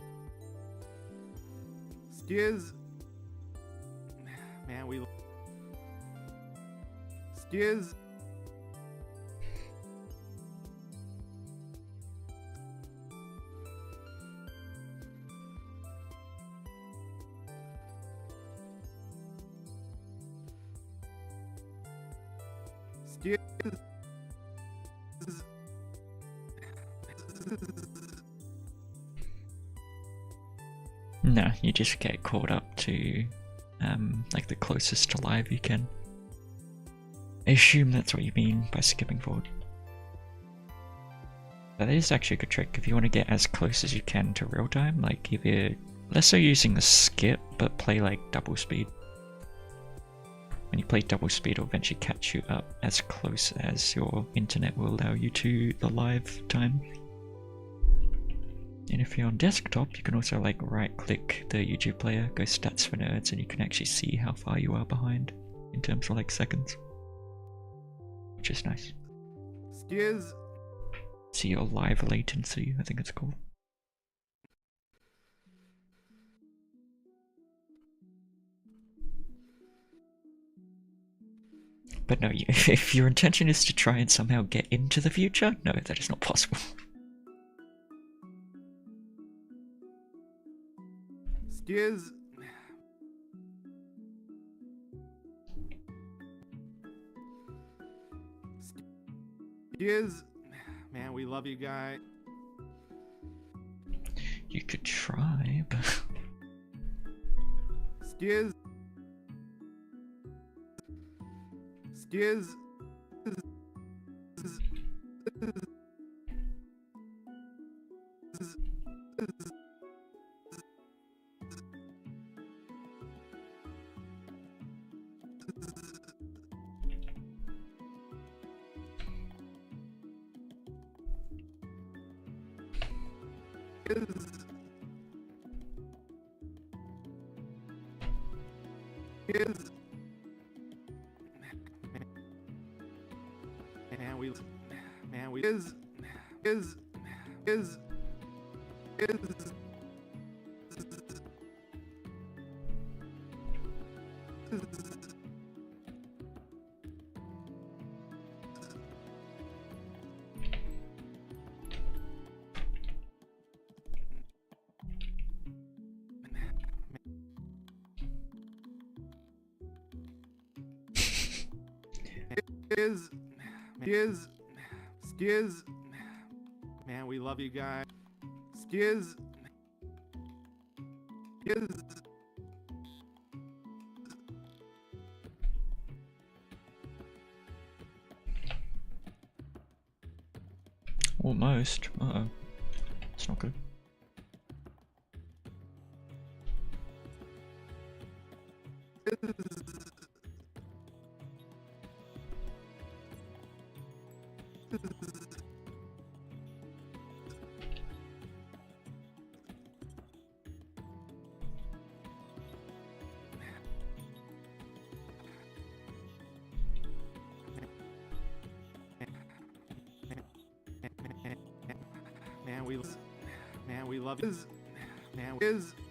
Skiz. Man, we. Skiz. Skiz. No, you just get caught up to like the closest to live you can. I assume that's what you mean by skipping forward. But that is actually a good trick if you want to get as close as you can to real time, like if you're less so using the skip, but play like double speed. When you play double speed, it'll eventually catch you up as close as your internet will allow you to the live time. And if you're on desktop, you can also like right click the YouTube player, go stats for nerds, and you can actually see how far you are behind in terms of like seconds. Which is nice. Skiz. See your live latency, I think it's cool. But no, if your intention is to try and somehow get into the future, no, that is not possible. Skiz. Skiz. Man, we love you guys. You could try, but... Skiz. Skiz. Man, we is Skiz. Man, we love you guys. Skiz. Skiz. Almost. Uh-oh. It's not good. Man, we love you. Man, is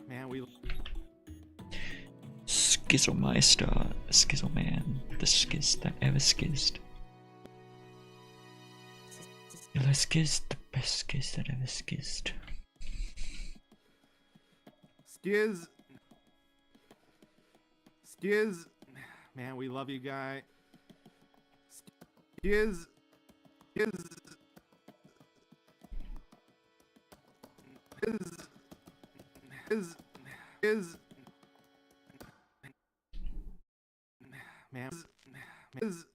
man, we. Skizzlemeister, Skizzleman, the skiz that ever skizzed. You're the skiz, the best skiz that ever skizzed. Skiz. Skiz, man, we love you, guy. Skiz, Skiz, is man is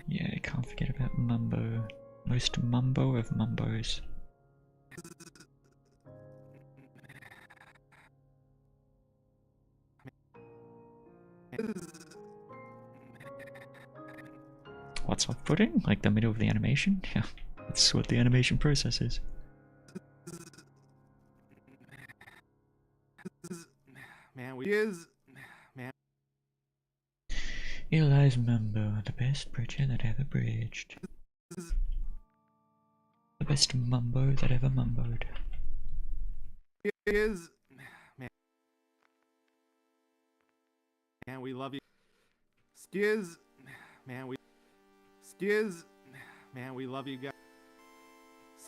Yeah, I can't forget about Mumbo. Most Mumbo of Mumbos. What's off-putting? Like the middle of the animation? Yeah, that's what the animation process is. man we is man Here lies Mumbo, the best bridger that ever bridged. The best Mumbo that ever mumboed. is man we love you. Skiz, man we love you, guys.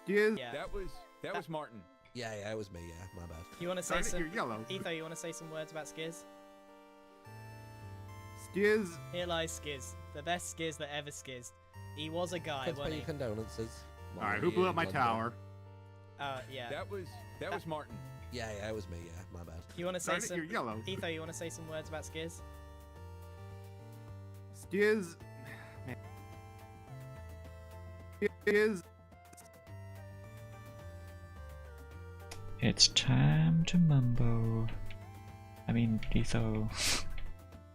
Skiz, Yeah. That was Martin. Yeah, it was me. Yeah, my bad. You want to say darn it, some? you're yellow. Etho, you want to say some words about Skiz? Skiz, Here lies Skiz, the best Skiz that ever skizzed. He was a guy, Thanks for wasn't your he? condolences. all right, who blew up my tower? Yeah. That was Martin. Yeah, it was me. Yeah, my bad. You want to say Darn it, some? you're yellow. Etho, you want to say some words about Skiz? Skiz, man. Skiz, It's time to Mumbo. I mean, Etho.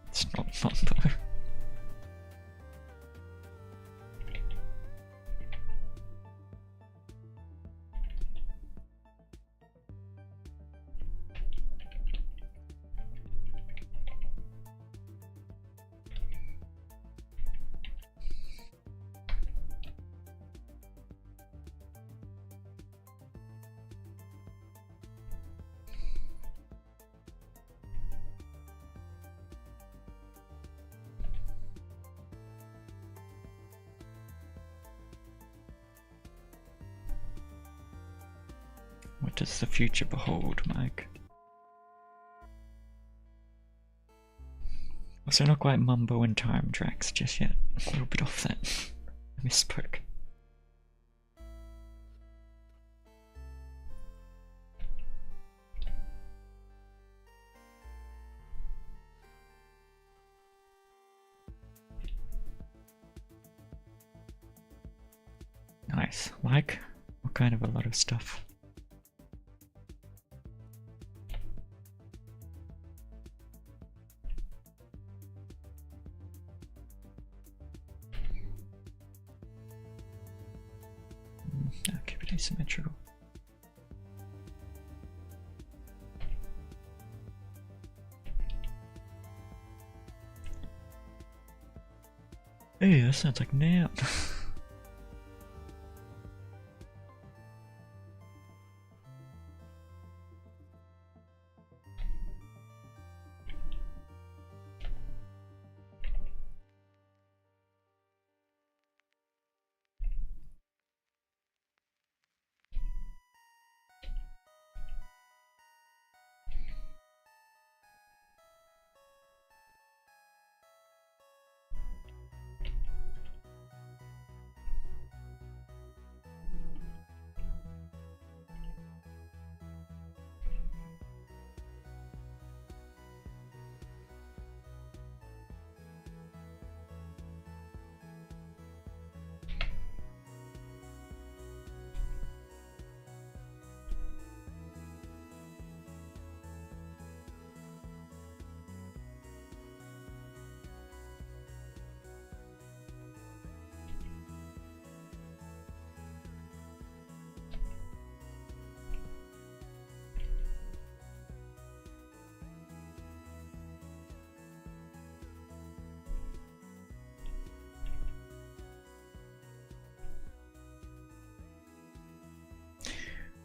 It's not Mumbo. What does the future behold, Mike? Also, not quite Mumbo and time tracks just yet. A little bit off that. I misspoke. Nice. Like, what kind of a lot of stuff? I'll keep it asymmetrical. Hey, that sounds like Nat.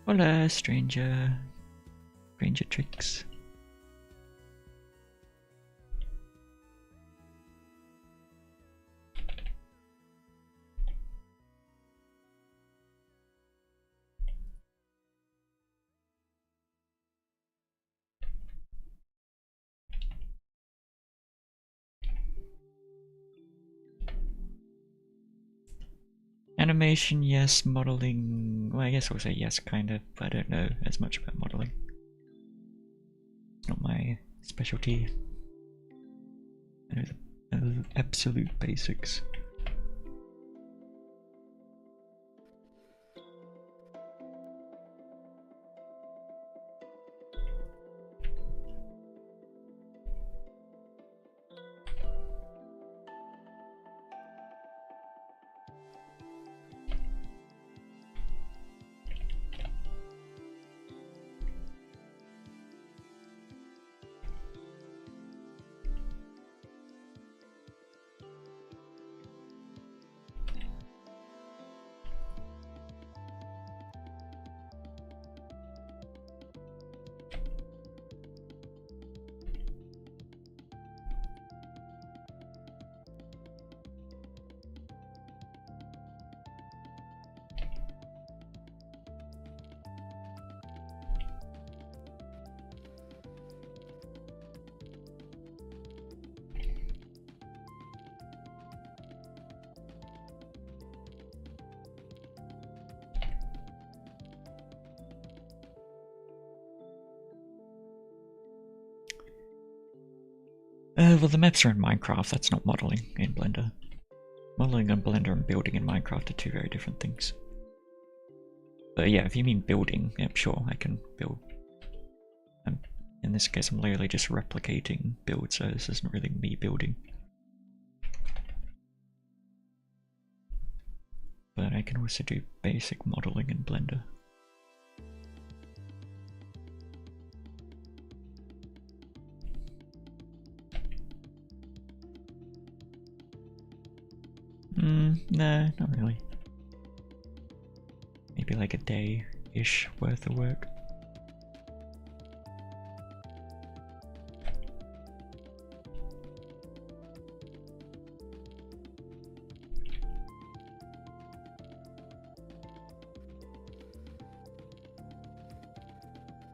Hola, stranger. Stranger tricks. Animation, yes. Modeling, well, I guess I'll say yes, kind of. But I don't know as much about modeling. It's not my specialty. I know the absolute basics. Well, the maps are in Minecraft, that's not modeling in Blender. Modeling in Blender and building in Minecraft are two very different things. But yeah, if you mean building, yeah, sure, I can build. In this case, I'm literally just replicating build, so this isn't really me building. But I can also do basic modeling in Blender. No, not really. Maybe like a day-ish worth of work.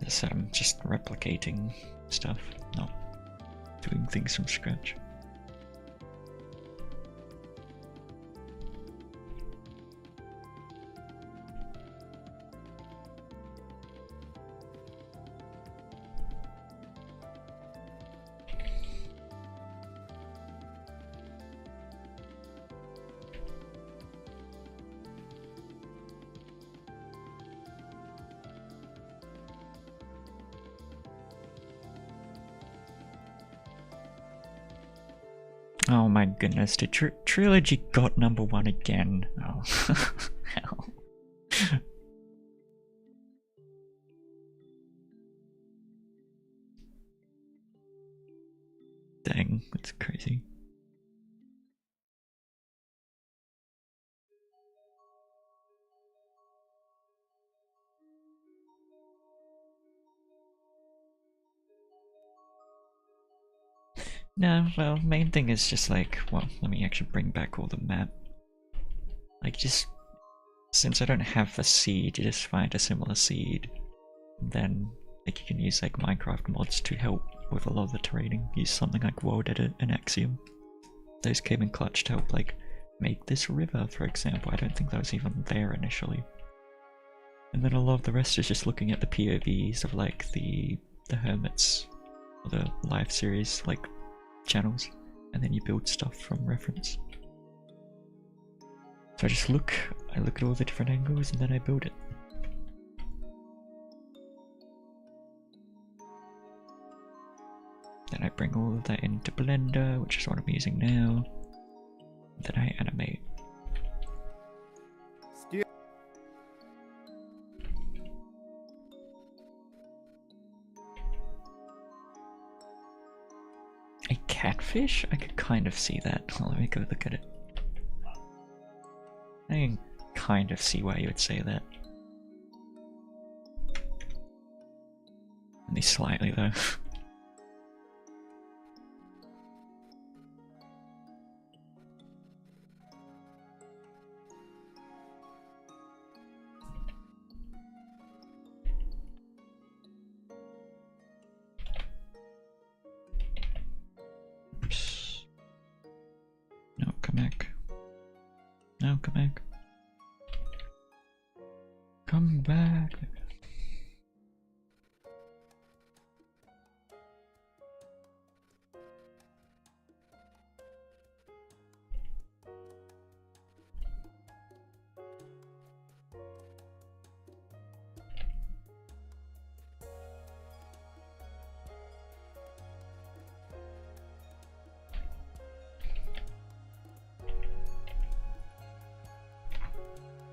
So I'm just replicating stuff, not doing things from scratch. Oh my goodness, did Trilogy got #1 again? Oh, hell. Dang, that's crazy. No, well, main thing is just like, well, let me actually bring back all the map. Like, just, since I don't have a seed, you just find a similar seed. Then, like, you can use, like, Minecraft mods to help with a lot of the terraining. Use something like World Edit and Axiom. Those came in clutch to help, like, make this river, for example. I don't think that was even there initially. And then a lot of the rest is just looking at the POVs of, like, the Hermits, or the live series, like, channels, and then you build stuff from reference. So I look at all the different angles and then I build it. Then I bring all of that into Blender, which is what I'm using now. Then I animate. A catfish? I could kind of see that. Well, let me go look at it. I can kind of see why you would say that. Only slightly though. Oops. No, come back. No, come back. Come back.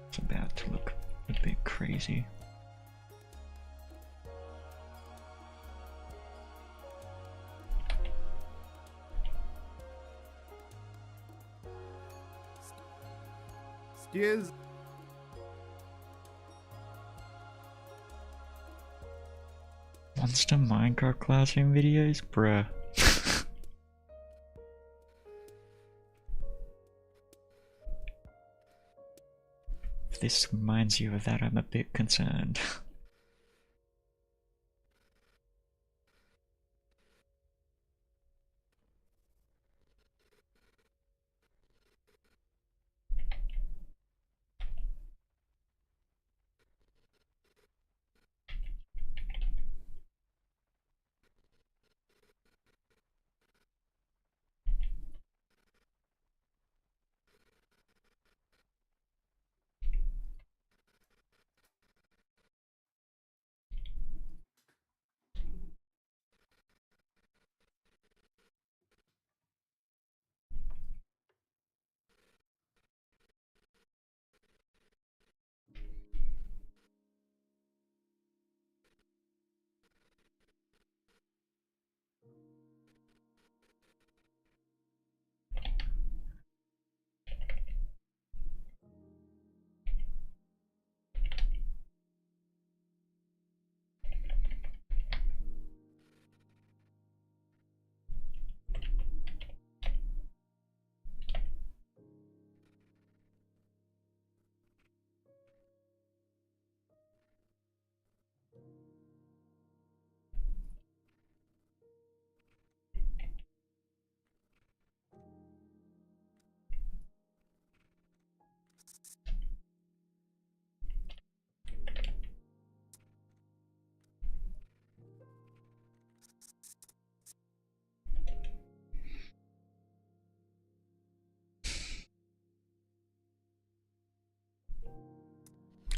It's about to look a bit crazy. Skiz. Monster Minecraft classroom videos? Bruh. If this reminds you of that, I'm a bit concerned.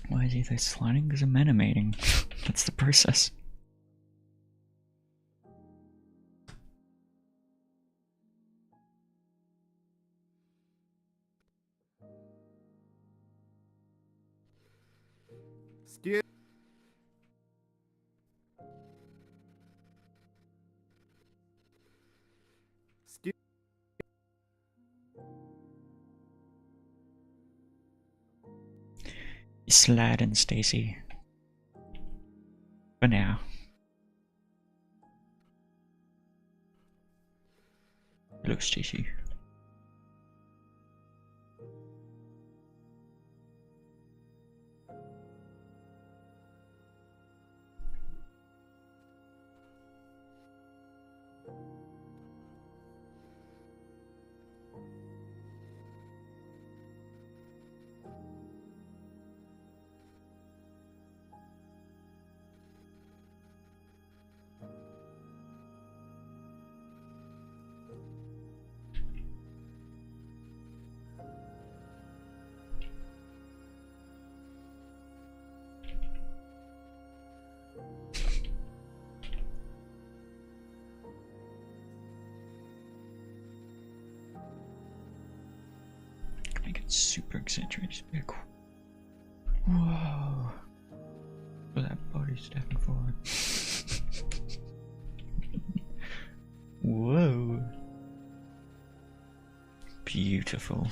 Why is he there sliding? Because I'm animating. That's the process. Skiz. Skiz. Sliding, Stacy. For now. Look, Stacy. Make it super exaggerated. Yeah, cool. Whoa. Look at that body stepping forward. Whoa. Beautiful.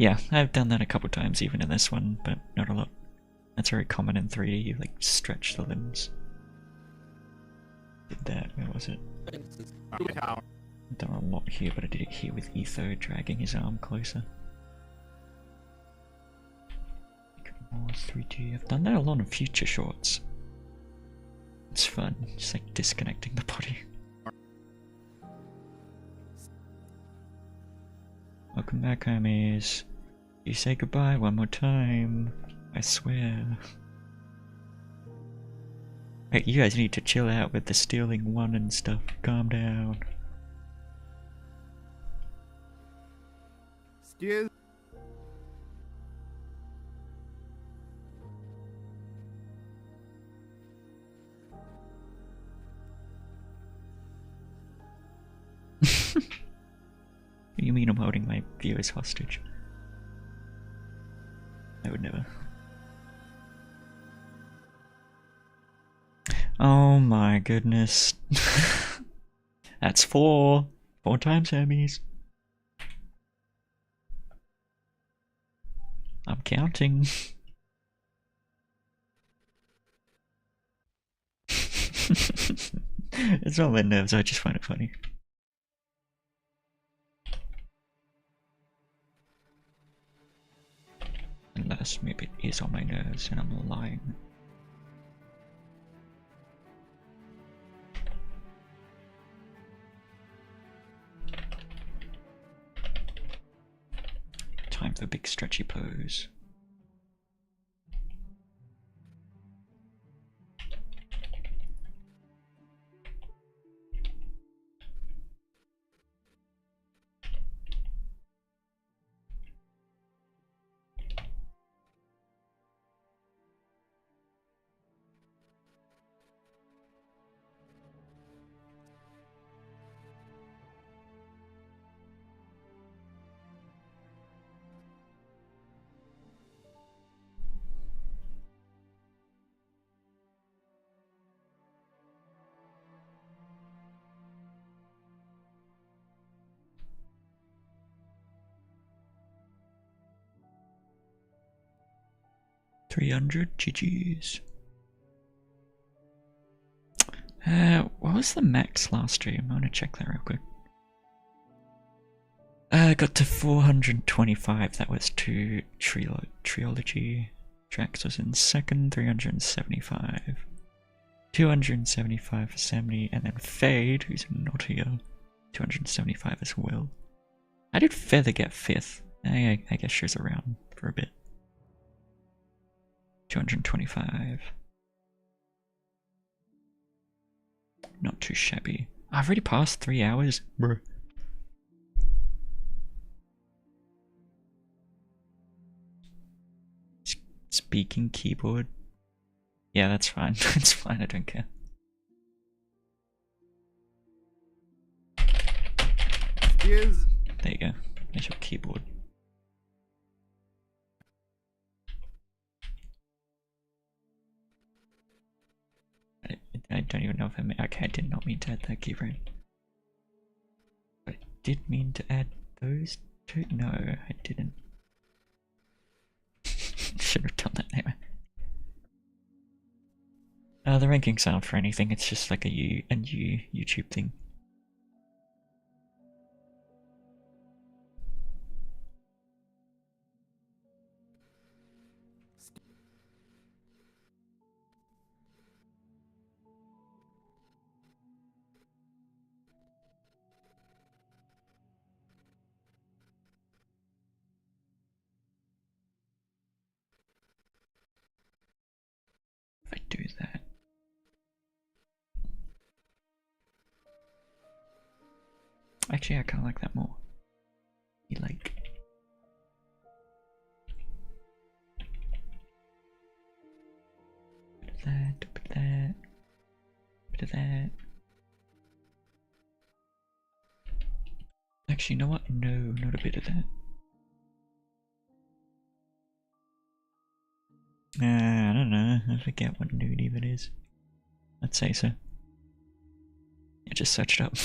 Yeah, I've done that a couple times even in this one, but not a lot. That's very common in 3D, you like stretch the limbs. Did that, where was it? Tower. I've done a lot here, but I did it here with Etho dragging his arm closer. More 3D. I've done that a lot in future shorts. It's fun, just like disconnecting the body. Welcome back, homies. You say goodbye one more time. I swear. Hey, you guys need to chill out with the stealing one and stuff. Calm down. Skiz. What do you mean I'm holding my viewers hostage? I would never. Oh my goodness. That's 4. 4 times Hermes. I'm counting. It's not my nerves, I just find it funny. Unless maybe it is on my nerves and I'm lying. Time for a big stretchy pose. $300 GG's. What was the max last stream? I want to check that real quick. Got to 425. That was 2 trilogy. Drax was in second, 375. 275 for 70, and then Fade, who's not here, 275 as well. How did Feather get 5th? I guess she was around for a bit. 225. Not too shabby. I've already passed 3 hours, bro. Speaking keyboard. Yeah, that's fine. It's fine, I don't care. Skiz. There you go. There's your keyboard. I don't even know if I meant. Okay, I did not mean to add that keyframe. But I did mean to add those two. No, I didn't. Should have done that anyway. The rankings aren't for anything, it's just like a YouTube thing. If I do that. Actually, I kinda like that more. You like. Bit of that, bit of that, bit of that. Actually, you know what? No, not a bit of that. I don't know. I forget what nude even is. I'd say so. I just searched up.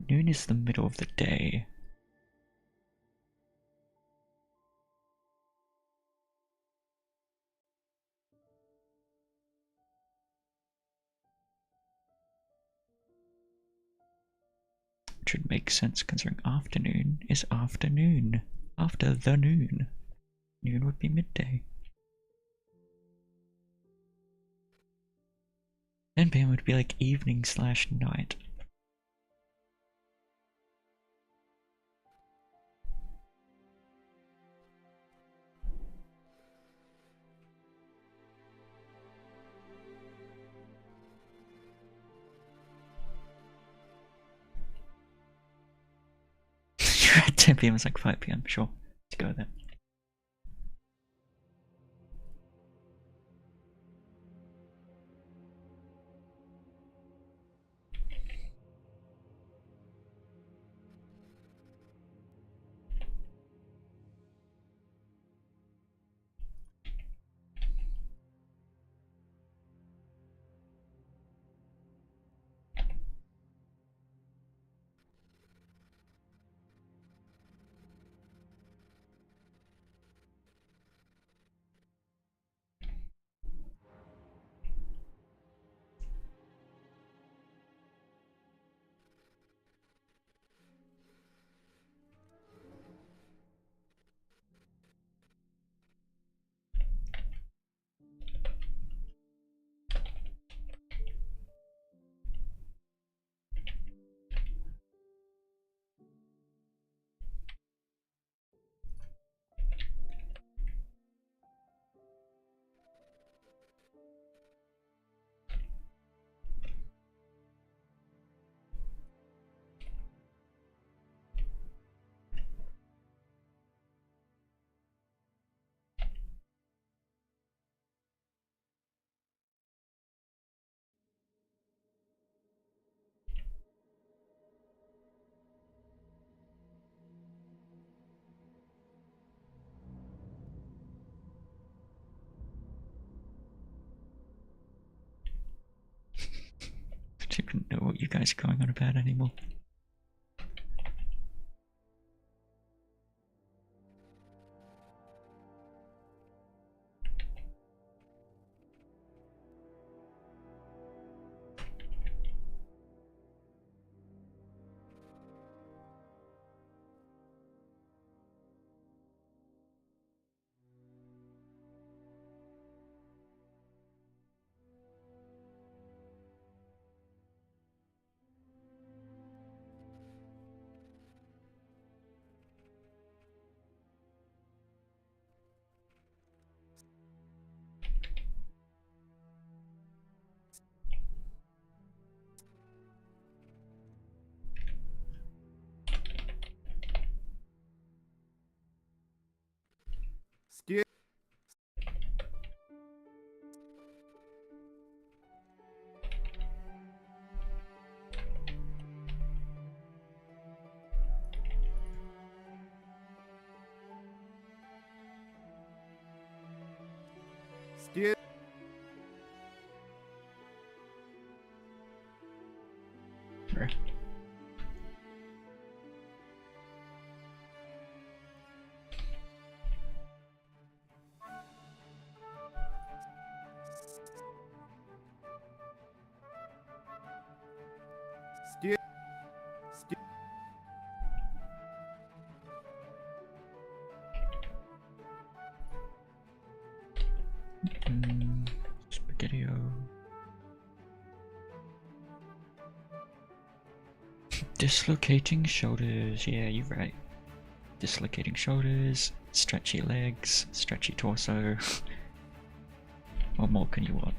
Noon is the middle of the day. Which would make sense considering afternoon is afternoon. After the noon. Noon would be midday. 10 PM would be like evening / night. You're at 10 PM, it's like 5 PM, sure. Let's go there. I don't even know what you guys are going on about anymore. Skid. Skid. Sure. Skid. Skid. Spaghetti-o. Dislocating shoulders, yeah, you're right. Dislocating shoulders, stretchy legs, stretchy torso. What more can you want?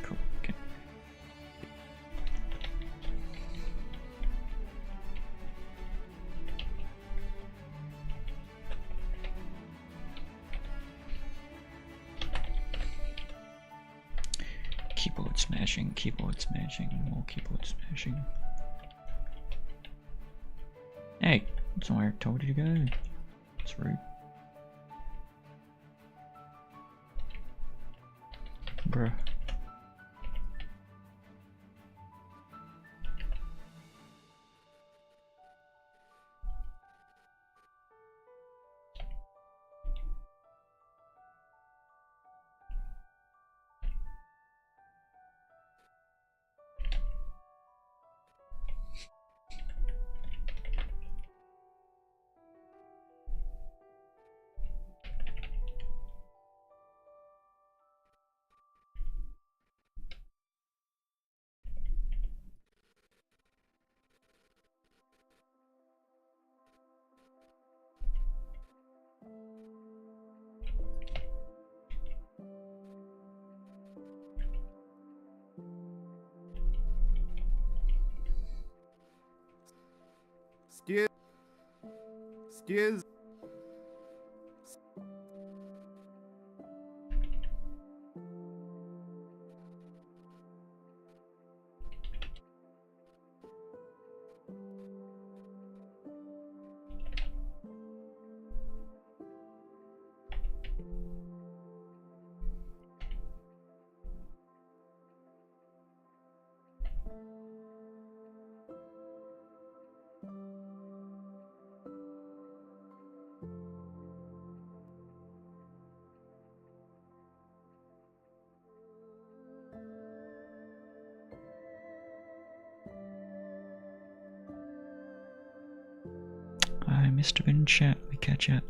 Cool, okay. Keyboard smashing, more keyboard smashing. Hey, that's not where I told you to go. It's rude. Bruh. Skiz. I missed a bit in chat, we catch up.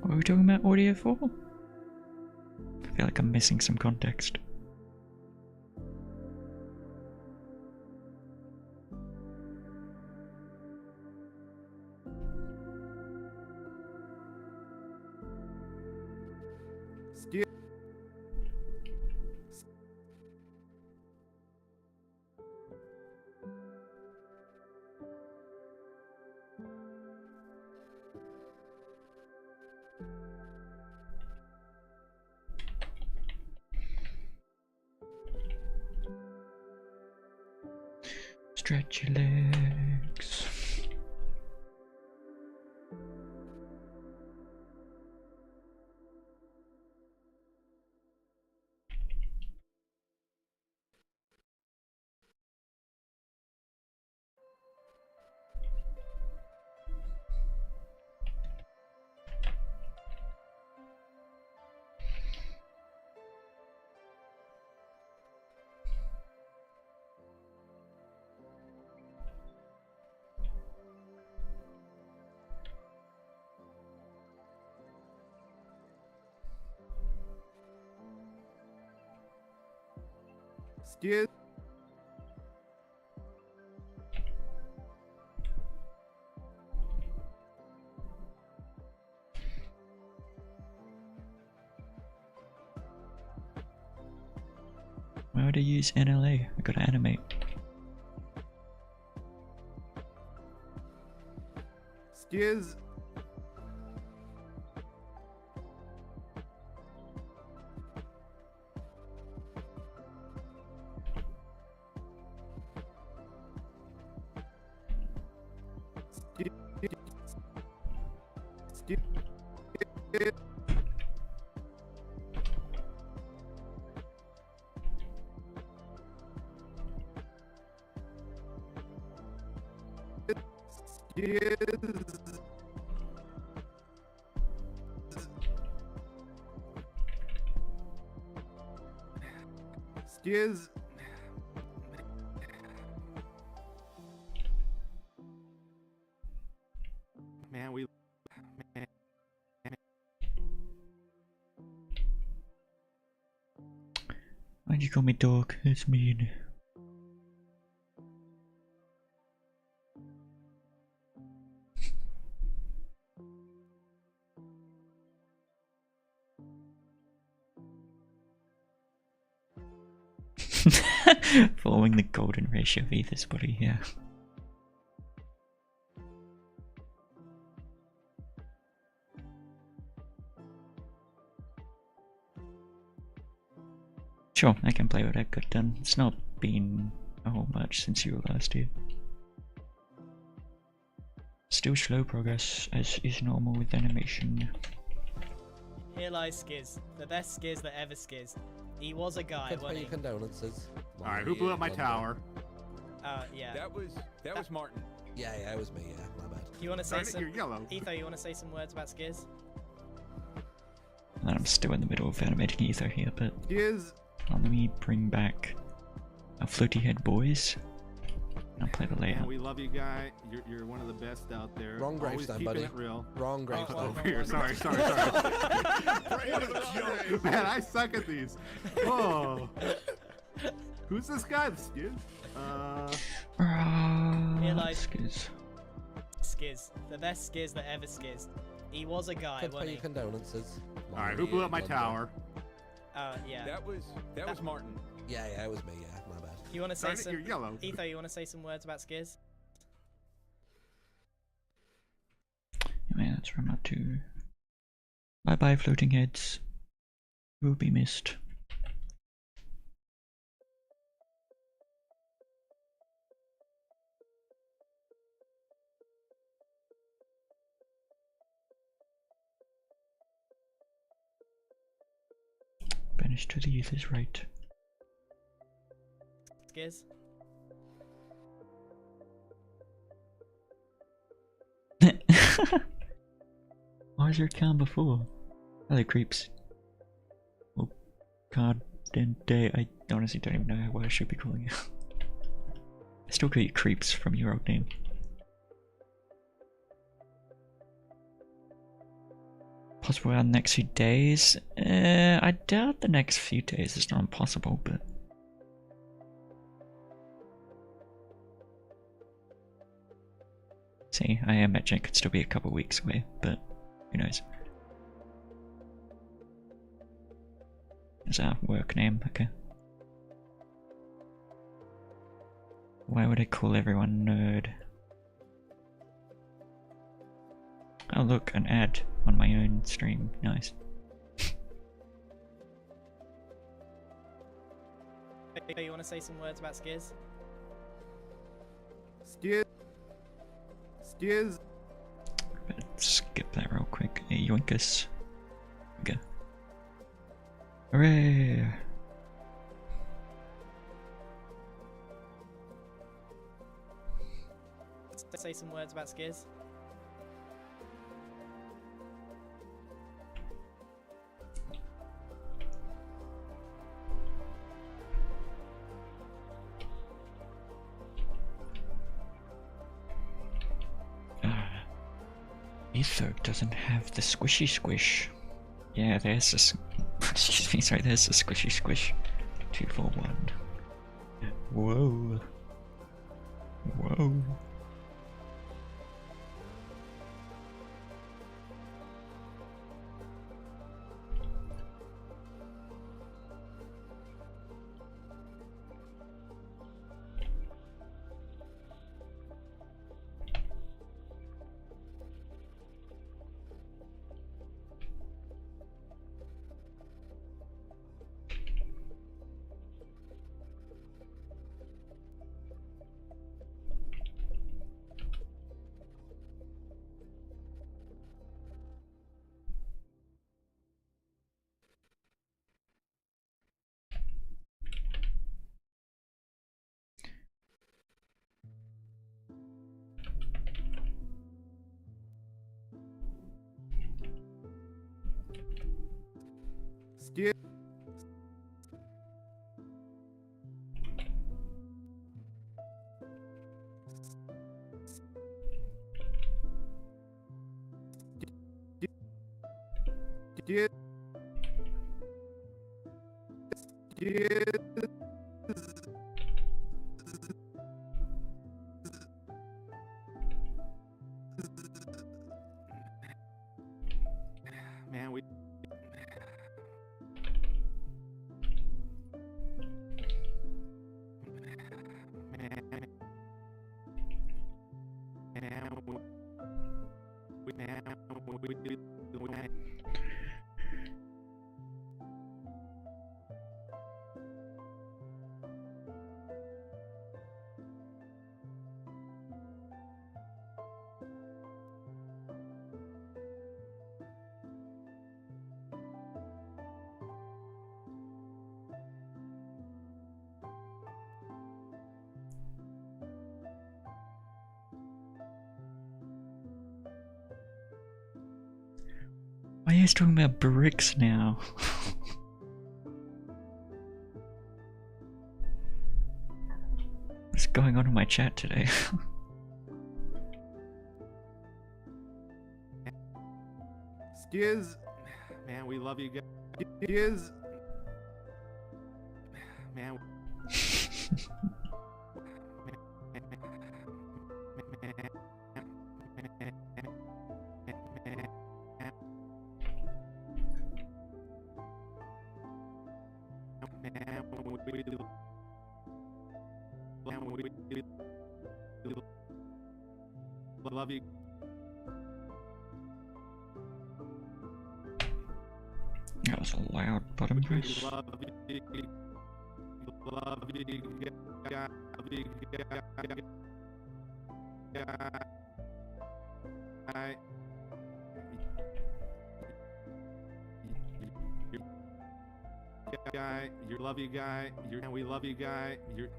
What are we talking about audio for? I feel like I'm missing some context. Skiz. Stretch your legs. Skiz. Why would I use NLA? I gotta animate. Skiz. Skiz. Man, we. Man. Why'd you call me dog? It's mean. Following the golden ratio of Ether's body, yeah. Sure, I can play what I've got done. It's not been a whole much since you were last here. Still slow progress, as is normal with animation. Here lies Skiz, the best Skiz that ever Skiz. He was a guy, Could pay wasn't your he? condolences. Alright, who blew up my tower? Yeah. That was Martin. Yeah, it was me, yeah, my bad. You want to say Darn it, some? you're yellow. Etho, you want to say some words about Skiz? And I'm still in the middle of animating Ether here, but Skiz, let me bring back our floaty head boys. And I'll play the man, layout. we love you, guy. You're one of the best out there. Wrong Always Gravestone, keeping buddy. it real. Wrong Gravestone. Oh, Over here. Sorry. Man, I suck at these. Oh. Who's this guy? The Skiz? Here lies Skiz. Skiz, the best Skiz that ever Skiz. He was a guy, Could pay wasn't your he? condolences. Alright, who blew up my tower? Yeah. That was Martin. Yeah, it was me, yeah, my bad. You want to say Darn it, some? you're yellow. Etho, you want to say some words about Skiz? Yeah, man, that's from up to. Bye bye, floating heads. You will be missed. Banish to the ether's right. Skiz? Why was there a calm before? Hello, creeps. Oh, god damn day. I honestly don't even know what I should be calling you. I still call you creeps from your old name. Possible around the next few days? I doubt the next few days. It's not impossible, but. See, I imagine it could still be a couple weeks away, but who knows? Is our work name? Okay. Why would I call everyone nerd? Oh look, an ad on my own stream. Nice. You want to say some words about Skiz? Skiz. Let's skip that real quick. Hey, yoinkus. Okay. Hooray! Say some words about Skiz? Ether doesn't have the squishy squish. Yeah, there's this. Excuse me, sorry, there's the squishy squish. 241. Whoa. Whoa. Skiz. Man, we. Why are you guys talking about bricks now? What's going on in my chat today? Skiz. Man, we love you guys. Skiz. Man. Love you. That was a loud button push. Love you. Love you. Guy, you love you guy, and we love you guy. You're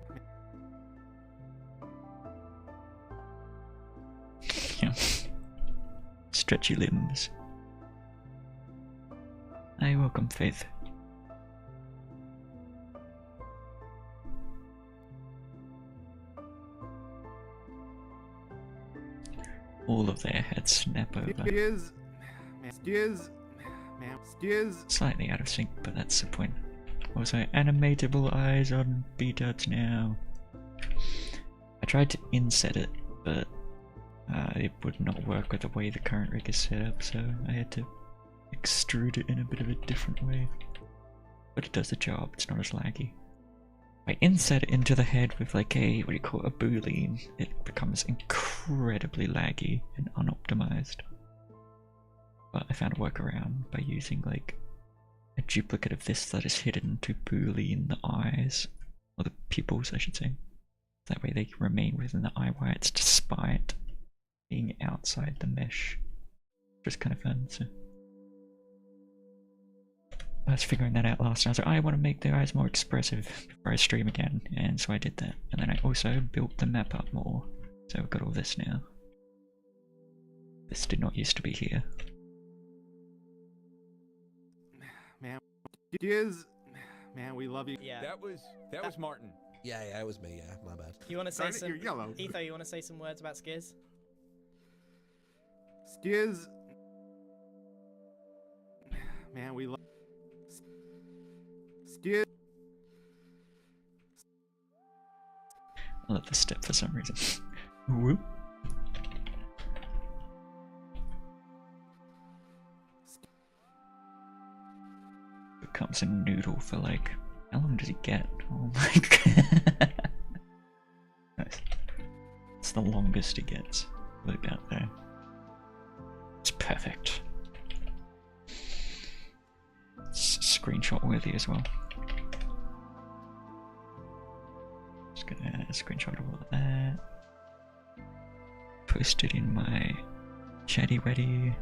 Yeah. Stretchy limbs. Hey, welcome, Faith. All of their heads snap over. Skiz, man, Skiz. Slightly out of sync, but that's the point. Also, animatable eyes on B-duds now. I tried to inset it, but it would not work with the way the current rig is set up, so I had to extrude it in a bit of a different way. But it does the job, it's not as laggy. If I inset it into the head with like a, what do you call it, a boolean, it becomes incredibly laggy and unoptimized. But I found a workaround by using like a duplicate of this that is hidden to boolean the eyes, or the pupils I should say. That way they remain within the eye whites despite being outside the mesh. Just kind of fun, so. I was figuring that out last night. I was like, I want to make the eyes more expressive before I stream again, and so I did that. And then I also built the map up more, so I've got all this now. This did not used to be here. Man, Skiz. Man, we love you. Yeah. That was Martin. Yeah, it was me. Yeah, my bad. You want to say Darn it, some? you're yellow. Etho, you want to say some words about Skiz? Skiz. Man, we love. Skiz. I love this step for some reason. Whoop. Becomes a noodle for like, how long does he get? Oh my god. Nice. It's the longest he gets. Look out there. It's perfect. It's screenshot worthy as well. Just gonna screenshot all of that. Post it in my chatty weddy.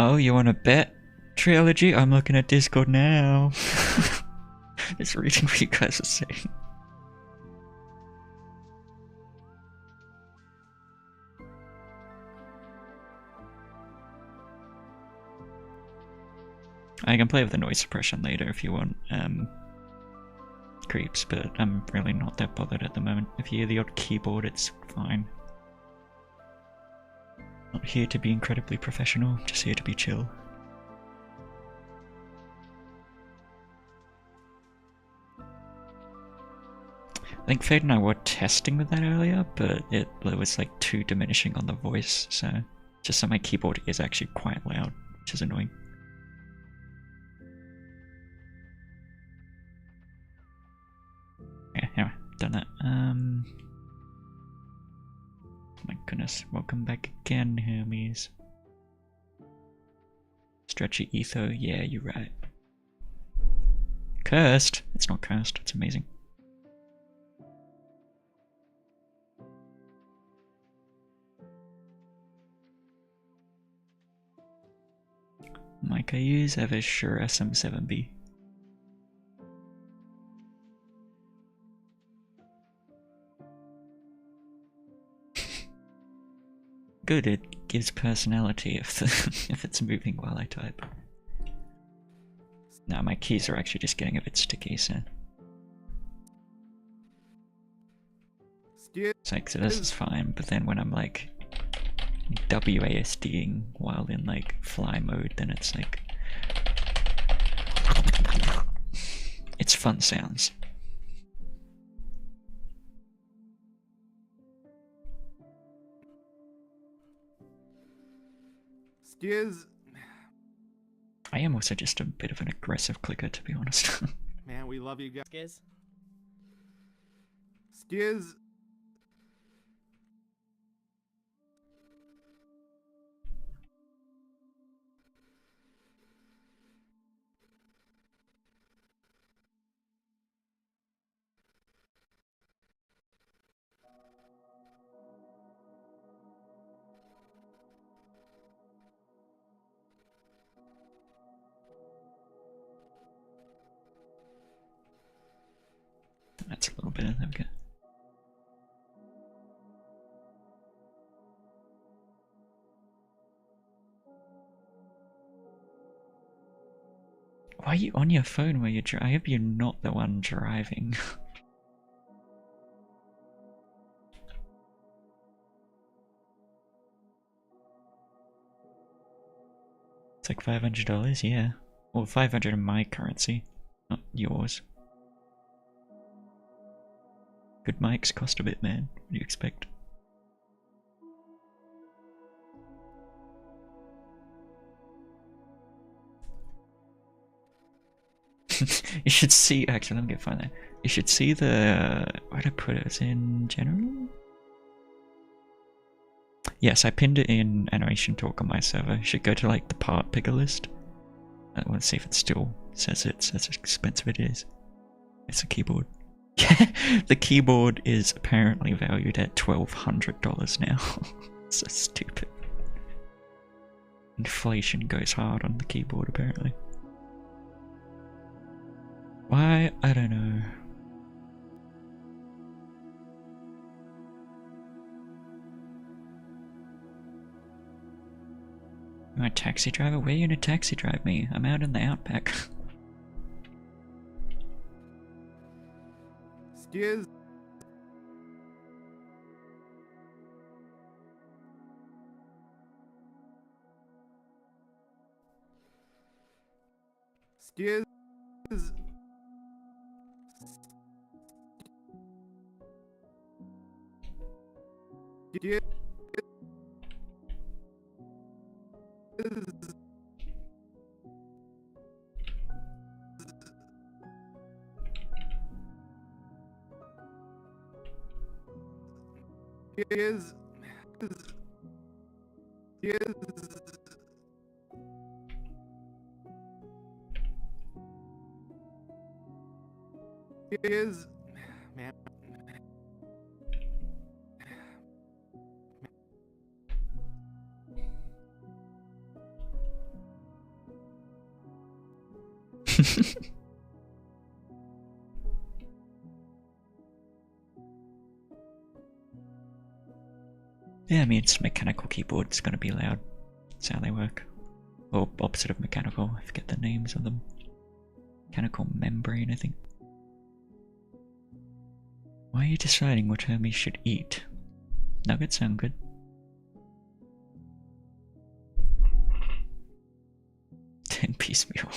Oh, you want to bet? Trilogy? I'm looking at Discord now. Just reading what you guys are saying. I can play with the noise suppression later if you want creeps, but I'm really not that bothered at the moment. If you hear the odd keyboard, it's fine. Not here to be incredibly professional, just here to be chill. I think Fade and I were testing with that earlier, but it was like too diminishing on the voice, so just so my keyboard is actually quite loud, which is annoying. Yeah, anyway, done that. Oh my goodness, welcome back again, Hermes. Stretchy etho, yeah, you're right. Cursed? It's not cursed, it's amazing. Mic I use, I have a Shure SM7B. Good, it gives personality if if it's moving while I type. Now my keys are actually just getting a bit sticky, so. It's like, so this is fine, but then when I'm like WASDing while in like fly mode, then it's like it's fun sounds. Skiz. I am also just a bit of an aggressive clicker, to be honest. Man, we love you guys. Skiz. Skiz. That's a little bit, there we go. Why are you on your phone while you're driving? I hope you're not the one driving. It's like $500, yeah. Well, 500 in my currency, not yours. Good mics cost a bit, man. What do you expect? You should see, actually, let me go find that. You should see the, where'd I put it? It's in general? Yes, I pinned it in Animation Talk on my server. You should go to like the part picker list. I want to see if it still says it's as expensive it is. It's a keyboard. The keyboard is apparently valued at $1,200 now. So stupid. Inflation goes hard on the keyboard apparently. Why? I don't know. Am I a taxi driver? Where are you gonna taxi drive me? I'm out in the outback. Skiz. Skiz. Skiz. Skiz. Skiz. Man. Yeah, I mean, it's a mechanical keyboard, it's gonna be loud. That's how they work. Or opposite of mechanical, I forget the names of them. Mechanical membrane, I think. Why are you deciding what Hermes should eat? Nuggets sound good. Ten-piece meal.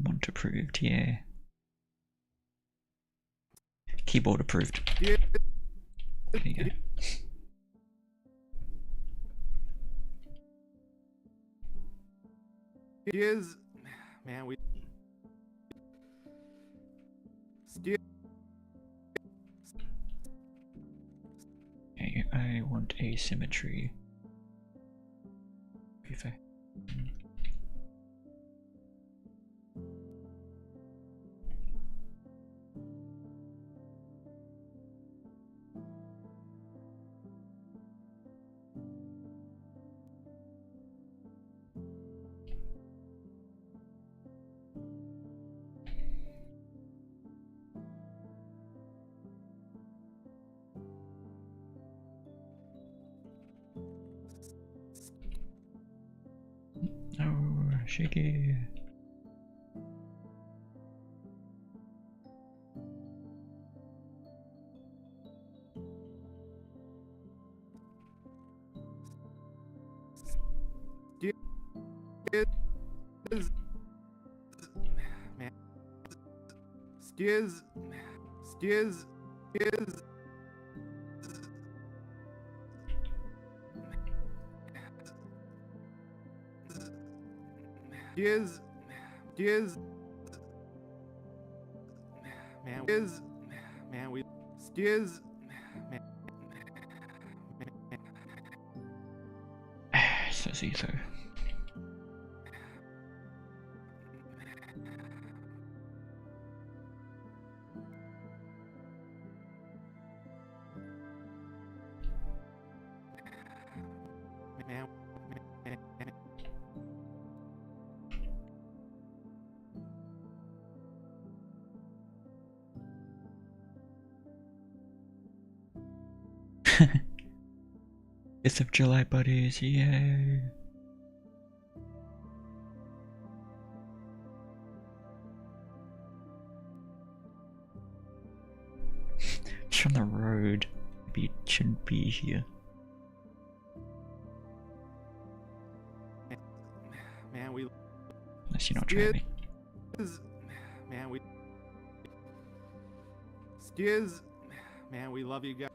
Want approved, yeah. Keyboard approved. Skizz, There you go. Skizz, man, we. Skizz, Okay, I want asymmetry. If I... Oh, shaky. Skizz, man. Skizz, Skizz, Skizz. Skizz, Skizz, man, Skizz, man, we, Skizz, man, Says etho. man, Fifth of July buddies, yay! It's on the road. Maybe it shouldn't be here. man, we, Unless you're not driving. Skizz, man, we, Skizz, man, we love you guys.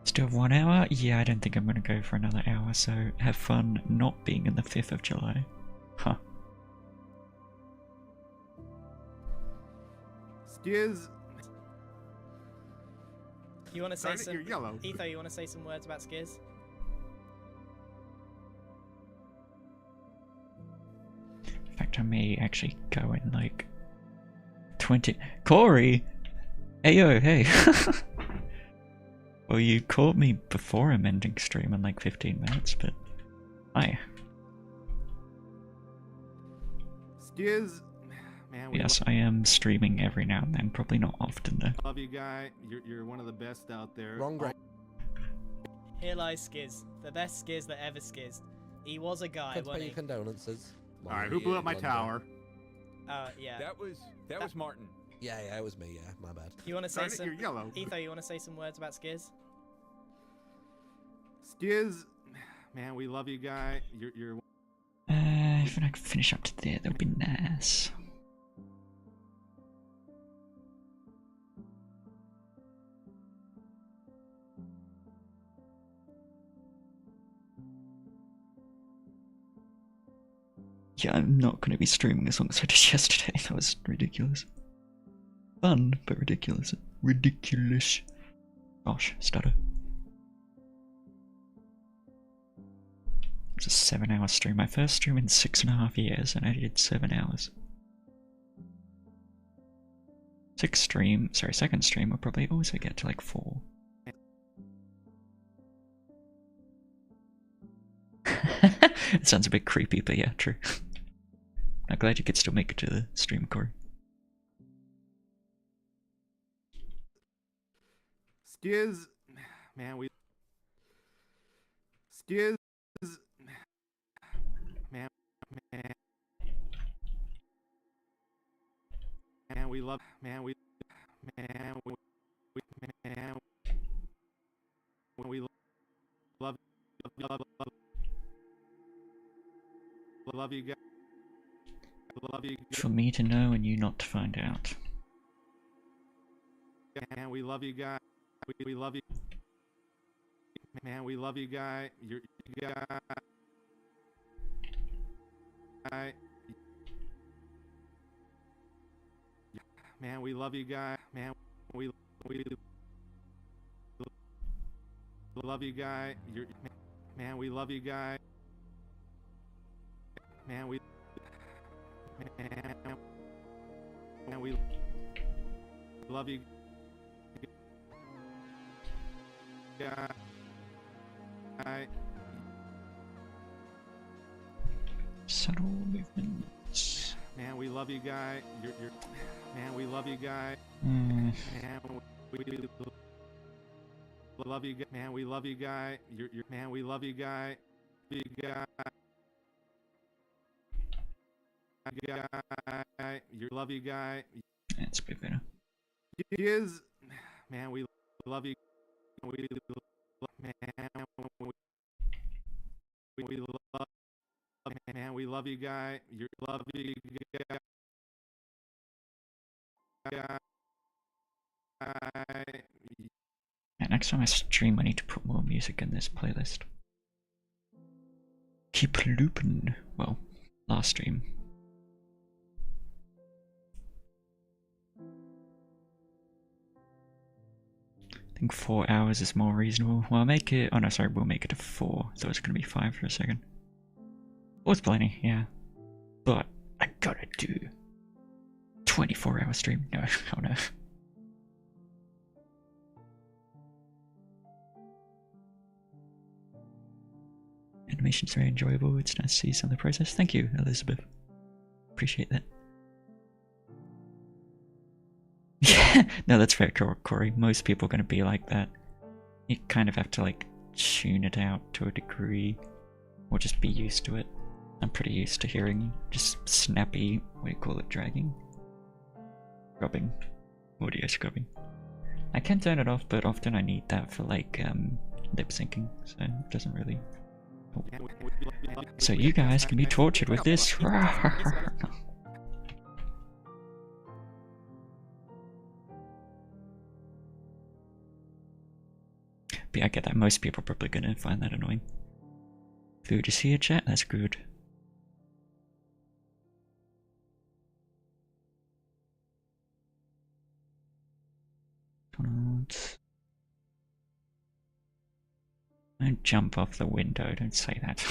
Still have 1 hour? Yeah, I don't think I'm gonna go for another hour, so have fun not being in the 5th of July. Huh. Skizz, You want to say darn it, some? you're yellow. Etho, you want to say some words about Skizz? In fact, I may actually go in like 20. Corey! Ayo, hey! Well, you caught me before I'm ending stream in like 15 minutes, but. Hi. Skizz, man, we Yes, I am streaming every now and then, probably not often though. love you, guy. You're one of the best out there. Wrong grade. Here lies Skizz, the best Skizz that ever skizzed. He was a guy, Can't pay wasn't your he? condolences. All right, who blew up my Blunder. tower? Yeah. That was Martin. Yeah, it was me. Yeah, my bad. You want to say Darn it, some? you're yellow. Etho, you want to say some words about Skizz? Skizz, man, we love you, guy. You're If I could finish up to there, that would be nice. Yeah, I'm not going to be streaming as long as I did yesterday. That was ridiculous. Fun, but ridiculous. Ridiculous. Gosh, stutter. It was a 7-hour stream. My first stream in 6.5 years, and I did 7 hours. Second stream will probably also get to like 4. It sounds a bit creepy, but yeah, true. I'm glad you could still make it to the stream, Corey. Skiz, man, Skiz, man, we love, man, we love, love you guys. Love you. For me to know and you not to find out. Man, we love you guys. We love you. Man, we love you guys. You're guy. Man, we love you guys. Man, we love you guys. You're man, we love you guys. Man, we love you. Subtle movements. Man, we love you, guy. You're man, we love you, guy. Mm. Man, we love you, guy. Man, we love you, guy. You're man, we love you, guy. Big guy. Guy, you love you, guy. That's a bit better. Is man, we love you. We love man, we love you, guy. You love you, guy. Yeah, next time I stream, I need to put more music in this playlist. Keep looping. Well, last stream. I think 4 hours is more reasonable. Well, I'll make it. Oh no, sorry, we'll make it to 4. I thought it was gonna be 5 for a second. Was plenty, yeah. But I gotta do 24-hour stream. No, oh no. Animation's very enjoyable. It's nice to see some of the process. Thank you, Elizabeth. Appreciate that. Yeah, no, that's fair, Corey. Most people are going to be like that. You kind of have to, like, tune it out to a degree, or just be used to it. I'm pretty used to hearing just snappy, what do you call it, dragging? Scrubbing. Audio scrubbing. I can turn it off, but often I need that for, like, lip syncing, so it doesn't really... Oh. So you guys can be tortured with this. But yeah, I get that. Most people are probably gonna find that annoying. Food is here, chat. That's good. Don't jump off the window. Don't say that.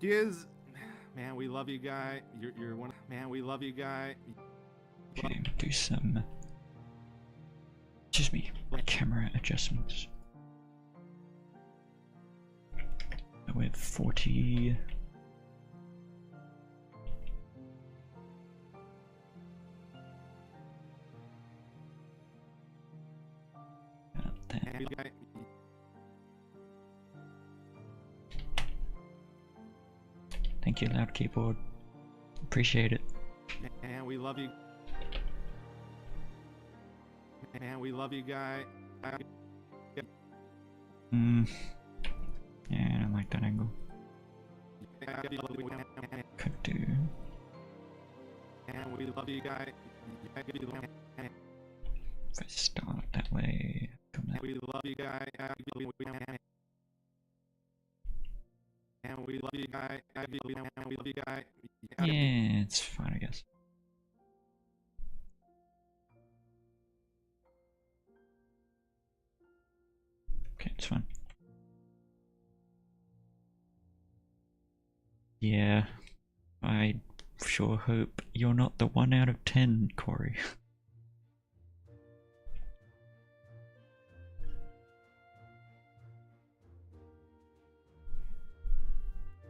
Giz, man, we love you, guy. You're one. Man, we love you, guy. Okay, do some. Just me. Camera adjustments. With 40. Thank you, loud keyboard. Appreciate it. Man, we love you. Man, we love you, guy. Yeah, I don't like that angle. Could do. And we love you, guy. If I start that way, come that way. We love you, guy. And we love you, guy. We love you, guy. Yeah, it's fine, I guess. Okay, it's fine. Yeah, I sure hope you're not the 1 out of 10, Corey.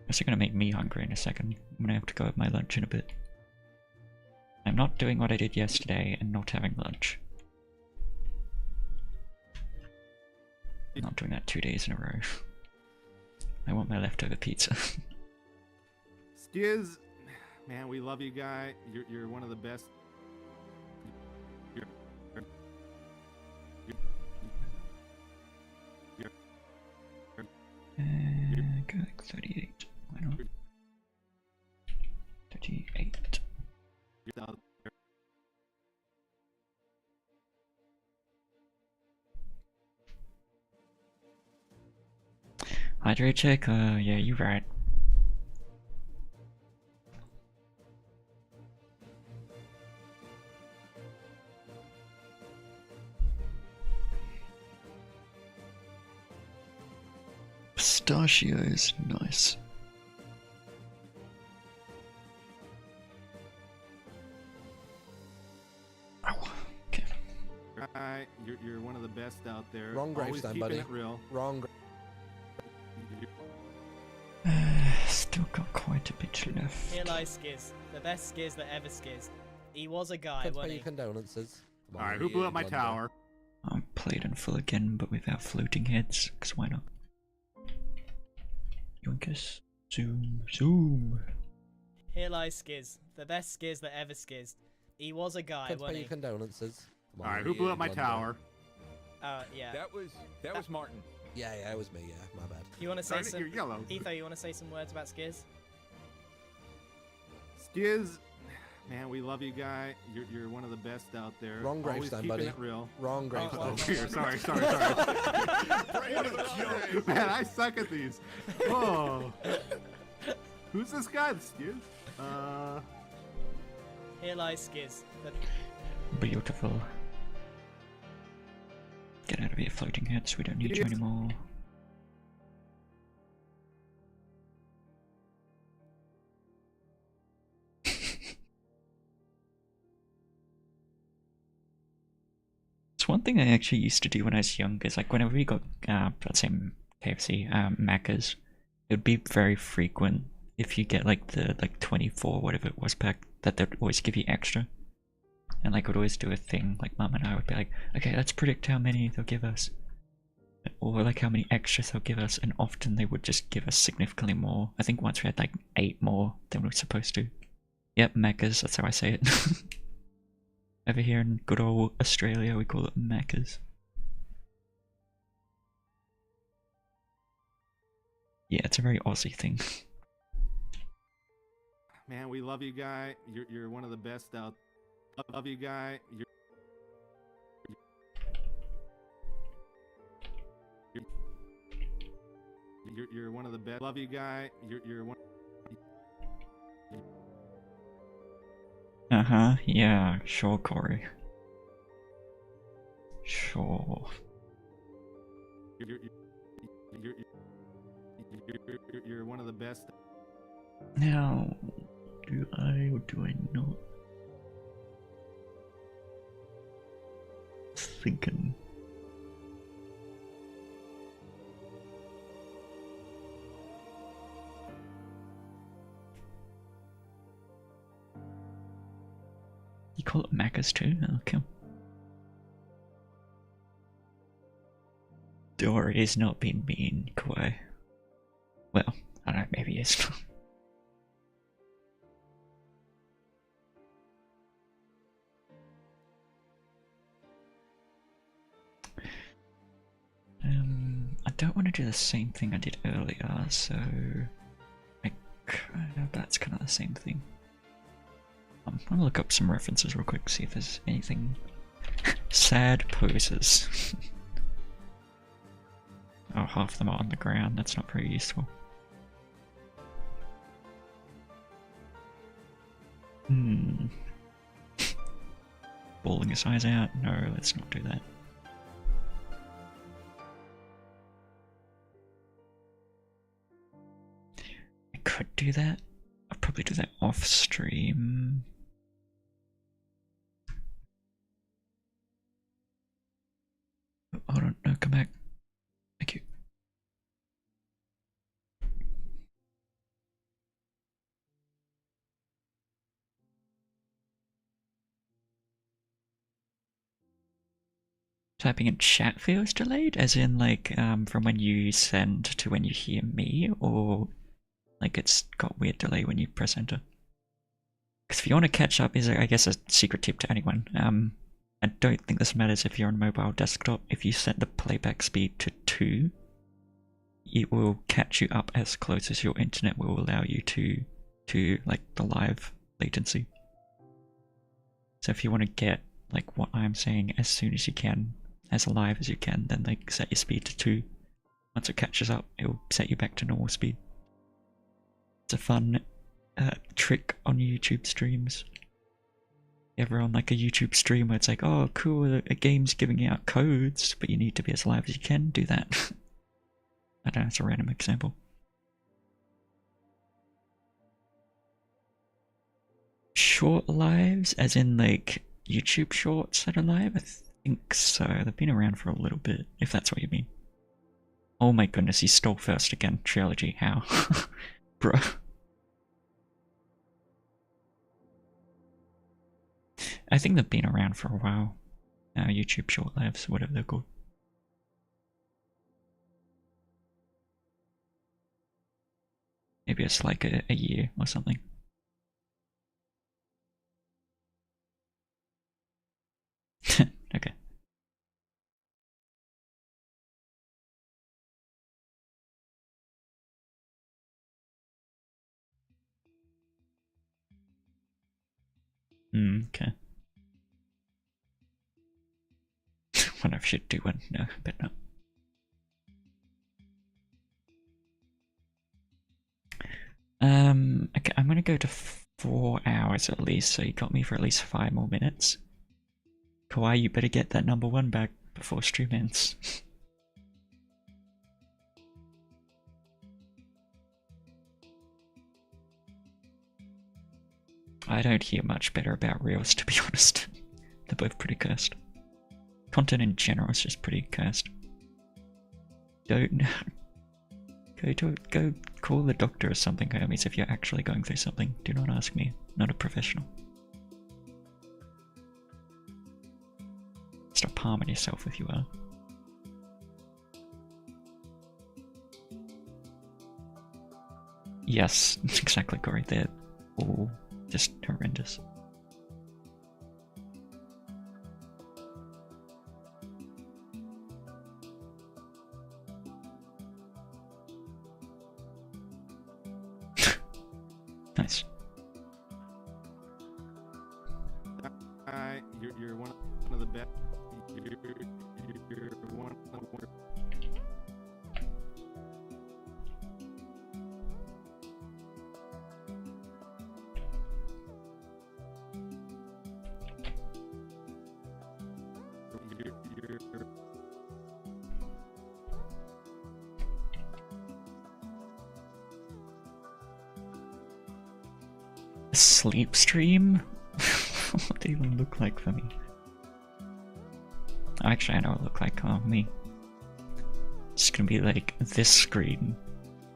It's gonna make me hungry in a second. I'm gonna have to go have my lunch in a bit. I'm not doing what I did yesterday and not having lunch. I'm not doing that 2 days in a row. I want my leftover pizza. Skiz, man, we love you, guy. You're one of the best. Go like 38. Why not? 38. Hydrate check? Yeah, you're right. Pistachios, nice. Oh, okay. Guy, you're one of the best out there. Wrong Always Gravestone, keeping buddy. it real. Wrong. Still got quite a bit left. Here lies Skiz, the best Skiz that ever skizzed. He was a guy, Let's pay wasn't your he? condolences. Come on, All right, who you blew up my blunder. tower? I'm played in full again, but without floating heads, because why not? Yoinkus. Zoom, zoom. Here lies Skiz, the best Skiz that ever skizzed. He was a guy, Let's pay wasn't your he? condolences. Come All on, right, who you blew up my blunder. tower? Yeah. That was Martin. Yeah, it was me. Yeah, my bad. You want to say Darn it, some? you're yellow. Etho, you want to say some words about Skiz? Skiz, man, we love you, guy. You're one of the best out there. Wrong Always Gravestone, keeping buddy. it real. Wrong Gravestone. Oh, here, sorry. Man, I suck at these. Oh. Who's this guy? Skiz? Here lies Skiz, the Beautiful. Get out of here, floating heads. We don't need you anymore. It's one thing I actually used to do when I was younger. Is like whenever we got, let's say KFC, Macca's, it would be very frequent if you get like the 24 whatever it was pack that they'd always give you extra. And like would always do a thing, like Mum and I would be like, okay, let's predict how many they'll give us. Or like how many extras they'll give us, and often they would just give us significantly more. I think once we had like 8 more than we were supposed to. Yep, Macca's, that's how I say it. Over here in good old Australia we call it Macca's. Yeah, it's a very Aussie thing. Man, we love you, guy. You're one of the best out. Love you, guy. You're one of the best. Love you, guy. You're one. Yeah, sure, Corey. Sure. You're one of the best. Now, do I or do I not? Thinking. You call it Macca's too? Okay. Dory's not being mean, Kawhi. Well, I don't know, maybe he is. I don't want to do the same thing I did earlier, so that's kind of the same thing. I'm gonna look up some references real quick, see if there's anything. Sad poses. Oh, half of them are on the ground, that's not very useful. Bawling his eyes out? No, let's not do that. I could do that. I'll probably do that off stream. Oh, hold on, no, come back. Thank you. Typing in chat feels delayed, as in like from when you send to when you hear me, or like it's got weird delay when you press enter. Because if you want to catch up, is I guess a secret tip to anyone. I don't think this matters if you're on mobile desktop. If you set the playback speed to 2, it will catch you up as close as your internet will allow you to like the live latency. So if you want to get like what I'm saying as soon as you can, as live as you can, then like set your speed to 2. Once it catches up, it will set you back to normal speed. It's a fun trick on YouTube streams. You ever on like a YouTube stream where it's like, oh cool, a game's giving out codes, but you need to be as live as you can, do that. I don't know, it's a random example. Short lives, as in like YouTube shorts that are live? I think so. They've been around for a little bit, if that's what you mean. Oh my goodness, he stole first again. Trilogy, how? Bruh. I think they've been around for a while. YouTube short lives, whatever they're called. Maybe it's like a year or something. Okay. Okay. Wonder if I should do one. No, but no. Okay, I'm gonna go to 4 hours at least, so you got me for at least 5 more minutes. Kawaii, you better get that #1 back before stream ends. I don't hear much better about Reels, to be honest. They're both pretty cursed. Content in general is just pretty cursed. Don't... Go call the doctor or something, homies, if you're actually going through something. Do not ask me. Not a professional. Stop harming yourself if you are. Yes, exactly, Corey. They're all just horrendous. Nice. You're one of the best. You're one of the Sleep stream? What do you even look like for me? Actually, I know what it look like. Oh, me. It's gonna be like this screen,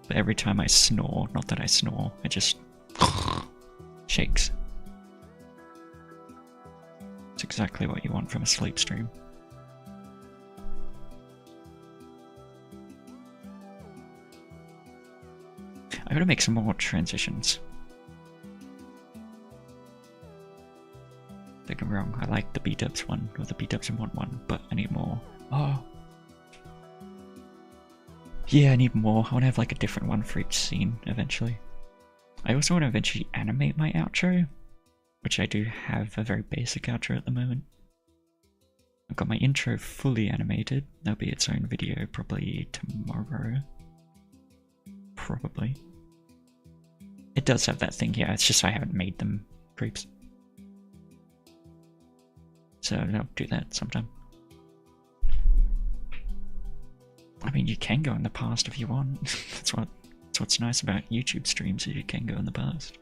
but every time I snore, not that I snore, it just shakes. It's exactly what you want from a sleep stream. I gotta make some more transitions. Don't get me wrong, I like the B-dubs one, or the B-dubs in one, but I need more. Oh. Yeah, I need more. I want to have like a different one for each scene, eventually. I also want to eventually animate my outro, which I do have a very basic outro at the moment. I've got my intro fully animated. That'll be its own video probably tomorrow. Probably. It does have that thing, yeah, it's just I haven't made them creeps. So I'll do that sometime. I mean, you can go in the past if you want. That's what's nice about YouTube streams, is you can go in the past.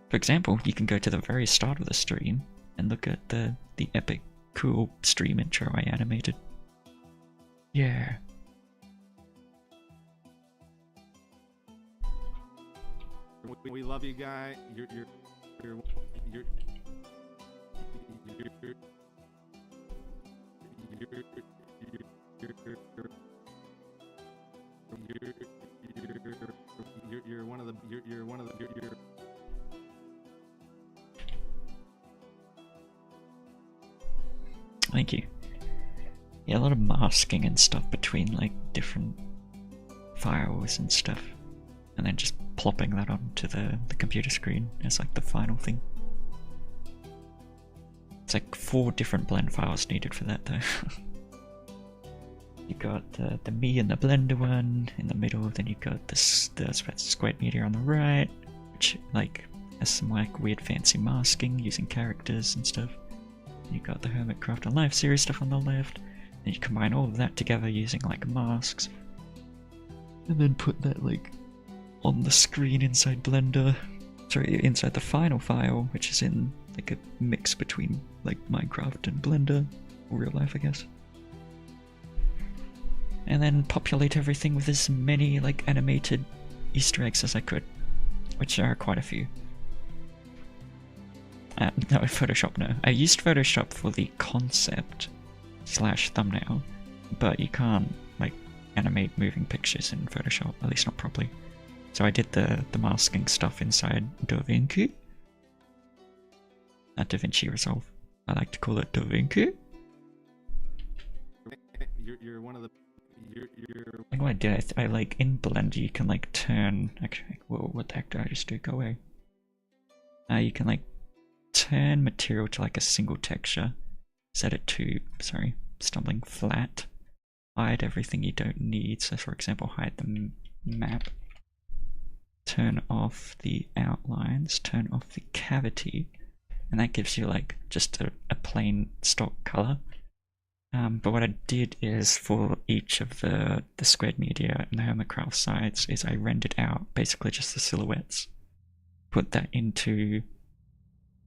For example, you can go to the very start of the stream and look at the epic, cool stream intro I animated. Yeah. We love you, guy. You're You're one of the you're one of the you're Thank you. Yeah, a lot of masking and stuff between like different files and stuff, and then just plopping that onto the computer screen as like the final thing. It's like 4 different blend files needed for that though. You got the me and the Blender one in the middle, then you got the squared media on the right, which like has some like weird fancy masking using characters and stuff. You got the Hermitcraft and Life series stuff on the left, and you combine all of that together using like masks, and then put that like on the screen inside Blender, sorry, inside the final file, which is in like a mix between like Minecraft and Blender, or real life I guess. And then populate everything with as many like animated Easter eggs as I could, which are quite a few. No, Photoshop, no. I used Photoshop for the concept / thumbnail, but you can't like animate moving pictures in Photoshop, at least not properly. So I did the masking stuff inside DaVinci. Not DaVinci Resolve. I like to call it DaVinci. you're one of the you're Like what I did, I like in Blender you can like turn. Actually, whoa, what the heck did I just do? Go away. You can like turn material to like a single texture, set it to, sorry, stumbling flat, hide everything you don't need. So for example, hide the map, turn off the outlines, turn off the cavity, and that gives you like just a plain stock color. But what I did is for each of the squared media and the Hermitcraft sides is I rendered out basically just the silhouettes, put that into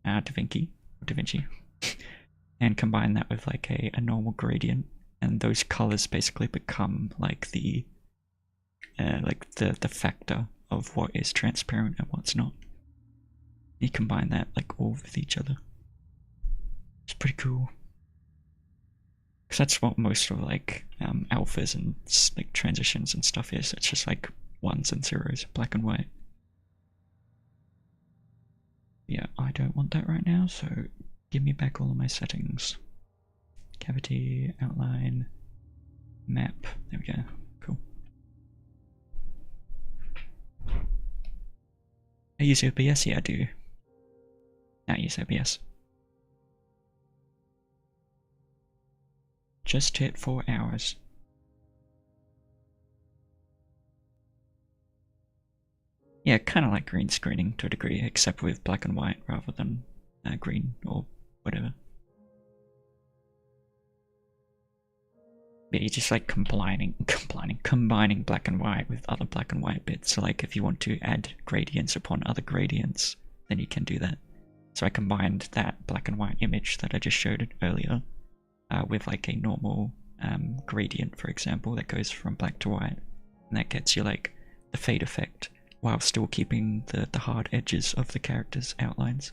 DaVinci, and combine that with like a normal gradient, and those colors basically become like the factor of what is transparent and what's not. You combine that like all with each other. It's pretty cool. Because that's what most of like alphas and like transitions and stuff is. It's just like 1s and 0s, black and white. Yeah, I don't want that right now, so give me back all of my settings. Cavity, outline, map. There we go. Cool. I use OBS? Yeah, I do. I use OBS. Just hit 4 hours. Yeah, kind of like green screening to a degree, except with black and white rather than green or whatever. But you're just like combining black and white with other black and white bits. So like if you want to add gradients upon other gradients, then you can do that. So I combined that black and white image that I just showed earlier with like a normal gradient, for example, that goes from black to white, and that gets you like the fade effect while still keeping the hard edges of the characters' outlines.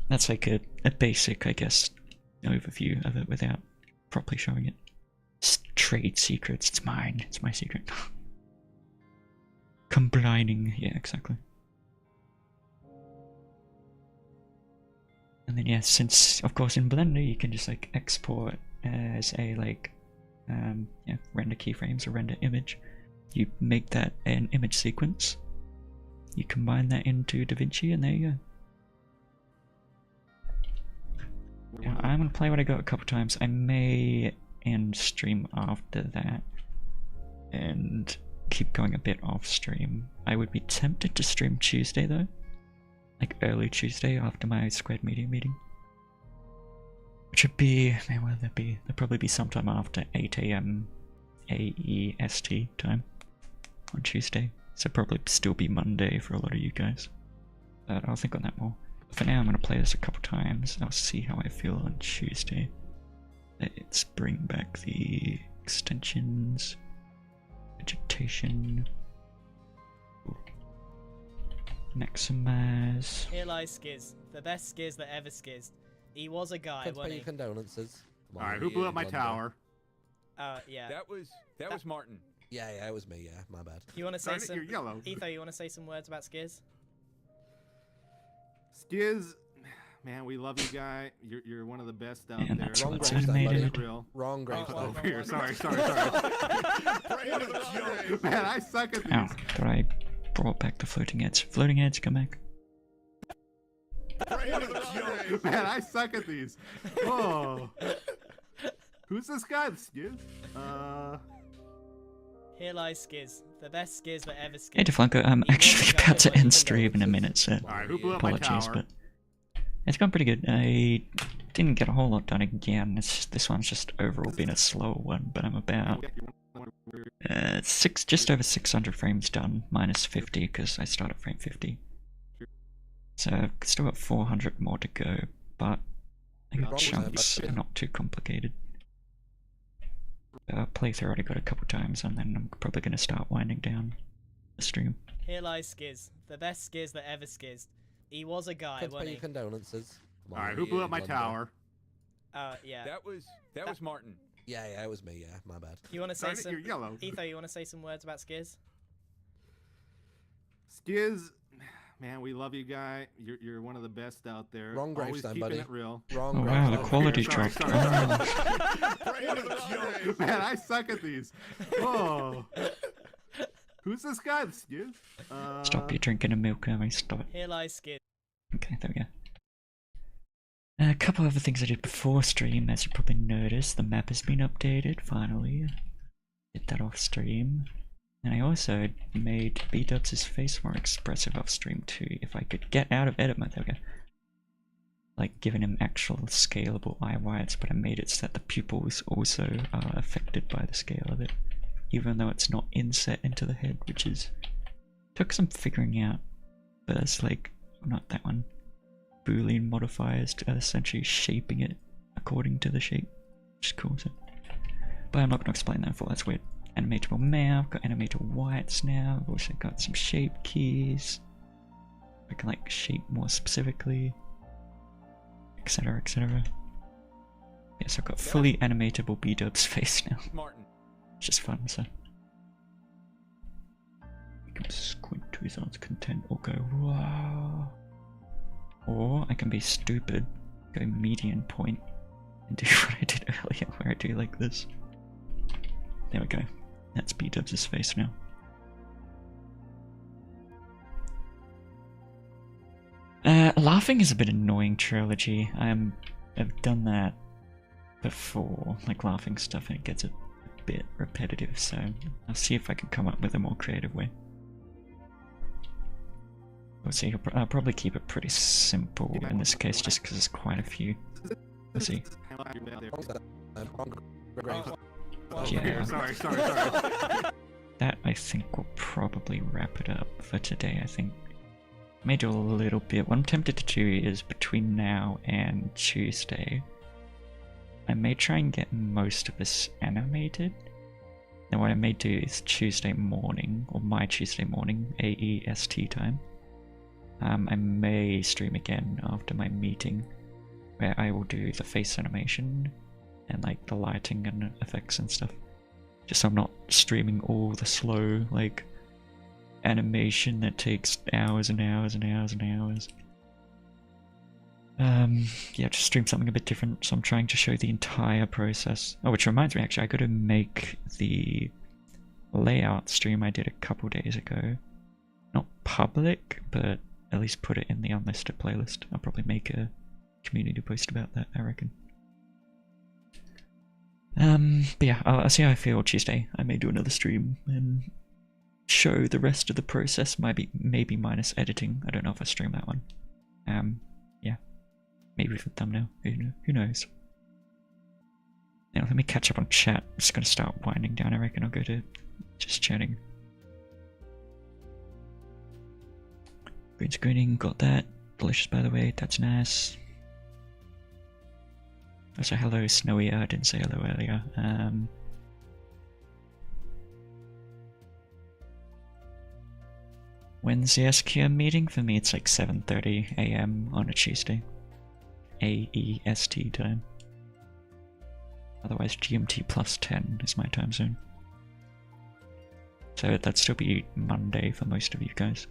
That's like a basic, I guess, overview of it without properly showing it. It's trade secrets, it's mine, it's my secret. Combining, yeah, exactly. And then yeah, since of course in Blender you can just like export as a like render keyframes or render image. You make that an image sequence, you combine that into DaVinci, and there you go. Yeah, I'm gonna play what I got a couple times. I may end stream after that and keep going a bit off stream. I would be tempted to stream Tuesday though, like early Tuesday after my squared media meeting, which would be, man, what would that be? That'd probably be sometime after 8 AM AEST time on Tuesday, so probably still be Monday for a lot of you guys, but I'll think on that more. For now I'm going to play this a couple times. I'll see how I feel on Tuesday. Let's bring back the extensions, vegetation, maximize. Here lies Skiz, the best Skiz that ever skizzed. He was a guy, Let's pay wasn't your he? condolences. Come on, All right, you who blew up my blunder. tower? Yeah. That was Martin. Yeah, it was me. Yeah, my bad. You want to say Darn it, some? you're yellow. Etho, you want to say some words about Skiz? Skiz, man, we love you, guy. You're one of the best out And there. that's Wrong what's gravestone, buddy. animated. Real. Wrong Wrong gravestone. one. Over here. Sorry. Man, I suck at these. Ow, thought I brought back the floating heads. Floating heads, come back. Man, I suck at these. Oh. Who's this guy? Skiz? Here lies Skiz, the best Skiz that ever Skiz. Hey Deflanco, I'm He was actually a guy, about to wasn't he? end stream in a minute, so Alright, who blew up my apologies, tower? but it's gone pretty good. I didn't get a whole lot done again. This one's just overall been a slow one, but I'm about just over 600 frames done, minus 50 because I start at frame 50. So I've still got 400 more to go, but I think Wrong chunks side, are not too complicated. Playthrough already got a couple times, and then I'm probably going to start winding down the stream. Here lies Skiz, the best Skiz that ever Skizzed. He was a guy, Let's pay wasn't your he? condolences. Come on, Alright, who you blew up my blunder. tower? Yeah. That was Martin. Yeah, it was me. Yeah, my bad. You want to say Darn it, some? you're yellow. Etho, you want to say some words about Skiz? Skiz, man, we love you, guy. You're one of the best out there. Wrong Always gravestone, keeping buddy. it real. Wrong Oh wow, the gravestone. quality Sorry, drop. sorry, Oh. Man, I suck at these. Oh. Who's this guy? Skiz? Stop your drinking and milk, Emily, stop it. Here lies Skiz. Okay, there we go. A couple other things I did before stream, as you probably noticed, the map has been updated, finally. Did that off stream. And I also made B-Dubs' face more expressive off stream too, if I could get out of edit mode, there we go. Like giving him actual scalable eye whites, but I made it so that the pupils also are affected by the scale of it. Even though it's not inset into the head, which is... took some figuring out. But it's like, not that one. Boolean modifiers to essentially shaping it according to the shape, which is cool. So. But I'm not going to explain that for that's weird. Animatable mouth, got animated whites now. I've also got some shape keys. I can like shape more specifically, etc. etc. Yes, I've got fully animatable B-Dubs face now. Martin. It's just fun, so. You can squint to his own content or go, wow. Or I can be stupid, go median point, and do what I did earlier, where I do like this. There we go. That's B-Dubs' face now. Laughing is a bit annoying trilogy. I've done that before, like laughing stuff, and it gets a bit repetitive, so I'll see if I can come up with a more creative way. We'll see, I'll probably keep it pretty simple in this case, just because there's quite a few. We'll see. Wrong gravestone. Yeah. Sorry. That, I think, will probably wrap it up for today, I think. I may do a little bit. What I'm tempted to do is between now and Tuesday, I may try and get most of this animated. Then what I may do is Tuesday morning, or my Tuesday morning, AEST time. I may stream again after my meeting, where I will do the face animation and like the lighting and effects and stuff. Just so I'm not streaming all the slow, like, animation that takes hours and hours and hours and hours. Yeah, just stream something a bit different, so I'm trying to show the entire process. Oh, which reminds me, actually, I gotta make the layout stream I did a couple days ago. Not public, but at least put it in the unlisted playlist. I'll probably make a community post about that, I reckon. But yeah, I'll see how I feel Tuesday. I may do another stream and show the rest of the process, maybe minus editing. I don't know if I stream that one. Yeah, maybe for thumbnail. Who knows? Now let me catch up on chat. I'm just gonna start winding down. I reckon I'll go to just chatting. Green screening, got that. Delicious, by the way. That's nice. Also, hello, Snowy. I didn't say hello earlier. When's the SQM meeting? For me, it's like 7:30 AM on a Tuesday. AEST time. Otherwise GMT plus 10 is my time zone. So that'd still be Monday for most of you guys.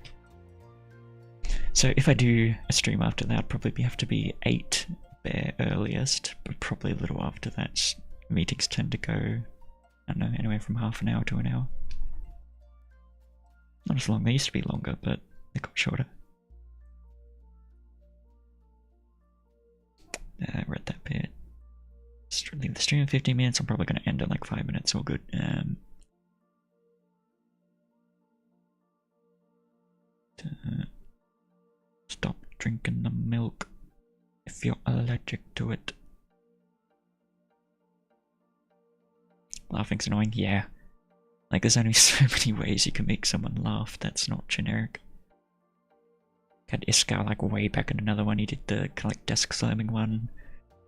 So if I do a stream after that, probably have to be 8 bare earliest, but probably a little after that. Meetings tend to go, I don't know, anywhere from half an hour to an hour. Not as long, they used to be longer, but they got shorter. Read that bit. Leave the stream in 15 minutes, I'm probably going to end in like 5 minutes, all good. Stop drinking the milk if you're allergic to it. Laughing's annoying, yeah. Like there's only so many ways you can make someone laugh that's not generic. Had Iskar like way back in another one, he did the kind of like desk slamming one.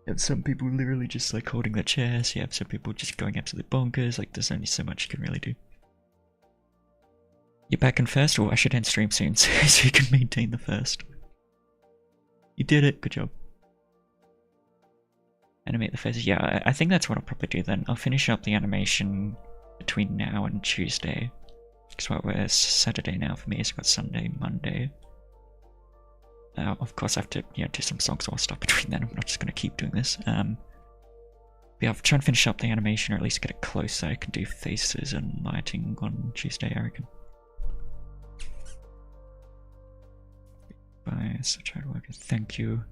You have some people literally just like holding their chairs, you have some people just going absolutely bonkers, like there's only so much you can really do. You're back in first? Or I should end stream soon so you can maintain the first. You did it, good job. Animate the faces, yeah, I think that's what I'll probably do then. I'll finish up the animation between now and Tuesday. Because what we're Saturday now for me, so I've got Sunday, Monday. Of course I have to do some songs or stuff between then, I'm not just going to keep doing this. Yeah, I'll try and finish up the animation or at least get it close so I can do faces and lighting on Tuesday, I reckon. Bye, such hard work. Thank you.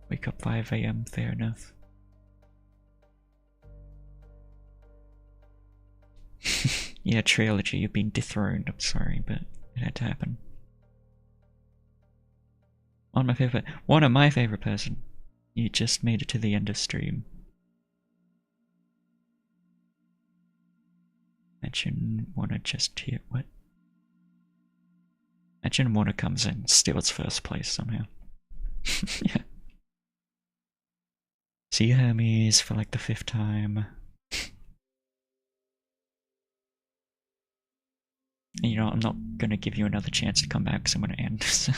Wake up 5 AM, fair enough. Yeah, Trilogy, you've been dethroned, I'm sorry, but it had to happen. One of my favorite person. You just made it to the end of stream. Imagine wanna just hear what? Imagine wanna comes in, steals first place somehow. Yeah. See Hermes for like the 5th time. You know, I'm not gonna give you another chance to come back because I'm gonna end. So.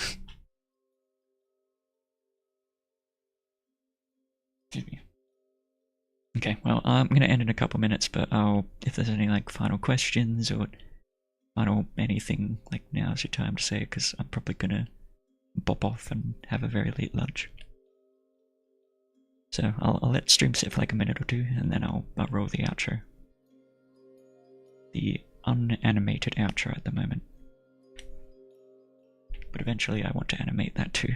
Excuse me. Okay, well, I'm gonna end in a couple minutes, but if there's any like final questions or final anything, like now's your time to say it because I'm probably gonna bop off and have a very late lunch. So I'll let stream sit for like a minute or two, and then I'll roll the outro. The unanimated outro at the moment. But eventually I want to animate that too.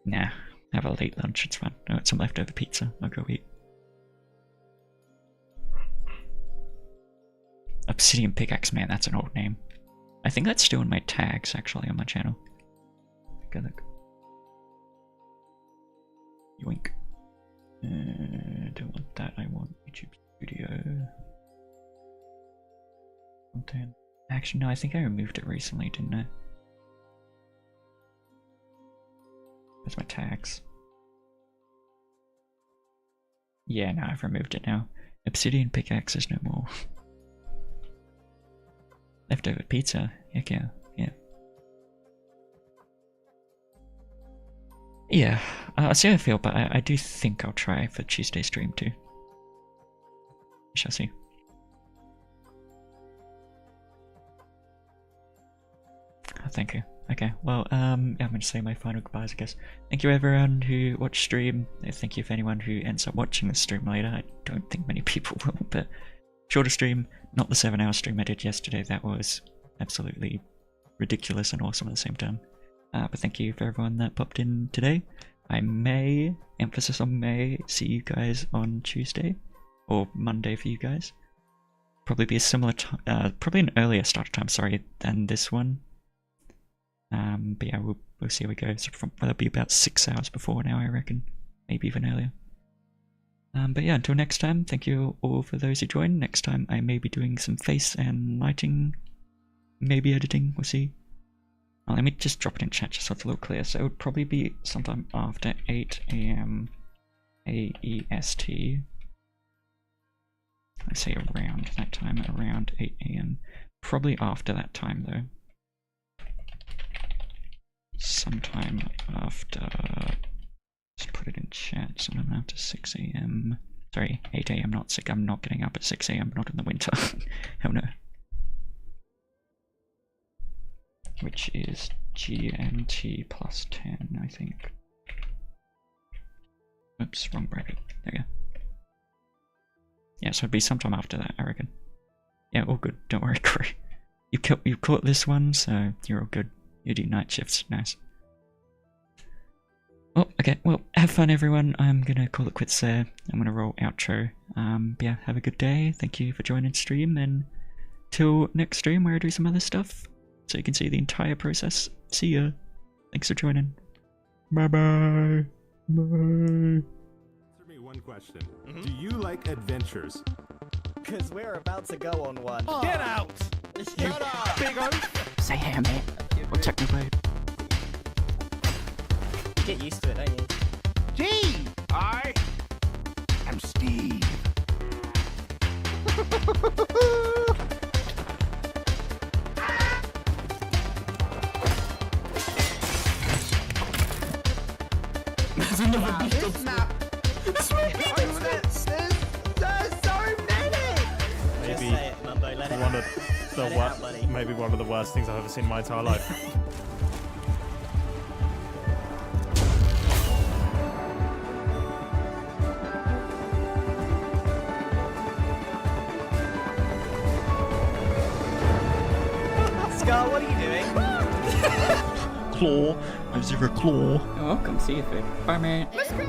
Nah, have a late lunch, it's fine. I got some leftover pizza, I'll go eat. Obsidian Pickaxe, man, that's an old name. I think that's still in my tags, actually, on my channel. Take a look. Yoink. Don't want that, I want YouTube Studio. Content. Actually, no, I think I removed it recently, didn't I? Where's my tags? Yeah, no, I've removed it now. Obsidian Pickaxe is no more. Leftover pizza? Heck yeah, yeah. Yeah, I'll see how I feel, but I do think I'll try for Tuesday stream too. We shall see. Oh, thank you. Okay, well, I'm going to say my final goodbyes, I guess. Thank you everyone who watched stream. Thank you for anyone who ends up watching the stream later. I don't think many people will, but shorter stream, not the 7-hour stream I did yesterday. That was absolutely ridiculous and awesome at the same time. But thank you for everyone that popped in today. I may, emphasis on may, see you guys on Tuesday, or Monday for you guys. Probably be a similar time, probably an earlier start time, sorry, than this one. But yeah, we'll see how we go. So that'll be about 6 hours before now, I reckon. Maybe even earlier. But yeah, until next time, thank you all for those who joined. Next time I may be doing some face and lighting, maybe editing, we'll see. Let me just drop it in chat just so it's a little clear. So it would probably be sometime after 8 AM AEST. I say around that time, around 8 AM. Probably after that time though. sometime after. Just put it in chat. Sometime after 6 a.m. Sorry, 8 a.m. Not 6. I'm not getting up at 6 a.m. Not in the winter. Hell no. Which is GMT plus 10, I think. Oops, wrong bracket. There we go. Yeah, so it'd be sometime after that, I reckon. Yeah, all good. Don't worry, Corey. You caught this one, so you're all good. You do night shifts. Nice. Oh, okay. Well, have fun, everyone. I'm gonna call it quits there. I'm gonna roll outro. Yeah, have a good day. Thank you for joining stream, and till next stream where I do some other stuff, so you can see the entire process. See ya. Thanks for joining. Bye-bye. Bye. Answer me one question. Do you like adventures? Because we're about to go on one. Get out! Shut up! Big oaf! Say hey, mate. Or technically. You get used to it, don't you? Gee! I am Steve. This map. There's so many. Just say it, Mumbo. Let it One out. of the Let it out, buddy. maybe one of the worst things I've ever seen in my entire life. Scar, what are you doing? Claw. Is there a claw? Oh, come see you, food. Bye, mate. Let's go.